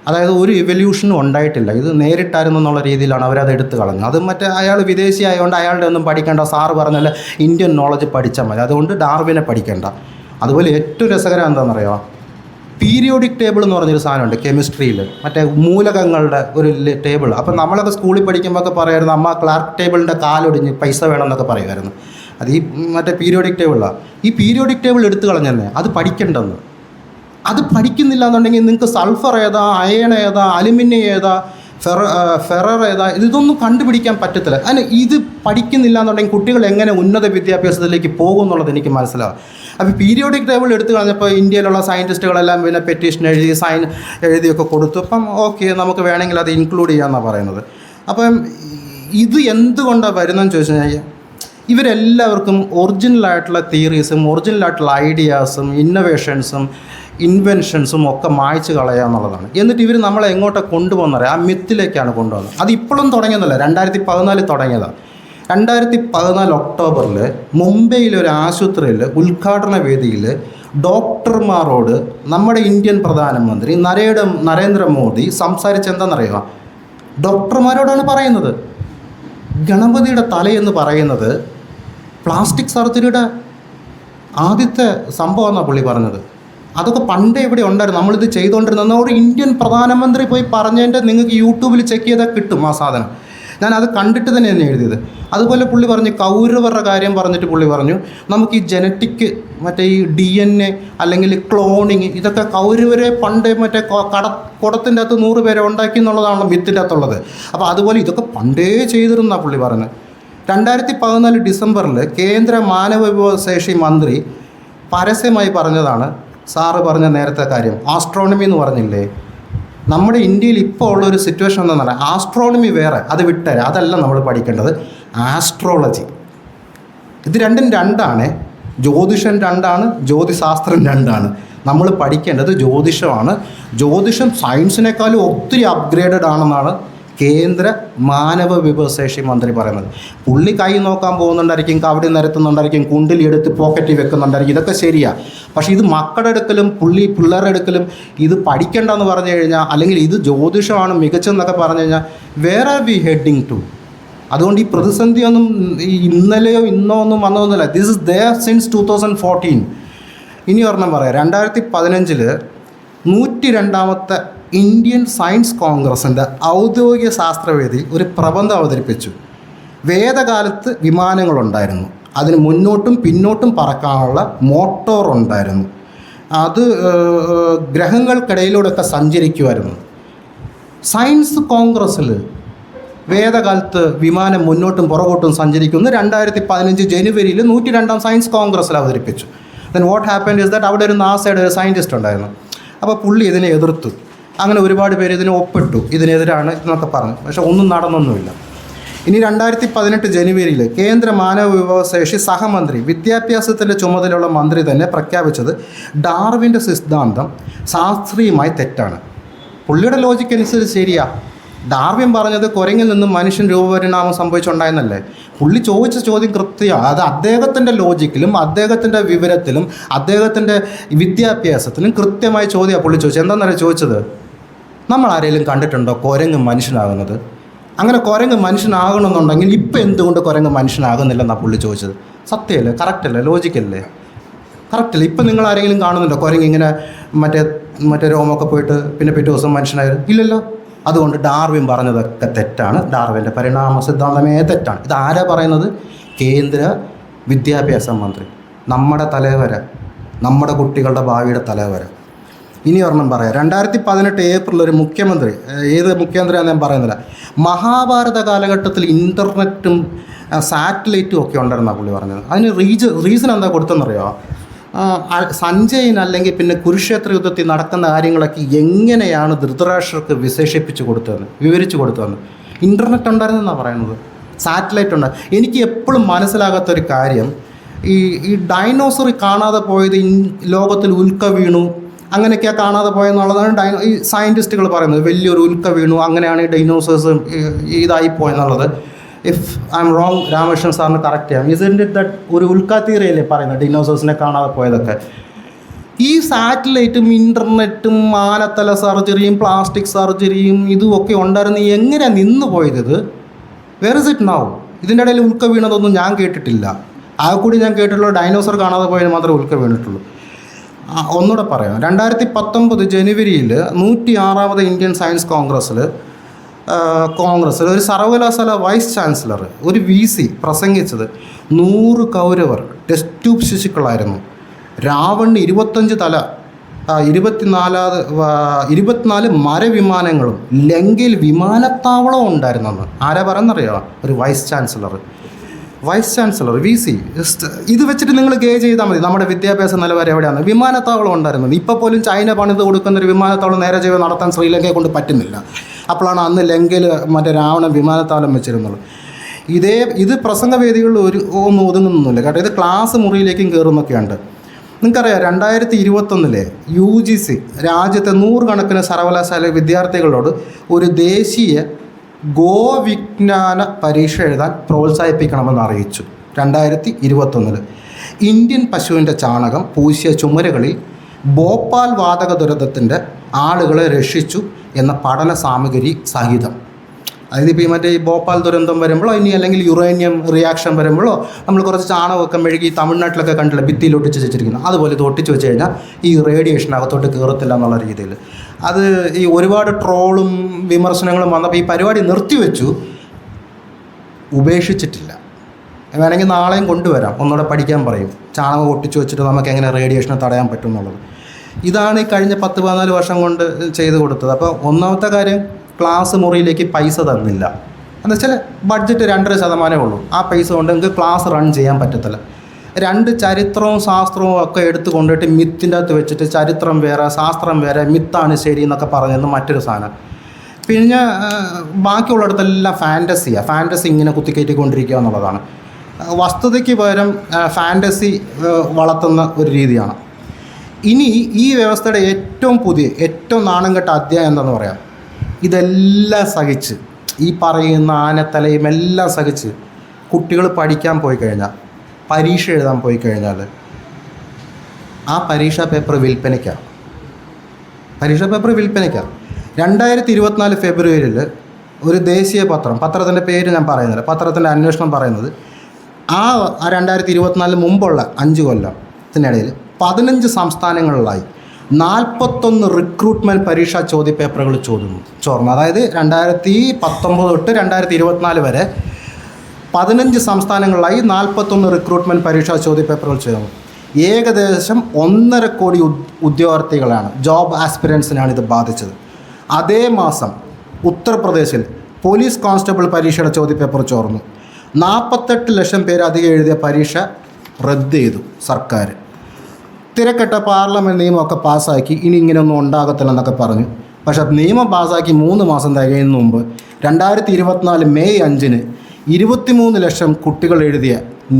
അതായത് ഒരു ഇവല്യൂഷനും ഉണ്ടായിട്ടില്ല, ഇത് നേരിട്ടായിരുന്നു എന്നുള്ള രീതിയിലാണ് അവരത് എടുത്തു കളഞ്ഞു. അത് മറ്റേ അയാൾ വിദേശി ആയതുകൊണ്ട് അയാളുടെ ഒന്നും പഠിക്കേണ്ട, സാറ് പറഞ്ഞാൽ ഇന്ത്യൻ നോളജ് പഠിച്ചാൽ മതി, അതുകൊണ്ട് ഡാർവിനെ പഠിക്കേണ്ട. അതുപോലെ ഏറ്റവും രസകരം എന്താണെന്നറിയാമോ, പീരിയോഡിക് ടേബിൾ എന്ന് പറഞ്ഞൊരു സാധനമുണ്ട് കെമിസ്ട്രിയിൽ, മറ്റേ മൂലകങ്ങളുടെ ഒരു ടേബിൾ. അപ്പം നമ്മളൊക്കെ സ്കൂളിൽ പഠിക്കുമ്പോൾ ഒക്കെ പറയുമായിരുന്നു, അമ്മ ക്ലാർക്ക് ടേബിളിൻ്റെ കാലൊടിഞ്ഞ് പൈസ വേണമെന്നൊക്കെ പറയുമായിരുന്നു. അത് ഈ മറ്റേ പീരിയോഡിക് ടേബിളാണ്. ഈ പീരിയോഡിക് ടേബിൾ എടുത്തു കളഞ്ഞെന്നെ, അത് പഠിക്കേണ്ടെന്ന്. അത് പഠിക്കുന്നില്ല എന്നുണ്ടെങ്കിൽ നിങ്ങൾക്ക് സൾഫർ ഏതാ, അയൺ ഏതാ, അലുമിനിയം ഏതാ, ഫെറർ ഏതാ, ഇതൊന്നും കണ്ടുപിടിക്കാൻ പറ്റത്തില്ല. അതിന് ഇത് പഠിക്കുന്നില്ല എന്നുണ്ടെങ്കിൽ കുട്ടികൾ എങ്ങനെ ഉന്നത വിദ്യാഭ്യാസത്തിലേക്ക് പോകും എന്നുള്ളത് എനിക്ക് മനസ്സിലാവും. അപ്പോൾ പീരിയോഡിക് ടേബിൾ എടുത്തു കളഞ്ഞപ്പോൾ ഇന്ത്യയിലുള്ള സയൻറ്റിസ്റ്റുകളെല്ലാം പിന്നെ പെറ്റീഷൻ എഴുതിയൊക്കെ കൊടുത്തു. അപ്പം ഓക്കെ, നമുക്ക് വേണമെങ്കിൽ അത് ഇൻക്ലൂഡ് ചെയ്യാമെന്നാണ് പറയുന്നത്. അപ്പം ഇത് എന്തുകൊണ്ടാണ് വരുന്നതെന്ന് ചോദിച്ചു കഴിഞ്ഞാൽ ഇവരെല്ലാവർക്കും ഒറിജിനലായിട്ടുള്ള തിയറീസും ഒറിജിനലായിട്ടുള്ള ഐഡിയാസും ഇൻവെൻഷൻസും ഒക്കെ മായ്ച്ചു കളയുക എന്നുള്ളതാണ്. എന്നിട്ട് ഇവർ നമ്മളെ എങ്ങോട്ട് കൊണ്ടുപോകുന്നറിയാം, ആ മിത്തിലേക്കാണ് കൊണ്ടുപോകുന്നത്. അത് ഇപ്പോഴും തുടങ്ങിയതല്ല, 2014 തുടങ്ങിയതാണ്. 2014 ഒക്ടോബറിൽ മുംബൈയിലൊരു ആശുപത്രിയിൽ ഉദ്ഘാടന വേദിയിൽ ഡോക്ടർമാരോട് നമ്മുടെ ഇന്ത്യൻ പ്രധാനമന്ത്രി നരേന്ദ്രമോദി സംസാരിച്ചെന്താണെന്നറിയുക? ഡോക്ടർമാരോടാണ് പറയുന്നത്, ഗണപതിയുടെ തലയെന്ന് പറയുന്നത് പ്ലാസ്റ്റിക് സർജറിയുടെ ആദ്യത്തെ സംഭവമെന്നാണ് പുള്ളി പറഞ്ഞത്. അതൊക്കെ പണ്ടേ ഇവിടെ ഉണ്ടായിരുന്നു, നമ്മളിത് ചെയ്തുകൊണ്ടിരുന്ന ഒരു ഇന്ത്യൻ പ്രധാനമന്ത്രി പോയി പറഞ്ഞതിൻ്റെ നിങ്ങൾക്ക് യൂട്യൂബിൽ ചെക്ക് ചെയ്താൽ കിട്ടും ആ സാധനം. ഞാനത് കണ്ടിട്ട് തന്നെയാണ് എഴുതിയത്. അതുപോലെ പുള്ളി പറഞ്ഞു കൗരവരുടെ കാര്യം പറഞ്ഞിട്ട് പുള്ളി പറഞ്ഞു നമുക്ക് ഈ ജനറ്റിക് മറ്റേ ഈ DNA അല്ലെങ്കിൽ ക്ലോണിങ് ഇതൊക്കെ കൗരവരെ പണ്ടേ മറ്റേ കുടത്തിൻ്റെ അകത്ത് 100 പേരെ ഉണ്ടാക്കി എന്നുള്ളതാണല്ലോ മിത്തിൻ്റെ അകത്തുള്ളത്. അപ്പോൾ അതുപോലെ ഇതൊക്കെ പണ്ടേ ചെയ്തിരുന്നാണ് പുള്ളി പറഞ്ഞത്. 2014 ഡിസംബറിൽ കേന്ദ്ര മാനവ വിഭവശേഷി മന്ത്രി പരസ്യമായി പറഞ്ഞതാണ് സാറ് പറഞ്ഞ നേരത്തെ കാര്യം. ആസ്ട്രോണമി എന്ന് പറഞ്ഞില്ലേ, നമ്മുടെ ഇന്ത്യയിൽ ഇപ്പോൾ ഉള്ളൊരു സിറ്റുവേഷൻ എന്താണെന്ന് പറഞ്ഞാൽ ആസ്ട്രോണമി വേറെ, അത് വിട്ടേരെ, അതല്ല നമ്മൾ പഠിക്കേണ്ടത്, ആസ്ട്രോളജി. ഇത് രണ്ടും രണ്ടാണ്. ജ്യോതിഷം രണ്ടാണ്, ജ്യോതിശാസ്ത്രം രണ്ടാണ്. നമ്മൾ പഠിക്കേണ്ടത് ജ്യോതിഷമാണ്. ജ്യോതിഷം സയൻസിനേക്കാളും ഒത്തിരി അപ്ഗ്രേഡഡ് ആണെന്നാണ് കേന്ദ്ര മാനവ വിഭവശേഷി മന്ത്രി പറയുന്നത്. പുള്ളി കൈ നോക്കാൻ പോകുന്നുണ്ടായിരിക്കും, കവടി നിരത്തുന്നുണ്ടായിരിക്കും, കുണ്ടിലി എടുത്ത് പോക്കറ്റിൽ വെക്കുന്നുണ്ടായിരിക്കും, ഇതൊക്കെ ശരിയാണ്. പക്ഷേ ഇത് മക്കളുടെ അടുക്കലും പിള്ളേരുടെ അടുക്കലും ഇത് പഠിക്കേണ്ടെന്ന് പറഞ്ഞു കഴിഞ്ഞാൽ, അല്ലെങ്കിൽ ഇത് ജ്യോതിഷമാണ് മികച്ചെന്നൊക്കെ പറഞ്ഞു കഴിഞ്ഞാൽ where are we heading to? അതുകൊണ്ട് ഈ പ്രതിസന്ധിയൊന്നും ഇന്നലെയോ ഇന്നോ ഒന്നും വന്നതൊന്നുമില്ല. This is there since 2014. ഇനി ഒരെണ്ണം പറയാം. 2015 102ാമത്തെ ഇന്ത്യൻ സയൻസ് കോൺഗ്രസിൻ്റെ ഔദ്യോഗിക ശാസ്ത്രവേദി ഒരു പ്രബന്ധം അവതരിപ്പിച്ചു. വേദകാലത്ത് വിമാനങ്ങളുണ്ടായിരുന്നു, അതിന് മുന്നോട്ടും പിന്നോട്ടും പറക്കാനുള്ള മോട്ടോർ ഉണ്ടായിരുന്നു, അത് ഗ്രഹങ്ങൾക്കിടയിലൂടെയൊക്കെ സഞ്ചരിക്കുമായിരുന്നു. സയൻസ് കോൺഗ്രസ്സിൽ വേദകാലത്ത് വിമാനം മുന്നോട്ടും പുറകോട്ടും സഞ്ചരിക്കുന്നു 2015 ജനുവരിയിൽ 102ാം സയൻസ് കോൺഗ്രസ്സിൽ അവതരിപ്പിച്ചു. Then what happened is that അവിടെ ഒരു നാസയുടെ ഒരു സയൻറ്റിസ്റ്റ് ഉണ്ടായിരുന്നു. അപ്പോൾ പുള്ളി ഇതിനെ എതിർത്തു. അങ്ങനെ ഒരുപാട് പേര് ഇതിനെ ഒപ്പിട്ടു, ഇതിനെതിരാണ് എന്നൊക്കെ പറഞ്ഞു. പക്ഷെ ഒന്നും നടന്നൊന്നുമില്ല. ഇനി 2018 ജനുവരിയിൽ കേന്ദ്ര മാനവ വിഭവശേഷി സഹമന്ത്രി, വിദ്യാഭ്യാസത്തിൻ്റെ ചുമതലയുള്ള മന്ത്രി തന്നെ പ്രഖ്യാപിച്ചത് ഡാർവിൻ്റെ സിദ്ധാന്തം ശാസ്ത്രീയമായി തെറ്റാണ്. പുള്ളിയുടെ ലോജിക്ക് അനുസരിച്ച് ശരിയാ. ഡാർവിൻ പറഞ്ഞത് കുരങ്ങിൽ നിന്നും മനുഷ്യൻ രൂപപരിണാമം സംഭവിച്ചുണ്ടായെന്നല്ലേ. പുള്ളി ചോദിച്ച ചോദ്യം കൃത്യമാണ്. അത് അദ്ദേഹത്തിൻ്റെ ലോജിക്കിലും അദ്ദേഹത്തിൻ്റെ വിവരത്തിലും അദ്ദേഹത്തിൻ്റെ വിദ്യാഭ്യാസത്തിലും കൃത്യമായ ചോദ്യമാണ് പുള്ളി ചോദിച്ചത്. എന്താണെന്നറിയാം ചോദിച്ചത്? നമ്മൾ ആരെങ്കിലും കണ്ടിട്ടുണ്ടോ കുരങ്ങ് മനുഷ്യനാകുന്നത്? അങ്ങനെ കുരങ്ങ് മനുഷ്യനാകണമെന്നുണ്ടെങ്കിൽ ഇപ്പം എന്തുകൊണ്ട് കുരങ്ങ് മനുഷ്യനാകുന്നില്ലെന്നാണ് പുള്ളി ചോദിച്ചത്. സത്യമല്ലേ? കറക്റ്റല്ലേ? ലോജിക്കല്ലേ? കറക്റ്റല്ലേ? ഇപ്പം നിങ്ങൾ ആരെങ്കിലും കാണുന്നുണ്ടോ കുരങ്ങ് ഇങ്ങനെ മറ്റേ രോമൊക്കെ പോയിട്ട് പിന്നെ പിറ്റേ ദിവസം മനുഷ്യനായത്? ഇല്ലല്ലോ. അതുകൊണ്ട് ഡാർവിൻ പറഞ്ഞതൊക്കെ തെറ്റാണ്. ഡാർവിൻ്റെ പരിണാമ സിദ്ധാന്തമേ തെറ്റാണ്. ഇതാരാ പറയുന്നത്? കേന്ദ്ര വിദ്യാഭ്യാസ മന്ത്രി, നമ്മുടെ തലവര, നമ്മുടെ കുട്ടികളുടെ ഭാവിയുടെ തലവര. ഇനി ഒരെണ്ണം പറയാം. 2018 ഏപ്രിൽ ഒരു മുഖ്യമന്ത്രി, ഏത് മുഖ്യമന്ത്രിയാണെന്ന് ഞാൻ പറയുന്നില്ല, മഹാഭാരത കാലഘട്ടത്തിൽ ഇൻ്റർനെറ്റും സാറ്റലൈറ്റും ഒക്കെ ഉണ്ടായിരുന്നാണ് പുള്ളി പറഞ്ഞത്. അതിന് റീസൺ എന്താ കൊടുത്തെന്നറിയോ? സഞ്ജയൻ അല്ലെങ്കിൽ പിന്നെ കുരുക്ഷേത്ര യുദ്ധത്തിൽ നടക്കുന്ന കാര്യങ്ങളൊക്കെ എങ്ങനെയാണ് ധൃതരാഷ്ട്രർക്ക് വിവരിച്ചു കൊടുത്തതെന്ന്. ഇൻ്റർനെറ്റ് ഉണ്ടായിരുന്നെന്നാണ് പറയുന്നത്, സാറ്റലൈറ്റ് ഉണ്ട്. എനിക്ക് എപ്പോഴും മനസ്സിലാകാത്തൊരു കാര്യം, ഈ ഡൈനോസർ കാണാതെ പോയത് ലോകത്തിൽ ഉൽക്ക വീണു അങ്ങനെയൊക്കെയാണ് കാണാതെ പോയെന്നുള്ളതാണ് ഈ സയൻറ്റിസ്റ്റുകൾ പറയുന്നത്. വലിയൊരു ഉൽക്ക വീണു, അങ്ങനെയാണ് ഈ ഡൈനോസേഴ്സ് ഇതായി പോയെന്നുള്ളത്. If I'm wrong, Ramakrishnan സാറിന് കറക്റ്റ് ചെയ്യാം. ഇസ്ൻ്റ് ഇറ്റ് ദറ്റ് ഒരു ഉൽക്കാത്തീരയല്ലേ പറയുന്നത് ഡിനോസേഴ്സിനെ കാണാതെ പോയതൊക്കെ? ഈ സാറ്റലൈറ്റും ഇൻ്റർനെറ്റും ആനത്തല സർജറിയും പ്ലാസ്റ്റിക് സർജറിയും ഇതുമൊക്കെ ഉണ്ടായിരുന്നു. എങ്ങനെയാണ് നിന്ന് പോയത്? ഇത് വേർ ഇസ് ഇറ്റ് നൗ? ഇതിൻ്റെ ഇടയിൽ ഉൽക്ക വീണതൊന്നും ഞാൻ കേട്ടിട്ടില്ല. ആ കൂടി ഞാൻ കേട്ടിട്ടുള്ള ഡൈനോസർ കാണാതെ പോയതിന് മാത്രമേ ഉൽക്ക വീണിട്ടുള്ളൂ. ഒന്നുകൂടെ പറയാം. 2019 ജനുവരിയിൽ 106ാമത് ഇന്ത്യൻ സയൻസ് കോൺഗ്രസ്സിൽ ഒരു സർവകലാശാല വൈസ് ചാൻസലർ, ഒരു VC പ്രസംഗിച്ചത് 100 കൗരവർ ടെസ്റ്റ് ട്യൂബ് ശിശുക്കളായിരുന്നു. രാവണിന് 25 തല, 24 മരവിമാനങ്ങളും ലങ്കയിൽ വിമാനത്താവളവും ഉണ്ടായിരുന്നെന്ന് ആരാ പറയുന്നറിയോ? ഒരു വൈസ് ചാൻസലർ, VC. ഇത് വെച്ചിട്ട് നിങ്ങൾ ഗേജ് ചെയ്താൽ മതി നമ്മുടെ വിദ്യാഭ്യാസ നിലവാരം എവിടെയാണ്. വിമാനത്താവളം ഉണ്ടായിരുന്നത്. ഇപ്പോൾ പോലും ചൈന പണിത് കൊടുക്കുന്നൊരു വിമാനത്താവളം നേരെ ചെയ്ത് നടത്താൻ ശ്രീലങ്കയെ കൊണ്ട് പറ്റുന്നില്ല. അപ്പോഴാണ് അന്ന് ലങ്കയിൽ രാവണൻ വിമാനത്താവളം വെച്ചിരുന്നത്. ഇത് പ്രസംഗവേദികളിൽ ഒന്നും ഒതുങ്ങുന്നൊന്നുമില്ല കേട്ടോ. ഇത് ക്ലാസ് മുറിയിലേക്കും കയറുന്നൊക്കെയുണ്ട്. നിങ്ങൾക്കറിയാം 2021 UGC രാജ്യത്തെ 100 കണക്കിന് സർവകലാശാല വിദ്യാർത്ഥികളോട് ഒരു ദേശീയ ഗോവിജ്ഞാന പരീക്ഷ എഴുതാൻ പ്രോത്സാഹിപ്പിക്കണമെന്ന് അറിയിച്ചു. 2021 ഇന്ത്യൻ പശുവിൻ്റെ ചാണകം പൂശിയ ചുമരുകളിൽ ഭോപ്പാൽ വാതക ദുരന്തത്തിൻ്റെ ആളുകളെ രക്ഷിച്ചു എന്ന പഠന സാമഗ്രി സഹിതം. അതായത് ഇപ്പോൾ മറ്റേ ഈ ഭോപ്പാൽ ദുരന്തം വരുമ്പോഴോ ഇനി അല്ലെങ്കിൽ യുറേനിയം റിയാക്ഷൻ വരുമ്പോഴോ നമ്മൾ കുറച്ച് ചാണകമൊക്കെ മെഴുകി തമിഴ്നാട്ടിലൊക്കെ കണ്ടില്ല ഭിത്തിയിൽ ഒട്ടിച്ച് വെച്ചിരിക്കുന്നു. അതുപോലെ ഇത് ഒട്ടിച്ച് വെച്ച് കഴിഞ്ഞാൽ ഈ റേഡിയേഷൻ അകത്തോട്ട് കയറത്തില്ല എന്നുള്ള രീതിയിൽ. അത് ഈ ഒരുപാട് ട്രോളും വിമർശനങ്ങളും വന്നപ്പോൾ ഈ പരിപാടി നിർത്തിവെച്ചു. ഉപേക്ഷിച്ചിട്ടില്ല. വേണമെങ്കിൽ നാളെയും കൊണ്ടുവരാം, ഒന്നുകൂടെ പഠിക്കാൻ പറയും. ചാണകം ഒട്ടിച്ച് വെച്ചിട്ട് നമുക്ക് എങ്ങനെ റേഡിയേഷനെ തടയാൻ പറ്റും എന്നുള്ളത്. ഇതാണ് ഈ കഴിഞ്ഞ 10-14 വർഷം കൊണ്ട് ചെയ്ത് കൊടുത്തത്. അപ്പോൾ ഒന്നാമത്തെ കാര്യം, ക്ലാസ് മുറിയിലേക്ക് പൈസ തന്നില്ല. എന്താ വെച്ചാൽ ബഡ്ജറ്റ് 2.5% ഉള്ളൂ. ആ പൈസ കൊണ്ട് നിങ്ങൾക്ക് ക്ലാസ് റൺ ചെയ്യാൻ പറ്റത്തില്ല. 2 ചരിത്രവും ശാസ്ത്രവും ഒക്കെ എടുത്ത് കൊണ്ടുപോയിട്ട് മിത്തിൻ്റെ അകത്ത് വെച്ചിട്ട് ചരിത്രം വേറെ ശാസ്ത്രം വേറെ, മിത്താണ് ശരി എന്നൊക്കെ പറഞ്ഞെന്ന് മറ്റൊരു സാധനം. പിന്നെ ബാക്കിയുള്ളിടത്തെല്ലാം ഫാൻറ്റസി ഇങ്ങനെ കുത്തിക്കയറ്റിക്കൊണ്ടിരിക്കുക എന്നുള്ളതാണ്. വസ്തുതയ്ക്ക് പകരം ഫാൻറ്റസി വളർത്തുന്ന ഒരു രീതിയാണ്. ഇനി ഈ വ്യവസ്ഥയുടെ ഏറ്റവും നാണം കെട്ട അധ്യായം എന്താണെന്ന് പറയാം. ഇതെല്ലാം സഹിച്ച്, ഈ പറയുന്ന ആനത്തലയും എല്ലാം സഹിച്ച് കുട്ടികൾ പഠിക്കാൻ പോയി കഴിഞ്ഞാൽ, പരീക്ഷ എഴുതാൻ പോയി കഴിഞ്ഞാൽ ആ പരീക്ഷാ പേപ്പർ വിൽപ്പനയ്ക്കാണ്. 2024 ഫെബ്രുവരിയിൽ ഒരു ദേശീയ പത്രത്തിൻ്റെ പേര് ഞാൻ പറയുന്നില്ല, പത്രത്തിൻ്റെ അന്വേഷണം പറയുന്നത് ആ 2024 മുമ്പുള്ള 5 കൊല്ലത്തിനിടയിൽ 15 സംസ്ഥാനങ്ങളിലായി 41 റിക്രൂട്ട്മെൻറ്റ് പരീക്ഷാ ചോദ്യപേപ്പറുകൾ ചോർന്നു. അതായത് 2019 തൊട്ട് 2024 വരെ 15 സംസ്ഥാനങ്ങളിലായി 41 റിക്രൂട്ട്മെൻറ്റ് പരീക്ഷാ ചോദ്യപേപ്പറുകൾ ചേർന്നു. ഏകദേശം 1.5 കോടി ഉദ്യോഗാർത്ഥികളാണ്, ജോബ് ആസ്പിരൻസിനാണ് ഇത് ബാധിച്ചത്. അതേ മാസം ഉത്തർപ്രദേശിൽ പോലീസ് കോൺസ്റ്റബിൾ പരീക്ഷയുടെ ചോദ്യപേപ്പർ ചോർന്നു. 48 ലക്ഷം പേര് അധികം എഴുതിയ പരീക്ഷ റദ്ദ് ചെയ്തു സർക്കാർ. തിരക്കട്ട പാർലമെൻറ്റ് നിയമമൊക്കെ പാസ്സാക്കി, ഇനി ഇങ്ങനെയൊന്നും ഉണ്ടാകത്തില്ലെന്നൊക്കെ പറഞ്ഞു. പക്ഷേ നിയമം പാസ്സാക്കി 3 മാസം തികയുന്ന മുമ്പ് 2024 മെയ് 5-ന് 23 ലക്ഷം കുട്ടികൾ എഴുതിയ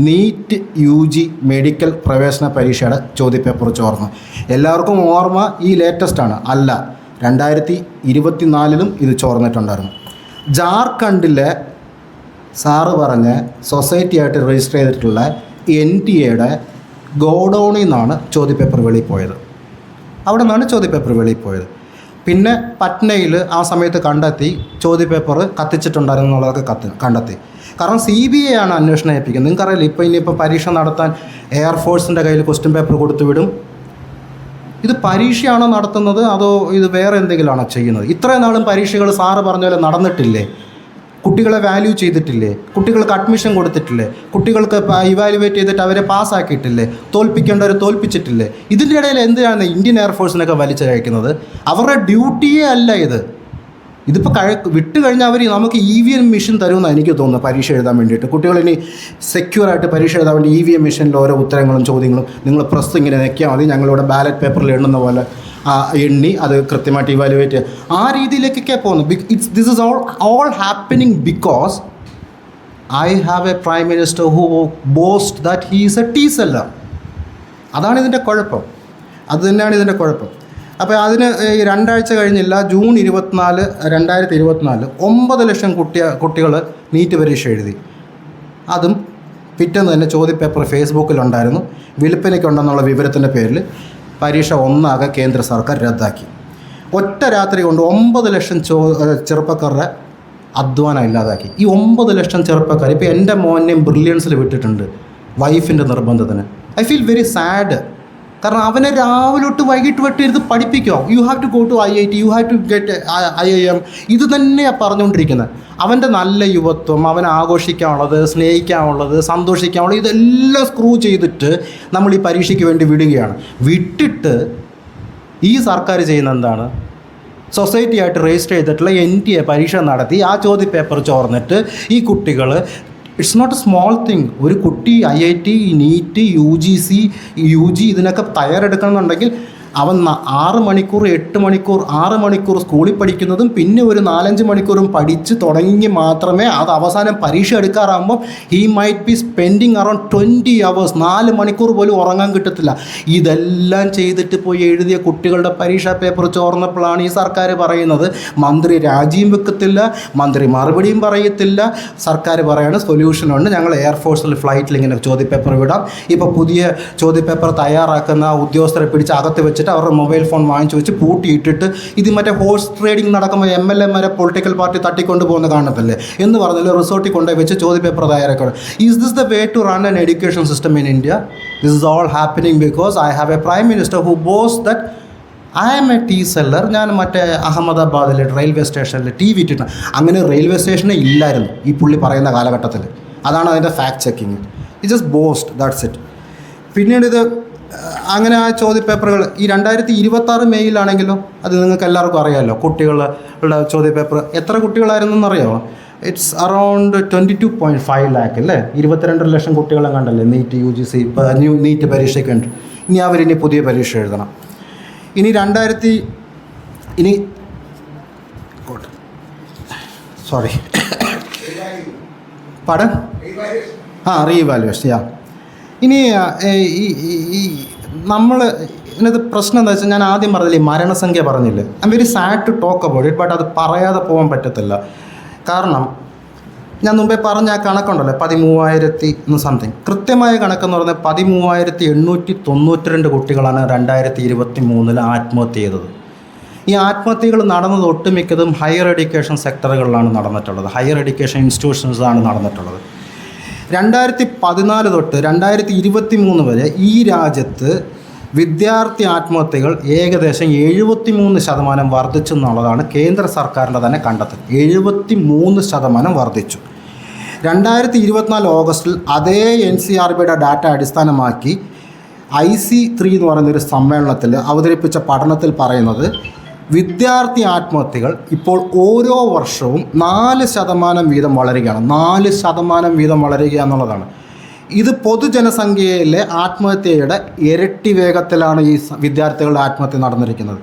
നീറ്റ് UG മെഡിക്കൽ പ്രവേശന പരീക്ഷയുടെ ചോദ്യപേപ്പർ ചോർന്നു. എല്ലാവർക്കും ഓർമ്മ ഈ ലേറ്റസ്റ്റാണ്. അല്ല, 2024 ഇത് ചോർന്നിട്ടുണ്ടായിരുന്നു. ജാർഖണ്ഡിലെ സാറ് പറഞ്ഞ സൊസൈറ്റിയായിട്ട് രജിസ്റ്റർ ചെയ്തിട്ടുള്ള NTA ഗോഡൗണിൽ നിന്നാണ് ചോദ്യപേപ്പർ വെളിയിൽ പോയത്. പിന്നെ പട്നയിൽ ആ സമയത്ത് കണ്ടെത്തി ചോദ്യപേപ്പർ കത്തിച്ചിട്ടുണ്ടായിരുന്നു എന്നുള്ളതൊക്കെ കണ്ടെത്തി. കാരണം CBI ആണ് അന്വേഷണം ഏൽപ്പിക്കുന്നത്. നിങ്ങൾക്കറിയില്ല, ഇനിയിപ്പോൾ പരീക്ഷ നടത്താൻ എയർഫോഴ്സിൻ്റെ കയ്യിൽ ക്വസ്റ്റ്യൻ പേപ്പർ കൊടുത്തു വിടും. ഇത് പരീക്ഷയാണോ നടത്തുന്നത് അതോ ഇത് വേറെ എന്തെങ്കിലുമാണോ ചെയ്യുന്നത്? ഇത്രയും നാളും പരീക്ഷകൾ സാറ് പറഞ്ഞ പോലെ നടന്നിട്ടില്ലേ? കുട്ടികളെ വാല്യൂ ചെയ്തിട്ടില്ലേ? കുട്ടികൾക്ക് അഡ്മിഷൻ കൊടുത്തിട്ടില്ലേ? കുട്ടികൾക്ക് ഇവാലുവേറ്റ് ചെയ്തിട്ട് അവരെ പാസ്സാക്കിയിട്ടില്ലേ? തോൽപ്പിക്കേണ്ടവരെ തോൽപ്പിച്ചിട്ടില്ലേ? ഇതിൻ്റെ ഇടയിൽ എന്തിനാണ് ഇന്ത്യൻ എയർഫോഴ്സിനൊക്കെ വലിച്ചയക്കുന്നത്? അവരുടെ ഡ്യൂട്ടിയേ അല്ല ഇത്. ഇതിപ്പോൾ വിട്ട് കഴിഞ്ഞാൽ അവർ നമുക്ക് EVM മെഷീൻ തരുമെന്നാണ് എനിക്ക് തോന്നുന്നത് പരീക്ഷ എഴുതാൻ വേണ്ടിയിട്ട്. കുട്ടികളിനി സെക്യൂറായിട്ട് പരീക്ഷ എഴുതാൻ വേണ്ടി EVM മെഷീനിൽ ഓരോ ഉത്തരങ്ങളും ചോദ്യങ്ങളും നിങ്ങൾ പ്രസ് ഇങ്ങനെ ഞെക്കിയാൽ മതി, ഞങ്ങളിവിടെ ബാലറ്റ് പേപ്പറിൽ എണ്ണുന്ന പോലെ എണ്ണി അത് കൃത്യമായിട്ട് ഇവാലുവേറ്റ് ചെയ്യുക. ആ രീതിയിലേക്കൊക്കെ പോകുന്നത്. This is all happening because I have a prime minister who boast that he is a tea seller. അതാണ് ഇതിൻ്റെ കുഴപ്പം. അത് തന്നെയാണ് ഇതിൻ്റെ കുഴപ്പം. അപ്പോൾ അതിന് 2 ആഴ്ച കഴിഞ്ഞില്ല, ജൂൺ 24, 2024 9 ലക്ഷം കുട്ടികൾ നീറ്റ് പരീക്ഷ എഴുതി. അതും പിറ്റേന്ന് തന്നെ ചോദ്യപേപ്പർ ഫേസ്ബുക്കിലുണ്ടായിരുന്നു. വിൽപ്പനയ്ക്കുണ്ടെന്നുള്ള വിവരത്തിൻ്റെ പേരിൽ പരീക്ഷ ഒന്നാകെ കേന്ദ്ര സർക്കാർ റദ്ദാക്കി. ഒറ്റ രാത്രി കൊണ്ട് 9 ലക്ഷം ചെറുപ്പക്കാരുടെ അധ്വാനം ഇല്ലാതാക്കി. ഈ 9 ലക്ഷം ചെറുപ്പക്കാർ ഇപ്പോൾ എൻ്റെ മോനെയും ബ്രില്യൻസിൽ വിട്ടിട്ടുണ്ട് വൈഫിൻ്റെ നിർബന്ധത്തിന്. I feel very sad. കാരണം അവനെ രാവിലെ തൊട്ട് വൈകിട്ട് വെട്ടി ഇരുന്ന് പഠിപ്പിക്കുക. You have to go to IIT, you have to get IIM. ഇത് തന്നെയാണ് പറഞ്ഞുകൊണ്ടിരിക്കുന്നത്. അവൻ്റെ നല്ല യുവത്വം, അവനെ ആഘോഷിക്കാനുള്ളത്, സ്നേഹിക്കാനുള്ളത്, സന്തോഷിക്കാനുള്ളത് ഇതെല്ലാം സ്ക്രൂ ചെയ്തിട്ട് നമ്മൾ ഈ പരീക്ഷയ്ക്ക് വേണ്ടി വിടുകയാണ്. വിട്ടിട്ട് ഈ സർക്കാർ ചെയ്യുന്ന എന്താണ്? സൊസൈറ്റിയായിട്ട് രജിസ്റ്റർ ചെയ്തിട്ടുള്ള NTA പരീക്ഷ നടത്തി ആ ചോദ്യപേപ്പർ ചോർന്നിട്ട് ഈ കുട്ടികൾ, it's not a small thing. ഒരു കുട്ടി IIT, നീറ്റ്, UGC, UG ഇതിനൊക്കെ തയ്യാറെടുക്കണമെന്നുണ്ടെങ്കിൽ അവൻ 6 മണിക്കൂർ 8 മണിക്കൂർ 6 മണിക്കൂർ സ്കൂളിൽ പഠിക്കുന്നതും പിന്നെ ഒരു 4-5 മണിക്കൂറും പഠിച്ച് തുടങ്ങി മാത്രമേ അത് അവസാനം പരീക്ഷ എടുക്കാറാകുമ്പോൾ he might be spending around 20 hours. 4 മണിക്കൂർ പോലും ഉറങ്ങാൻ കിട്ടത്തില്ല. ഇതെല്ലാം ചെയ്തിട്ട് പോയി എഴുതിയ കുട്ടികളുടെ പരീക്ഷാ പേപ്പർ ചോർന്നപ്പോഴാണ് ഈ സർക്കാർ പറയുന്നത് മന്ത്രി രാജിയും വെക്കത്തില്ല, മന്ത്രി മറുപടിയും പറയത്തില്ല. സർക്കാർ പറയാണ് സൊല്യൂഷനുണ്ട്, ഞങ്ങൾ എയർഫോഴ്സിൽ ഫ്ലൈറ്റിൽ ഇങ്ങനെ ചോദ്യപേപ്പർ വിടാം. ഇപ്പോൾ പുതിയ ചോദ്യപേപ്പർ തയ്യാറാക്കുന്ന ഉദ്യോഗസ്ഥരെ പിടിച്ച് അകത്ത് വെച്ചിട്ട് അവരുടെ മൊബൈൽ ഫോൺ വാങ്ങിച്ചു വെച്ച് പൂട്ടിയിട്ടിട്ട് ഇത് മറ്റേ ഹോഴ്സ് ട്രേഡിംഗ് നടക്കുമ്പോൾ MLA-മാരെ പൊളിറ്റിക്കൽ പാർട്ടി തട്ടിക്കൊണ്ട് പോകുന്ന കാണത്തില്ലേ എന്ന് പറഞ്ഞാൽ റിസോർട്ടിൽ കൊണ്ടുപോയി വെച്ച് ചോദ്യപേപ്പർ തയ്യാറാക്കണം. Is this the way to run an education system in India? This is all happening because I have a prime minister who boast that I am a tea seller. ഞാൻ മറ്റേ അഹമ്മദാബാദിലെ റെയിൽവേ സ്റ്റേഷനിൽ ടീ വിറ്റിട്ട്, അങ്ങനെ റെയിൽവേ സ്റ്റേഷനേ ഇല്ലായിരുന്നു ഈ പുള്ളി പറയുന്ന കാലഘട്ടത്തിൽ. അതാണ് അതിൻ്റെ fact checking. It just boast, that's it. പിന്നീട് ഇത് അങ്ങനെ ആ ചോദ്യപേപ്പറുകൾ ഈ 2026 മെയ്യിലാണെങ്കിലോ അത് നിങ്ങൾക്ക് എല്ലാവർക്കും അറിയാമല്ലോ, കുട്ടികളുടെ ചോദ്യപേപ്പർ എത്ര കുട്ടികളായിരുന്നു എന്നറിയാമോ? ഇറ്റ്സ് അറൗണ്ട് 22.5 ലാക്ക് അല്ലേ, 22 ലക്ഷം കുട്ടികളെ കണ്ടല്ലേ നീറ്റ് UGC നീറ്റ് പരീക്ഷയ്ക്ക് വേണ്ടി. ഇനി അവരിനി പുതിയ പരീക്ഷ എഴുതണം. ഇനി പടം റീവാലുവേഷൻ. ഇനി ഈ നമ്മൾ ഇതിനകത്ത് പ്രശ്നം എന്താ വെച്ചാൽ, ഞാൻ ആദ്യം പറഞ്ഞില്ലേ മരണസംഖ്യ പറഞ്ഞില്ലേ, I am very sad to talk about it, but അത് പറയാതെ പോകാൻ പറ്റത്തില്ല. കാരണം ഞാൻ മുമ്പേ പറഞ്ഞ ആ കണക്കുണ്ടല്ലോ 13,000 സംതിങ്, കൃത്യമായ കണക്കെന്ന് പറഞ്ഞാൽ 13,892 കുട്ടികളാണ് 2023 ആത്മഹത്യ ചെയ്തത്. ഈ ആത്മഹത്യകൾ നടന്നത് ഒട്ടുമിക്കതും ഹയർ എഡ്യൂക്കേഷൻ സെക്ടറുകളിലാണ് നടന്നിട്ടുള്ളത്, ഹയർ എഡ്യൂക്കേഷൻ ഇൻസ്റ്റിറ്റ്യൂഷൻസാണ് നടന്നിട്ടുള്ളത്. 2014 തൊട്ട് 2023 വരെ ഈ രാജ്യത്ത് വിദ്യാർത്ഥി ആത്മഹത്യകൾ ഏകദേശം 73% വർദ്ധിച്ചു എന്നുള്ളതാണ് കേന്ദ്ര സർക്കാരിൻ്റെ തന്നെ കണ്ടെത്തൽ. 73% വർദ്ധിച്ചു. 2024 ഓഗസ്റ്റിൽ അതേ NCRBയുടെ ഡാറ്റ അടിസ്ഥാനമാക്കി IC3 എന്ന് പറയുന്നൊരു സമ്മേളനത്തിൽ അവതരിപ്പിച്ച പഠനത്തിൽ പറയുന്നത്, വിദ്യാർത്ഥി ആത്മഹത്യകൾ ഇപ്പോൾ ഓരോ വർഷവും 4% വീതം വളരുകയാണ്. 4% വീതം വളരുക എന്നുള്ളതാണ്. ഇത് പൊതുജനസംഖ്യയിലെ ആത്മഹത്യയുടെ ഇരട്ടി വേഗത്തിലാണ് ഈ വിദ്യാർത്ഥികളുടെ ആത്മഹത്യ നടന്നിരിക്കുന്നത്.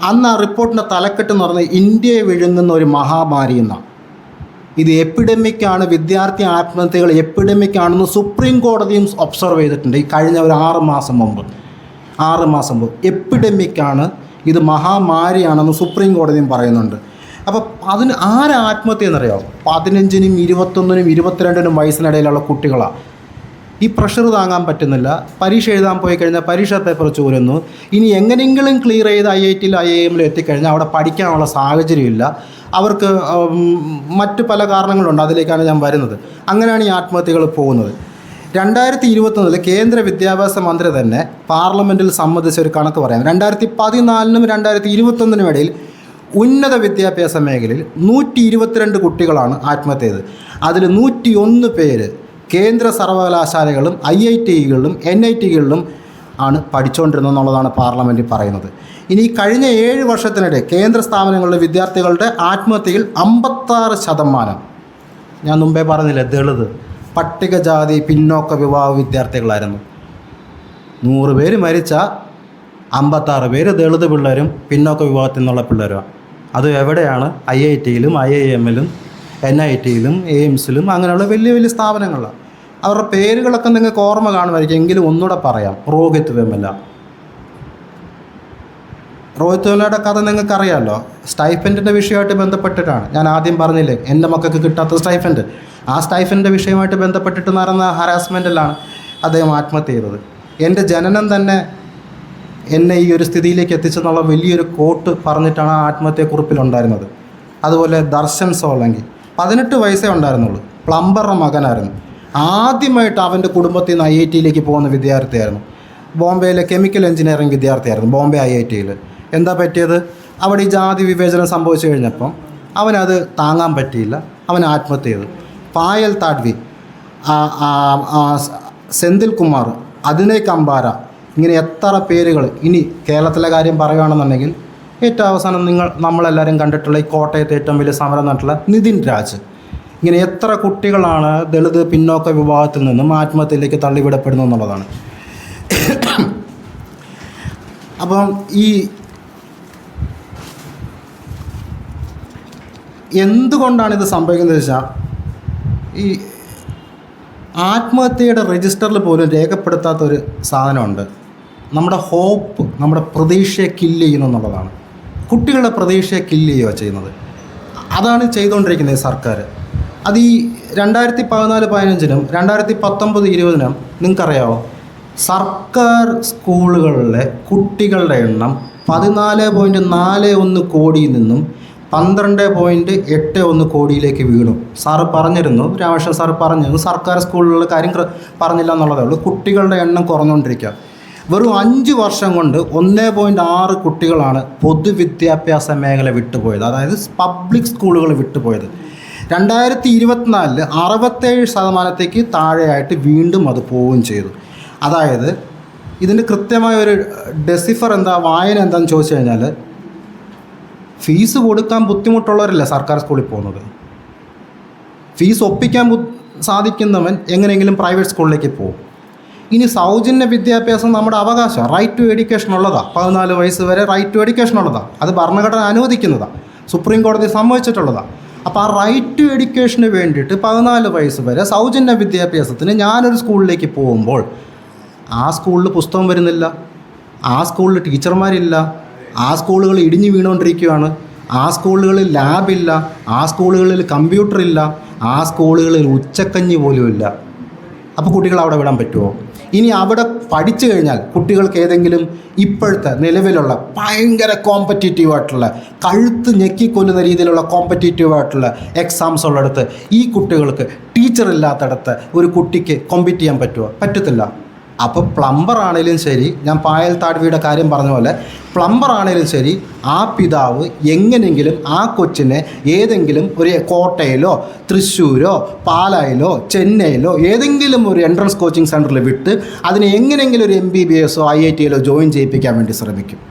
അന്ന് ആ റിപ്പോർട്ടിൻ്റെ തലക്കെട്ട് എന്ന് പറഞ്ഞാൽ ഇന്ത്യയെ വിഴുങ്ങുന്ന ഒരു മഹാമാരി എന്നാണ്. ഇത് എപ്പിഡമിക്കാണ്, വിദ്യാർത്ഥി ആത്മഹത്യകൾ എപ്പിഡമിക്കാണെന്ന് സുപ്രീം കോടതിയും ഒബ്സർവ് ചെയ്തിട്ടുണ്ട് ഈ കഴിഞ്ഞ ഒരു 6 മാസം മുമ്പ്. എപ്പിഡമിക്കാണ്, ഇത് മഹാമാരിയാണെന്ന് സുപ്രീം കോടതിയും പറയുന്നുണ്ട്. അപ്പോൾ അതിന് ആത്മഹത്യ എന്നറിയാമോ? 15-നും 21-നും 22-നും വയസ്സിനിടയിലുള്ള കുട്ടികളാണ്. ഈ പ്രഷർ താങ്ങാൻ പറ്റുന്നില്ല. പരീക്ഷ എഴുതാൻ പോയി കഴിഞ്ഞാൽ പരീക്ഷാ പേപ്പർ ചോരുന്നു. ഇനി എങ്ങനെയെങ്കിലും ക്ലിയർ ചെയ്ത് IITയിലും IIMലും എത്തിക്കഴിഞ്ഞാൽ അവിടെ പഠിക്കാനുള്ള സാഹചര്യമില്ല. അവർക്ക് മറ്റു പല കാരണങ്ങളുണ്ട്, അതിലേക്കാണ് ഞാൻ വരുന്നത്. അങ്ങനെയാണ് ഈ ആത്മഹത്യകൾ പോകുന്നത്. 2021 കേന്ദ്ര വിദ്യാഭ്യാസ മന്ത്രി തന്നെ പാർലമെൻറ്റിൽ സംബന്ധിച്ച ഒരു കണക്ക് പറയാം. 2014-നും 2021-നും ഇടയിൽ ഉന്നത വിദ്യാഭ്യാസ മേഖലയിൽ 122 കുട്ടികളാണ് ആത്മഹത്യ ചെയ്തത്. അതിൽ 101 പേര് കേന്ദ്ര സർവകലാശാലകളും IITകളിലും NITകളിലും ആണ് പഠിച്ചുകൊണ്ടിരുന്നതെന്നുള്ളതാണ് പാർലമെൻറ്റിൽ പറയുന്നത്. ഇനി കഴിഞ്ഞ 7 വർഷത്തിനിടെ കേന്ദ്ര സ്ഥാപനങ്ങളിലെ വിദ്യാർത്ഥികളുടെ ആത്മഹത്യയിൽ 56%, ഞാൻ മുമ്പേ പറഞ്ഞില്ലേ, ദളിത്, പട്ടികജാതി, പിന്നോക്ക വിഭാഗ വിദ്യാർത്ഥികളായിരുന്നു. 100 പേര് മരിച്ച 56 പേര് ദളിത് പിള്ളേരും പിന്നോക്ക വിഭാഗത്തിൽ നിന്നുള്ള പിള്ളേരുമാണ്. അത് എവിടെയാണ്? IITയിലും IIMലും NITയിലും AIMSലും അങ്ങനെയുള്ള വലിയ വലിയ സ്ഥാപനങ്ങളാണ്. അവരുടെ പേരുകളൊക്കെ നിങ്ങൾക്ക് ഓർമ്മ കാണുമായിരിക്കും, എങ്കിലും ഒന്നുകൂടെ പറയാം. റോഹിത് വെമുല, റോഹിത് വെമുലയുടെ കഥ നിങ്ങൾക്കറിയാമല്ലോ. സ്റ്റൈഫൻഡിൻ്റെ വിഷയമായിട്ട് ബന്ധപ്പെട്ടിട്ടാണ്. ഞാൻ ആദ്യം പറഞ്ഞില്ലേ എൻ്റെ മക്കൾക്ക് കിട്ടാത്ത സ്റ്റൈഫൻഡ്, ആ സ്റ്റൈഫൻഡിൻ്റെ വിഷയമായിട്ട് ബന്ധപ്പെട്ടിട്ട് നടന്ന ഹരാസ്മെൻറ്റിലാണ് അദ്ദേഹം ആത്മഹത്യ ചെയ്തത്. എൻ്റെ ജനനം തന്നെ എന്നെ ഈ ഒരു സ്ഥിതിയിലേക്ക് എത്തിച്ചെന്നുള്ള വലിയൊരു കോട്ട് പറഞ്ഞിട്ടാണ് ആ ആത്മഹത്യക്കുറിപ്പിലുണ്ടായിരുന്നത്. അതുപോലെ ദർശൻ സോളങ്കി 18 വയസ്സേ ഉണ്ടായിരുന്നുള്ളൂ, പ്ലംബറുടെ മകനായിരുന്നു. ആദ്യമായിട്ട് അവൻ്റെ കുടുംബത്തിൽ നിന്ന് IITയിലേക്ക് പോകുന്ന വിദ്യാർത്ഥിയായിരുന്നു. ബോംബെയിലെ കെമിക്കൽ എഞ്ചിനീയറിംഗ് വിദ്യാർത്ഥിയായിരുന്നു, ബോംബെ IITയിൽ. എന്താ പറ്റിയത്? അവിടെ ഈ ജാതി വിവേചനം സംഭവിച്ചു കഴിഞ്ഞപ്പം അവനത് താങ്ങാൻ പറ്റിയില്ല, അവൻ ആത്മഹത്യ ചെയ്തു. പായൽ താഡ്വി, സെന്തിൽ കുമാർ, അദിനയ് കമ്പാര, ഇങ്ങനെ എത്ര പേരുകൾ. ഇനി കേരളത്തിലെ കാര്യം പറയുകയാണെന്നുണ്ടെങ്കിൽ ഏറ്റവും അവസാനം നമ്മളെല്ലാവരും കണ്ടിട്ടുള്ള ഈ കോട്ടയത്തെ ഏറ്റവും വലിയ സമരം നടത്തുള്ള നിതിൻ രാജ്, ഇങ്ങനെ എത്ര കുട്ടികളാണ് ദളിത് പിന്നോക്ക വിഭാഗത്തിൽ നിന്നും ആത്മഹത്യയിലേക്ക് തള്ളിവിടപ്പെടുന്നു എന്നുള്ളതാണ്. അപ്പം ഈ എന്തുകൊണ്ടാണ് ഇത് സംഭവിക്കുന്നത് വെച്ചാൽ, ഈ ആത്മഹത്യയുടെ രജിസ്റ്ററിൽ പോലും രേഖപ്പെടുത്താത്തൊരു സാധനമുണ്ട്. നമ്മുടെ ഹോപ്പ്, നമ്മുടെ പ്രതീക്ഷയെ കില്ല് ചെയ്യുന്നു എന്നുള്ളതാണ്. കുട്ടികളുടെ പ്രതീക്ഷയെ കില്ല് ചെയ്യുക ചെയ്യുന്നത്. അതാണ് ചെയ്തുകൊണ്ടിരിക്കുന്നത് ഈ സർക്കാർ. അത് ഈ 2014-15-നും 2019-20-നും നിങ്ങൾക്കറിയാമോ, സർക്കാർ സ്കൂളുകളിലെ കുട്ടികളുടെ എണ്ണം 14.41 കോടിയിൽ നിന്നും 12.81 കോടിയിലേക്ക് വീണു. സാറ് പറഞ്ഞിരുന്നു, രാമകൃഷ്ണൻ സാറ് പറഞ്ഞിരുന്നു, സർക്കാർ സ്കൂളുകളിലെ കാര്യം പറഞ്ഞില്ല എന്നുള്ളതേ ഉള്ളൂ. കുട്ടികളുടെ എണ്ണം കുറഞ്ഞുകൊണ്ടിരിക്കുക. വെറും 5 വർഷം കൊണ്ട് 1.6 കുട്ടികളാണ് പൊതുവിദ്യാഭ്യാസ മേഖല വിട്ടുപോയത്, അതായത് പബ്ലിക് സ്കൂളുകൾ വിട്ടുപോയത്. 2024 67% താഴെയായിട്ട് വീണ്ടും അത് പോവുകയും ചെയ്തു. അതായത് ഇതിൻ്റെ കൃത്യമായ ഒരു ഡെസിഫർ എന്താ, വായന എന്താണെന്ന് ചോദിച്ചു കഴിഞ്ഞാൽ, ഫീസ് കൊടുക്കാൻ ബുദ്ധിമുട്ടുള്ളവരല്ല സർക്കാർ സ്കൂളിൽ പോകുന്നത്. ഫീസ് ഒപ്പിക്കാൻ സാധിക്കുന്നവൻ എങ്ങനെയെങ്കിലും പ്രൈവറ്റ് സ്കൂളിലേക്ക് പോകും. ഇനി സൗജന്യ വിദ്യാഭ്യാസം നമ്മുടെ അവകാശം, റൈറ്റ് ടു എഡ്യൂക്കേഷൻ ഉള്ളതാണ്. 14 വയസ്സ് വരെ റൈറ്റ് ടു എഡ്യൂക്കേഷൻ ഉള്ളതാണ്. അത് ഭരണഘടന അനുവദിക്കുന്നതാണ്, സുപ്രീം കോടതി സമ്മതിച്ചിട്ടുള്ളതാണ്. അപ്പോൾ ആ റൈറ്റ് ടു എഡ്യൂക്കേഷന് വേണ്ടിയിട്ട് 14 വയസ്സ് വരെ സൗജന്യ വിദ്യാഭ്യാസത്തിന് ഞാനൊരു സ്കൂളിലേക്ക് പോകുമ്പോൾ ആ സ്കൂളിൽ പുസ്തകം വരുന്നില്ല, ആ സ്കൂളിൽ ടീച്ചർമാരില്ല, ആ സ്കൂളുകൾ ഇടിഞ്ഞു വീണുകൊണ്ടിരിക്കുകയാണ്, ആ സ്കൂളുകളിൽ ലാബില്ല, ആ സ്കൂളുകളിൽ കമ്പ്യൂട്ടർ ഇല്ല, ആ സ്കൂളുകളിൽ ഉച്ചക്കഞ്ഞി പോലും ഇല്ല. അപ്പോൾ കുട്ടികൾ അവിടെ വിടാൻ പറ്റുമോ? ഇനി അവിടെ പഠിച്ചു കഴിഞ്ഞാൽ കുട്ടികൾക്ക് ഏതെങ്കിലും ഇപ്പോഴത്തെ നിലവിലുള്ള ഭയങ്കര കോമ്പറ്റീറ്റീവായിട്ടുള്ള, കഴുത്ത് ഞെക്കിക്കൊല്ലുന്ന രീതിയിലുള്ള കോമ്പറ്റീറ്റീവായിട്ടുള്ള എക്സാംസ് ഉള്ളിടത്ത് ഈ കുട്ടികൾക്ക് ടീച്ചർ ഇല്ലാത്തടത്ത് ഒരു കുട്ടിക്ക് കോമ്പീറ്റ് ചെയ്യാൻ പറ്റുമോ? പറ്റത്തില്ല. അപ്പോൾ പ്ലംബർ ആണെങ്കിലും ശരി, ഞാൻ പായൽ താഡ്വിയുടെ കാര്യം പറഞ്ഞ പോലെ പ്ലംബർ ആണെങ്കിലും ശരി, ആ പിതാവ് എങ്ങനെയെങ്കിലും ആ കൊച്ചിനെ ഏതെങ്കിലും ഒരു കോട്ടയിലോ തൃശ്ശൂരോ പാലായിലോ ചെന്നൈയിലോ ഏതെങ്കിലും ഒരു എൻട്രൻസ് കോച്ചിങ് സെൻറ്ററിൽ വിട്ട് അതിനെ എങ്ങനെയെങ്കിലും ഒരു MBBS IIT ജോയിൻ ചെയ്യിപ്പിക്കാൻ വേണ്ടി ശ്രമിക്കും.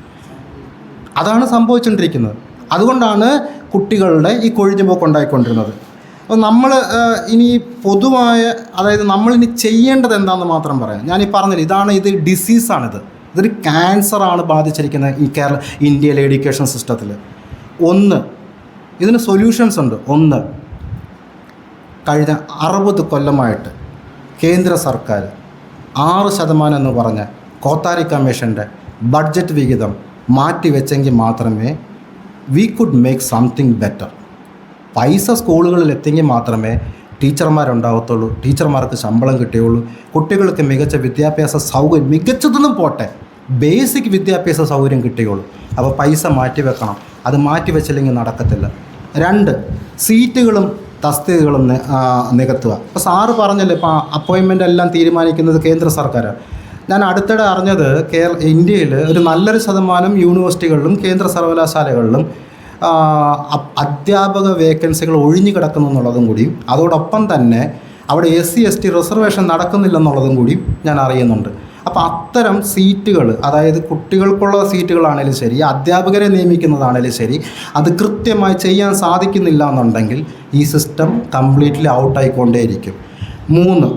അതാണ് സംഭവിച്ചുകൊണ്ടിരിക്കുന്നത്. അതുകൊണ്ടാണ് കുട്ടികളുടെ ഈ കൊഴിഞ്ഞുപോക്ക് ഉണ്ടായിക്കൊണ്ടിരുന്നത്. അപ്പോൾ നമ്മൾ ഇനി പൊതുവായ, അതായത് നമ്മളിനി ചെയ്യേണ്ടത് എന്താണെന്ന് മാത്രം പറയാം. ഞാനീ പറഞ്ഞില്ല, ഇത് ഡിസീസാണിത്, ഇതൊരു ക്യാൻസറാണ് ബാധിച്ചിരിക്കുന്നത് ഈ ഇന്ത്യയിലെ എഡ്യൂക്കേഷൻ സിസ്റ്റത്തിൽ. ഇതിന് സൊല്യൂഷൻസ് ഉണ്ട്. കഴിഞ്ഞ 60 കൊല്ലമായിട്ട് കേന്ദ്ര സർക്കാർ 6% എന്ന് പറഞ്ഞ കോത്താരി കമ്മീഷൻ്റെ ബഡ്ജറ്റ് വിഹിതം മാറ്റിവെച്ചെങ്കിൽ മാത്രമേ we could make something better. പൈസ സ്കൂളുകളിൽ എത്തിയെങ്കിൽ മാത്രമേ ടീച്ചർമാരുണ്ടാകത്തുള്ളൂ, ടീച്ചർമാർക്ക് ശമ്പളം കിട്ടുകയുള്ളൂ, കുട്ടികൾക്ക് മികച്ച വിദ്യാഭ്യാസ സൗകര്യം, മികച്ചതൊന്നും പോട്ടെ, ബേസിക് വിദ്യാഭ്യാസ സൗകര്യം കിട്ടുകയുള്ളൂ. അപ്പോൾ പൈസ മാറ്റിവെക്കണം. അത് മാറ്റിവെച്ചില്ലെങ്കിൽ നടക്കത്തില്ല. 2, സീറ്റുകളും തസ്തികകളും നികത്തുക. ഇപ്പോൾ സാറ് പറഞ്ഞല്ലോ, ഇപ്പോൾ അപ്പോയിൻമെൻ്റ് എല്ലാം തീരുമാനിക്കുന്നത് കേന്ദ്ര സർക്കാരാണ്. ഞാൻ അടുത്തിടെ അറിഞ്ഞത് ഇന്ത്യയിൽ ഒരു നല്ലൊരു ശതമാനം യൂണിവേഴ്സിറ്റികളിലും കേന്ദ്ര സർവകലാശാലകളിലും അധ്യാപക വേക്കൻസികൾ ഒഴിഞ്ഞു കിടക്കുന്നു എന്നുള്ളതും കൂടിയും, അതോടൊപ്പം തന്നെ അവിടെ SC/ST റിസർവേഷൻ നടക്കുന്നില്ലെന്നുള്ളതും കൂടിയും ഞാൻ അറിയുന്നുണ്ട്. അപ്പോൾ അത്തരം സീറ്റുകൾ, അതായത് കുട്ടികൾക്കുള്ള സീറ്റുകളാണെങ്കിലും ശരി, അധ്യാപകരെ നിയമിക്കുന്നതാണെങ്കിലും ശരി, അത് കൃത്യമായി ചെയ്യാൻ സാധിക്കുന്നില്ല എന്നുണ്ടെങ്കിൽ ഈ സിസ്റ്റം കംപ്ലീറ്റ്ലി ഔട്ടായിക്കൊണ്ടേയിരിക്കും. 3,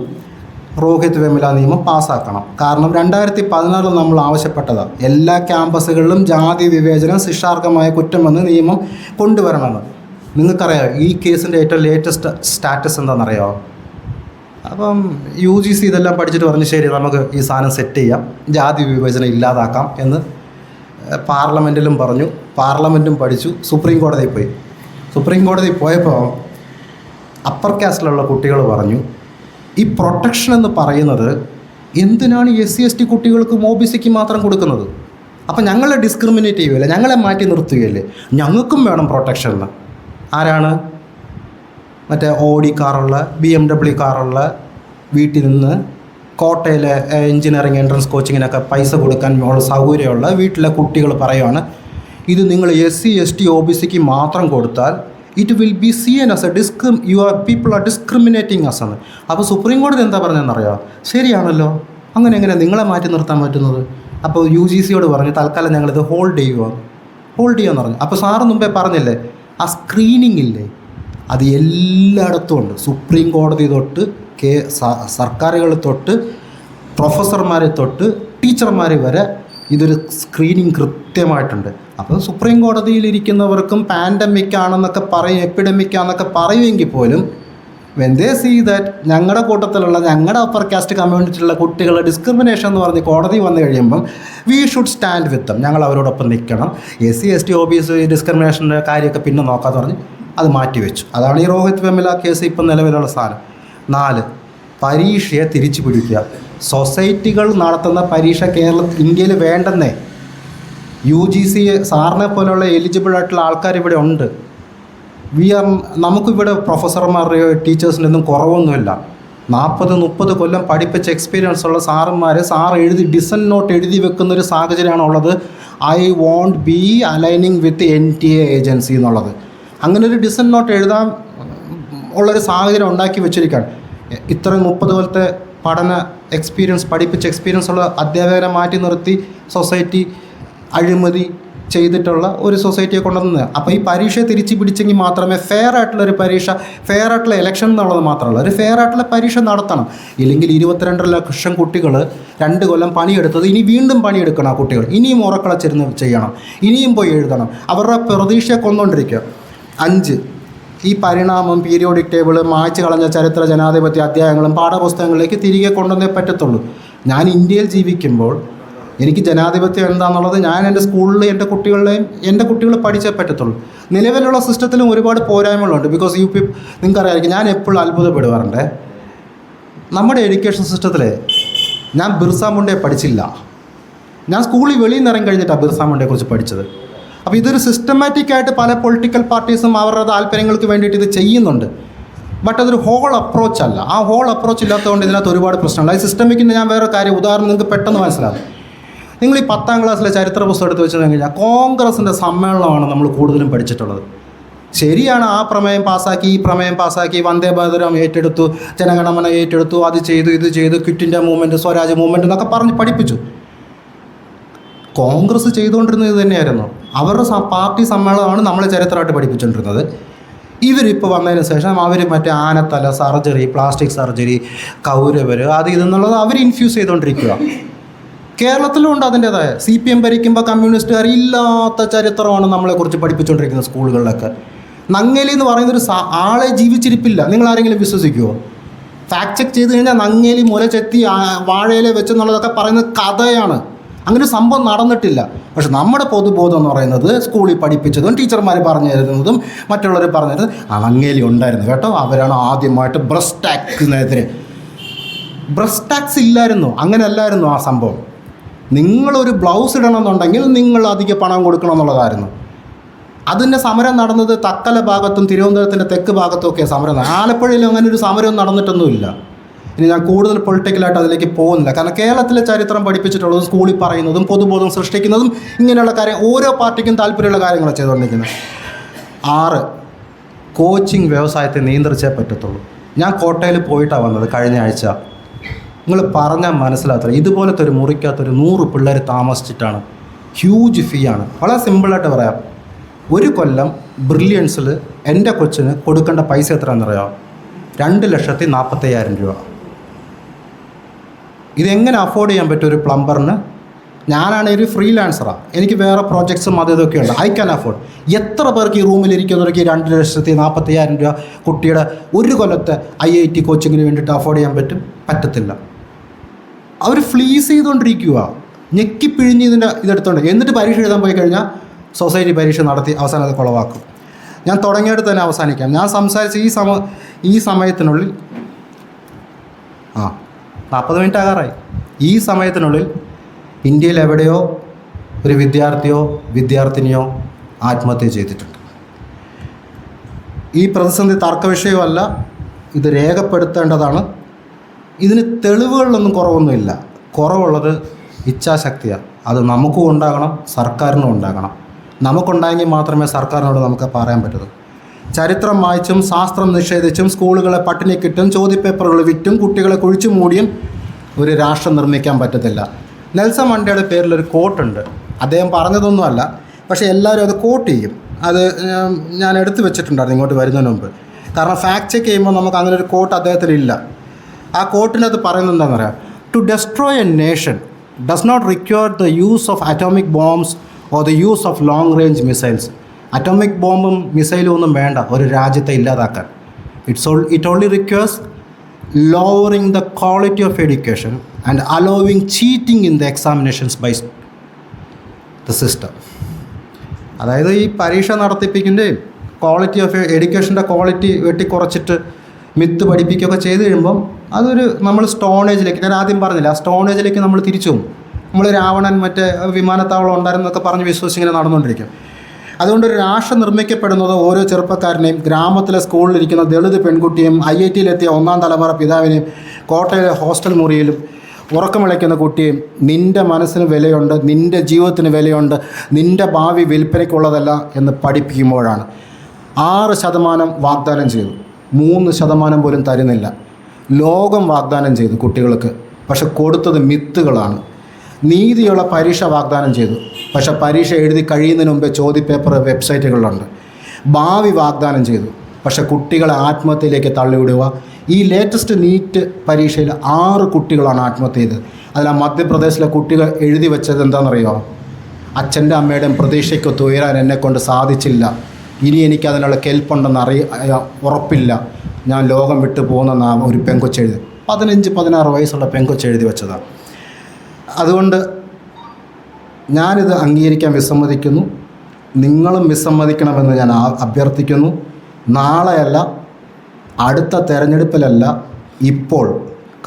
റോഹിത് വെമുല നിയമം പാസ്സാക്കണം. കാരണം 2016 നമ്മൾ ആവശ്യപ്പെട്ടതാണ് എല്ലാ ക്യാമ്പസുകളിലും ജാതി വിവേചനം ശിക്ഷാർഹമായ കുറ്റമെന്ന് നിയമം കൊണ്ടുവരണമെന്ന്. നിങ്ങൾക്കറിയാം ഈ കേസിൻ്റെ ഏറ്റവും ലേറ്റസ്റ്റ് സ്റ്റാറ്റസ് എന്താണെന്നറിയാമോ? അപ്പം UGC ഇതെല്ലാം പഠിച്ചിട്ട് പറഞ്ഞു, ശരി നമുക്ക് ഈ സാധനം സെറ്റ് ചെയ്യാം, ജാതി വിവേചനം ഇല്ലാതാക്കാം എന്ന് പാർലമെൻറ്റിലും പറഞ്ഞു. പാർലമെൻറ്റും പഠിച്ചു. സുപ്രീം കോടതിയിൽ പോയി. സുപ്രീം കോടതിയിൽ പോയപ്പോൾ അപ്പർ കാസ്റ്റിലുള്ള കുട്ടികൾ പറഞ്ഞു, ഈ പ്രൊട്ടക്ഷൻ എന്ന് പറയുന്നത് എന്തിനാണ് SC/ST കുട്ടികൾക്കും OBCക്ക് മാത്രം കൊടുക്കുന്നത്? അപ്പം ഞങ്ങളെ ഡിസ്ക്രിമിനേറ്റ് ചെയ്യുകയല്ലേ, ഞങ്ങളെ മാറ്റി നിർത്തുകയല്ലേ, ഞങ്ങൾക്കും വേണം പ്രൊട്ടക്ഷൻ എന്ന്. ആരാണ്? മറ്റേ Audi കാറുള്ള, BMW കാറുള്ള, വീട്ടിൽ നിന്ന് കോട്ടയിലെ എഞ്ചിനീയറിംഗ് എൻട്രൻസ് കോച്ചിങ്ങിനൊക്കെ പൈസ കൊടുക്കാൻ ഉള്ള സൗകര്യമുള്ള വീട്ടിലെ കുട്ടികൾ പറയുവാണ്, ഇത് നിങ്ങൾ SC/ST OBCക്ക് മാത്രം കൊടുത്താൽ it will be seen as people are discriminating us എന്ന്. അപ്പോൾ സുപ്രീം കോടതി എന്താ പറഞ്ഞതെന്നറിയാം? ശരിയാണല്ലോ, അങ്ങനെ എങ്ങനെ നിങ്ങളെ മാറ്റി നിർത്താൻ പറ്റുന്നത്? അപ്പോൾ UGCയോട് പറഞ്ഞു, തൽക്കാലം ഞങ്ങളിത് ഹോൾഡ് ചെയ്യുമെന്ന് പറഞ്ഞു. അപ്പോൾ സാറ് മുമ്പേ പറഞ്ഞില്ലേ, ആ സ്ക്രീനിങ് ഇല്ലേ, അത് എല്ലായിടത്തും ഉണ്ട്. സുപ്രീം കോടതി തൊട്ട് സർക്കാരുകൾ തൊട്ട് പ്രൊഫസർമാരെ തൊട്ട് ടീച്ചർമാർ വരെ ഇതൊരു സ്ക്രീനിങ് കൃത്യമായിട്ടുണ്ട്. അപ്പോൾ സുപ്രീം കോടതിയിലിരിക്കുന്നവർക്കും പാൻഡമിക് ആണെന്നൊക്കെ പറയും, എപ്പിഡമിക് ആണെന്നൊക്കെ പറയുമെങ്കിൽ പോലും വെൻ ദേ സീ ദാറ്റ് ഞങ്ങളുടെ കൂട്ടത്തിലുള്ള, ഞങ്ങളുടെ അപ്പർ കാസ്റ്റ് കമ്മ്യൂണിറ്റിയിലുള്ള കുട്ടികളുടെ ഡിസ്ക്രിമിനേഷൻ എന്ന് പറഞ്ഞ് കോടതി വന്നു കഴിയുമ്പം we should stand with dum, ഞങ്ങൾ അവരോടൊപ്പം നിൽക്കണം. SC/ST OBC ഡിസ്ക്രിമിനേഷൻ്റെ കാര്യമൊക്കെ പിന്നെ നോക്കാമെന്ന് പറഞ്ഞ് അത് മാറ്റിവെച്ചു. അതാണ് ഈ റോഹിത് വെമുല കേസ് ഇപ്പം നിലവിലുള്ള സാധനം. 4, പരീക്ഷയെ തിരിച്ചു പിടിക്കുക. സൊസൈറ്റികൾ നടത്തുന്ന പരീക്ഷ ഇന്ത്യയിൽ വേണ്ടെന്നേ. UGC സാറിനെ പോലെയുള്ള എലിജിബിൾ ആയിട്ടുള്ള ആൾക്കാർ ഇവിടെ ഉണ്ട്. നമുക്കിവിടെ പ്രൊഫസർമാരുടെയോ ടീച്ചേഴ്സിൻ്റെ ഒന്നും കുറവൊന്നുമില്ല. 40-30 കൊല്ലം പഠിപ്പിച്ച എക്സ്പീരിയൻസ് ഉള്ള സാറ് ഡിസൻ നോട്ട് എഴുതി വെക്കുന്നൊരു സാഹചര്യമാണുള്ളത്. I won't be aligning with NTA agency എന്നുള്ളത്. അങ്ങനെ ഒരു ഡിസൻ നോട്ട് എഴുതാൻ ഉള്ളൊരു സാഹചര്യം ഉണ്ടാക്കി വെച്ചിരിക്കുകയാണ്. ഇത്രയും 30 കൊല്ലത്തെ പഠിപ്പിച്ച എക്സ്പീരിയൻസ് ഉള്ള അധ്യാപകരെ മാറ്റി നിർത്തി സൊസൈറ്റി അഴിമതി ചെയ്തിട്ടുള്ള ഒരു സൊസൈറ്റിയെ കൊണ്ടുവന്നത്. അപ്പോൾ ഈ പരീക്ഷയെ തിരിച്ചു പിടിച്ചെങ്കിൽ മാത്രമേ ഫെയർ ആയിട്ടുള്ളൊരു പരീക്ഷ, ഫെയർ ആയിട്ടുള്ള ഇലക്ഷൻ എന്നുള്ളത് മാത്രമല്ല, ഒരു ഫെയർ ആയിട്ടുള്ള പരീക്ഷ നടത്തണം. ഇല്ലെങ്കിൽ 22 ലക്ഷം കുട്ടികൾ 2 കൊല്ലം പണിയെടുത്തത് ഇനി വീണ്ടും പണിയെടുക്കണം. ആ കുട്ടികൾ ഇനിയും ഉറക്കളച്ചിരുന്ന് ചെയ്യണം, ഇനിയും പോയി എഴുതണം. അവരുടെ പ്രതീക്ഷയെ കൊന്നുകൊണ്ടിരിക്കുക. 5, ഈ പരിണാമം, പീരിയോഡിക് ടേബിൾ, മായ്ച്ചു കളഞ്ഞ ചരിത്ര ജനാധിപത്യ അധ്യായങ്ങളും പാഠപുസ്തകങ്ങളിലേക്ക് തിരികെ കൊണ്ടുവന്നേ പറ്റത്തുള്ളൂ. ഞാൻ ഇന്ത്യയിൽ ജീവിക്കുമ്പോൾ എനിക്ക് ജനാധിപത്യം എന്താണെന്നുള്ളത് ഞാൻ എൻ്റെ സ്കൂളിൽ എൻ്റെ കുട്ടികൾ പഠിച്ചേ പറ്റത്തുള്ളൂ. നിലവിലുള്ള സിസ്റ്റത്തിലും ഒരുപാട് പോരായ്മകളുണ്ട്. ബിക്കോസ് നിങ്ങൾക്കറിയാമായിരിക്കും, ഞാൻ എപ്പോഴും അത്ഭുതപ്പെടുവാറുണ്ട്. നമ്മുടെ എഡ്യൂക്കേഷൻ സിസ്റ്റത്തിൽ ഞാൻ ബിർസ മുണ്ടയെ പഠിച്ചില്ല. ഞാൻ സ്കൂളിൽ വെളിയിൽ നിന്ന് ഇറങ്ങി കഴിഞ്ഞിട്ടാണ് ബിർസ മുണ്ടയെക്കുറിച്ച് പഠിച്ചത്. അപ്പോൾ ഇതൊരു സിസ്റ്റമാറ്റിക്കായിട്ട് പല പൊളിറ്റിക്കൽ പാർട്ടീസും അവരുടെ താല്പര്യങ്ങൾക്ക് വേണ്ടിയിട്ട് ഇത് ചെയ്യുന്നുണ്ട്. ബട്ട് അതൊരു ഹോൾ അപ്രോച്ച് അല്ല. ആ ഹോൾ അപ്രോച്ച് ഇല്ലാത്തതുകൊണ്ട് ഇതിനകത്ത് ഒരുപാട് പ്രശ്നങ്ങൾ. അത് സിസ്റ്റമിക്കിൻ്റെ ഞാൻ വേറെ കാര്യം ഉദാഹരണം നിങ്ങൾക്ക് പെട്ടെന്ന് മനസ്സിലാകും. നിങ്ങൾ ഈ 10ാം ക്ലാസ്സിലെ ചരിത്ര പുസ്തകം എടുത്ത് വെച്ച് കഴിഞ്ഞാൽ കോൺഗ്രസിൻ്റെ സമ്മേളനമാണ് നമ്മൾ കൂടുതലും പഠിച്ചിട്ടുള്ളത്. ശരിയാണ്, ആ പ്രമേയം പാസ്സാക്കി, ഈ പ്രമേയം പാസ്സാക്കി, വന്ദേ ഭാരതം ഏറ്റെടുത്തു, ജനഗണമന ഏറ്റെടുത്തു, അത് ചെയ്തു, ഇത് ചെയ്തു, quit India movement, Swaraj movement എന്നൊക്കെ പറഞ്ഞ് പഠിപ്പിച്ചു. കോൺഗ്രസ് ചെയ്തുകൊണ്ടിരുന്നത് ഇത് തന്നെയായിരുന്നു. അവരുടെ പാർട്ടി സമ്മേളനമാണ് നമ്മളെ ചരിത്രമായിട്ട് പഠിപ്പിച്ചുകൊണ്ടിരുന്നത്. ഇവരിപ്പോൾ വന്നതിന് ശേഷം അവർ മറ്റേ ആനത്തല സർജറി, പ്ലാസ്റ്റിക് സർജറി, കൗരവർ, അത് ഇതെന്നുള്ളത് അവർ ഇൻഫ്യൂസ് ചെയ്തുകൊണ്ടിരിക്കുക. കേരളത്തിലുണ്ട് അതിൻ്റേതായ. CPM ഭരിക്കുമ്പോൾ കമ്മ്യൂണിസ്റ്റുകാർ ഇല്ലാത്ത ചരിത്രമാണ് നമ്മളെക്കുറിച്ച് പഠിപ്പിച്ചുകൊണ്ടിരിക്കുന്നത് സ്കൂളുകളിലൊക്കെ. നങ്ങേലി എന്ന് പറയുന്നൊരു ആളെ ജീവിച്ചിരിപ്പില്ല. നിങ്ങൾ ആരെങ്കിലും വിശ്വസിക്കുമോ? ഫാക്ട് ചെക്ക് ചെയ്ത് കഴിഞ്ഞാൽ നങ്ങേലി മുല ചെത്തി വാഴയില വെച്ചെന്നുള്ളതൊക്കെ പറയുന്നത് കഥയാണ്. അങ്ങനെ ഒരു സംഭവം നടന്നിട്ടില്ല. പക്ഷെ നമ്മുടെ പൊതുബോധം എന്ന് പറയുന്നത് സ്കൂളിൽ പഠിപ്പിച്ചതും ടീച്ചർമാർ പറഞ്ഞു തരുന്നതും മറ്റുള്ളവർ പറഞ്ഞു തരുന്നത് നങ്ങേലി ഉണ്ടായിരുന്നു കേട്ടോ, അവരാണ് ആദ്യമായിട്ട് ബ്രസ്റ്റ് ടാക്സിനെതിരെ. ബ്രസ്റ്റ് ടാക്സ് ഇല്ലായിരുന്നു, അങ്ങനെ അല്ലായിരുന്നു ആ സംഭവം. നിങ്ങളൊരു ബ്ലൗസ് ഇടണമെന്നുണ്ടെങ്കിൽ നിങ്ങൾ അധികം പണം കൊടുക്കണം എന്നുള്ളതായിരുന്നു. അതിൻ്റെ സമരം നടന്നത് തക്കല ഭാഗത്തും തിരുവനന്തപുരത്തിൻ്റെ തെക്ക് ഭാഗത്തും ഒക്കെ സമരം. ആലപ്പുഴയിലും അങ്ങനെ ഒരു സമരം നടന്നിട്ടൊന്നുമില്ല. ഇനി ഞാൻ കൂടുതൽ പൊളിറ്റിക്കലായിട്ട് അതിലേക്ക് പോകുന്നില്ല. കാരണം കേരളത്തിലെ ചരിത്രം പഠിപ്പിച്ചിട്ടുള്ളതും സ്കൂളിൽ പറയുന്നതും പൊതുബോധം സൃഷ്ടിക്കുന്നതും ഇങ്ങനെയുള്ള കാര്യം ഓരോ പാർട്ടിക്കും താല്പര്യമുള്ള കാര്യങ്ങളാണ് ചെയ്തുകൊണ്ടിരിക്കുന്നത്. 6, കോച്ചിങ് വ്യവസായത്തെ നിയന്ത്രിച്ചേ പറ്റത്തുള്ളൂ. ഞാൻ കോട്ടയിൽ പോയിട്ടാണ് വന്നത് കഴിഞ്ഞ ആഴ്ച. നിങ്ങൾ പറഞ്ഞാൽ മനസ്സിലാകത്തില്ല. ഇതുപോലത്തെ ഒരു മുറിക്കകത്തൊരു 100 പിള്ളേർ താമസിച്ചിട്ടാണ്. ഹ്യൂജ് ഫീ ആണ്. വളരെ സിമ്പിളായിട്ട് പറയാം. ഒരു കൊല്ലം ബ്രില്യൻസിൽ എൻ്റെ കൊച്ചിന് കൊടുക്കേണ്ട പൈസ എത്രയാണെന്നറിയാം? 2,45,000 രൂപ. ഇതെങ്ങനെ അഫോർഡ് ചെയ്യാൻ പറ്റും ഒരു പ്ലംബറിന്? ഞാനാണെങ്കിൽ ഒരു ഫ്രീലാൻസറാണ്, എനിക്ക് വേറെ പ്രോജക്ട്സും അത് ഇതൊക്കെ ഉണ്ട്. I can afford. എത്ര പേർക്ക് ഈ റൂമിലിരിക്കുന്നവർക്ക് 2,40,000 രൂപ കുട്ടിയുടെ ഒരു കൊല്ലത്തെ IIT കോച്ചിങ്ങിന് വേണ്ടിയിട്ട് അഫോർഡ് ചെയ്യാൻ പറ്റത്തില്ല. അവർ ഫ്ലീസ് ചെയ്തുകൊണ്ടിരിക്കുക, ഞെക്കിപ്പിഴിഞ്ഞ് ഇതെടുത്തോണ്ട്. എന്നിട്ട് പരീക്ഷ എഴുതാൻ പോയി കഴിഞ്ഞാൽ സൊസൈറ്റി പരീക്ഷ നടത്തി അവസാനം അത് കുളവാക്കും. ഞാൻ തുടങ്ങിയെടുത്ത് തന്നെ അവസാനിക്കാം. ഞാൻ സംസാരിച്ച ഈ സമയത്തിനുള്ളിൽ 40 മിനിറ്റ് ആകാറായി. ഈ സമയത്തിനുള്ളിൽ ഇന്ത്യയിൽ എവിടെയോ ഒരു വിദ്യാർത്ഥിനിയോ ആത്മഹത്യ ചെയ്തിട്ടുണ്ട്. ഈ പ്രതിസന്ധി തർക്ക വിഷയമല്ല, ഇത് രേഖപ്പെടുത്തേണ്ടതാണ്. ഇതിന് തെളിവുകളിലൊന്നും കുറവൊന്നുമില്ല. കുറവുള്ളത് ഇച്ഛാശക്തിയാണ്. അത് നമുക്കും ഉണ്ടാകണം, സർക്കാരിനും ഉണ്ടാകണം. നമുക്കുണ്ടായെങ്കിൽ മാത്രമേ സർക്കാരിനോട് നമുക്ക് പറയാൻ പറ്റൂ. ചരിത്രം വായിച്ചും ശാസ്ത്രം നിഷേധിച്ചും സ്കൂളുകളെ പട്ടിണിക്കിട്ടും ചോദ്യപേപ്പറുകൾ വിറ്റും കുട്ടികളെ കുഴിച്ചു മൂടിയും ഒരു രാഷ്ട്രം നിർമ്മിക്കാൻ പറ്റത്തില്ല. നെൽസൺ മണ്ടേലയുടെ പേരിലൊരു കോട്ടുണ്ട്. അദ്ദേഹം പറഞ്ഞതൊന്നുമല്ല, പക്ഷേ എല്ലാവരും അത് കോട്ട് ചെയ്യും. അത് ഞാൻ എടുത്തു വെച്ചിട്ടുണ്ടായിരുന്നു ഇങ്ങോട്ട് വരുന്നതിന് മുമ്പ്. കാരണം ഫാക്ട് ചെക്ക് ചെയ്യുമ്പോൾ നമുക്ക് അങ്ങനെ ഒരു കോട്ട് അദ്ദേഹത്തിലില്ല. ആ കോട്ടിനകത്ത് പറയുന്നത് എന്താണെന്ന് പറയാം? To destroy a nation does not require the use of atomic bombs or the use of long range missiles. Atomic ബോംബും മിസൈലും ഒന്നും വേണ്ട ഒരു രാജ്യത്തെ ഇല്ലാതാക്കാൻ. It only requires lowering the quality of education and allowing cheating in the examinations by the system. അതായത് ഈ പരീക്ഷ നടത്തിപ്പിക്കുന്നതിൻ്റെയും ക്വാളിറ്റി ഓഫ് എഡ്യൂക്കേഷൻ്റെ ക്വാളിറ്റി വെട്ടിക്കുറച്ചിട്ട് മിത്ത് പഠിപ്പിക്കുകയൊക്കെ ചെയ്ത് കഴിയുമ്പം അതൊരു നമ്മൾ സ്റ്റോണേജിലേക്ക്, ഞാൻ ആദ്യം പറഞ്ഞില്ല, ആ സ്റ്റോണേജിലേക്ക് നമ്മൾ തിരിച്ചു പോകും. നമ്മൾ രാവണൻ മറ്റേ വിമാനത്താവളം ഉണ്ടായിരുന്നൊക്കെ പറഞ്ഞ് വിശ്വസിച്ചിങ്ങനെ നടന്നുകൊണ്ടിരിക്കും. അതുകൊണ്ടൊരു രാഷ്ട്രം നിർമ്മിക്കപ്പെടുന്നത് ഓരോ ചെറുപ്പക്കാരനെയും, ഗ്രാമത്തിലെ സ്കൂളിലിരിക്കുന്ന ദളിത് പെൺകുട്ടിയും IIT-യിലെത്തിയ 1ാം തലമുറ പിതാവിനെയും കോട്ടയിലെ ഹോസ്റ്റൽ മുറിയിലും ഉറക്കം വിളിക്കുന്ന കുട്ടിയും നിൻ്റെ മനസ്സിന് വിലയുണ്ട്, നിൻ്റെ ജീവിതത്തിന് വിലയുണ്ട്, നിൻ്റെ ഭാവി വിൽപ്പനയ്ക്കുള്ളതല്ല എന്ന് പഠിപ്പിക്കുമ്പോഴാണ്. 6% വാഗ്ദാനം ചെയ്തു, 3% പോലും തരുന്നില്ല. ലോകം വാഗ്ദാനം ചെയ്തു കുട്ടികൾക്ക്, പക്ഷെ കൊടുത്തത് മിത്തുകളാണ്. നീതിയുള്ള പരീക്ഷ വാഗ്ദാനം ചെയ്തു, പക്ഷേ പരീക്ഷ എഴുതി കഴിയുന്നതിന് മുമ്പേ ചോദ്യപേപ്പർ വെബ്സൈറ്റുകളിലുണ്ട്. ഭാവി വാഗ്ദാനം ചെയ്തു, പക്ഷേ കുട്ടികളെ ആത്മഹത്യയിലേക്ക് തള്ളിവിടുക. ഈ ലേറ്റസ്റ്റ് നീറ്റ് പരീക്ഷയിൽ 6 കുട്ടികളാണ് ആത്മഹത്യ ചെയ്തത്. അതിൽ ആ മധ്യപ്രദേശിലെ കുട്ടികൾ എഴുതി വെച്ചത് എന്താണെന്നറിയോ? അച്ഛൻ്റെ അമ്മയുടെയും പ്രതീക്ഷയ്ക്കൊത്ത് ഉയരാൻ എന്നെക്കൊണ്ട് സാധിച്ചില്ല, ഇനി എനിക്കതിനുള്ള കെൽപ്പുണ്ടെന്ന് ഉറപ്പില്ല, ഞാൻ ലോകം വിട്ടു പോകുന്ന ഒരു പെങ്കൊച്ചെഴുതി. 15-16 വയസ്സുള്ള പെങ്കൊച്ചെഴുതി വെച്ചതാണ്. അതുകൊണ്ട് ഞാനിത് അംഗീകരിക്കാൻ വിസമ്മതിക്കുന്നു, നിങ്ങളും വിസമ്മതിക്കണമെന്ന് ഞാൻ അഭ്യർത്ഥിക്കുന്നു. നാളെയല്ല, അടുത്ത തെരഞ്ഞെടുപ്പിലല്ല, ഇപ്പോൾ.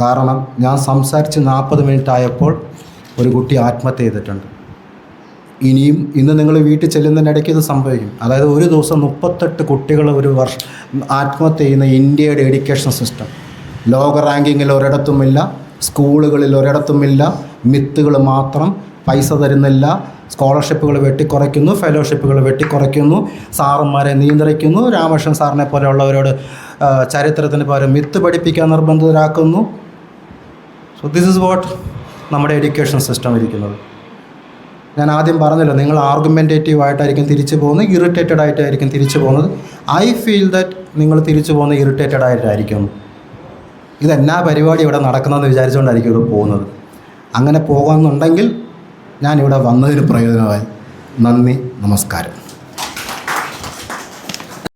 കാരണം ഞാൻ സംസാരിച്ച് 40 മിനിറ്റ് ആയപ്പോൾ ഒരു കുട്ടി ആത്മഹത്യ ചെയ്തിട്ടുണ്ട്. ഇനിയും ഇന്ന് നിങ്ങൾ വീട്ടിൽ ചെല്ലുന്നതിനിടയ്ക്ക് ഇത് സംഭവിക്കും. അതായത് ഒരു ദിവസം 38 കുട്ടികൾ ഒരു വർഷം ആത്മഹത്യ ചെയ്യുന്ന ഇന്ത്യയുടെ എഡ്യൂക്കേഷൻ സിസ്റ്റം. ലോക റാങ്കിങ്ങിൽ ഒരിടത്തുമില്ല, സ്കൂളുകളിൽ ഒരിടത്തുമില്ല. മിത്തുകൾ മാത്രം. പൈസ തരുന്നില്ല, സ്കോളർഷിപ്പുകൾ വെട്ടിക്കുറയ്ക്കുന്നു, ഫെലോഷിപ്പുകൾ വെട്ടിക്കുറയ്ക്കുന്നു, സാറന്മാരെ നിയന്ത്രിക്കുന്നു, രാമകൃഷ്ണൻ സാറിനെ പോലെയുള്ളവരോട് ചരിത്രത്തിന് പകരം മിത്ത് പഠിപ്പിക്കാൻ നിർബന്ധിതരാക്കുന്നു. സോ ദിസ് ഇസ് വാട്ട് നമ്മുടെ എഡ്യൂക്കേഷൻ സിസ്റ്റം ഇരിക്കുന്നത്. ഞാൻ ആദ്യം പറഞ്ഞല്ലോ, നിങ്ങൾ ആർഗ്യുമെൻറ്റേറ്റീവ് ആയിട്ടായിരിക്കും തിരിച്ചു പോകുന്നത്, ഇറിറ്റേറ്റഡ് ആയിട്ടായിരിക്കും തിരിച്ചു പോകുന്നത്. ഐ ഫീൽ ദാറ്റ് നിങ്ങൾ തിരിച്ചു പോകുന്നത് ഇറിറ്റേറ്റഡ് ആയിട്ടായിരിക്കും. ഇതെന്നാ പരിപാടി ഇവിടെ നടക്കുന്നതെന്ന് വിചാരിച്ചുകൊണ്ടായിരിക്കും ഇവിടെ പോകുന്നത്. അങ്ങനെ പോകാമെന്നുണ്ടെങ്കിൽ ഞാനിവിടെ വന്നതിന് പ്രയോജനമായി. നന്ദി, നമസ്കാരം.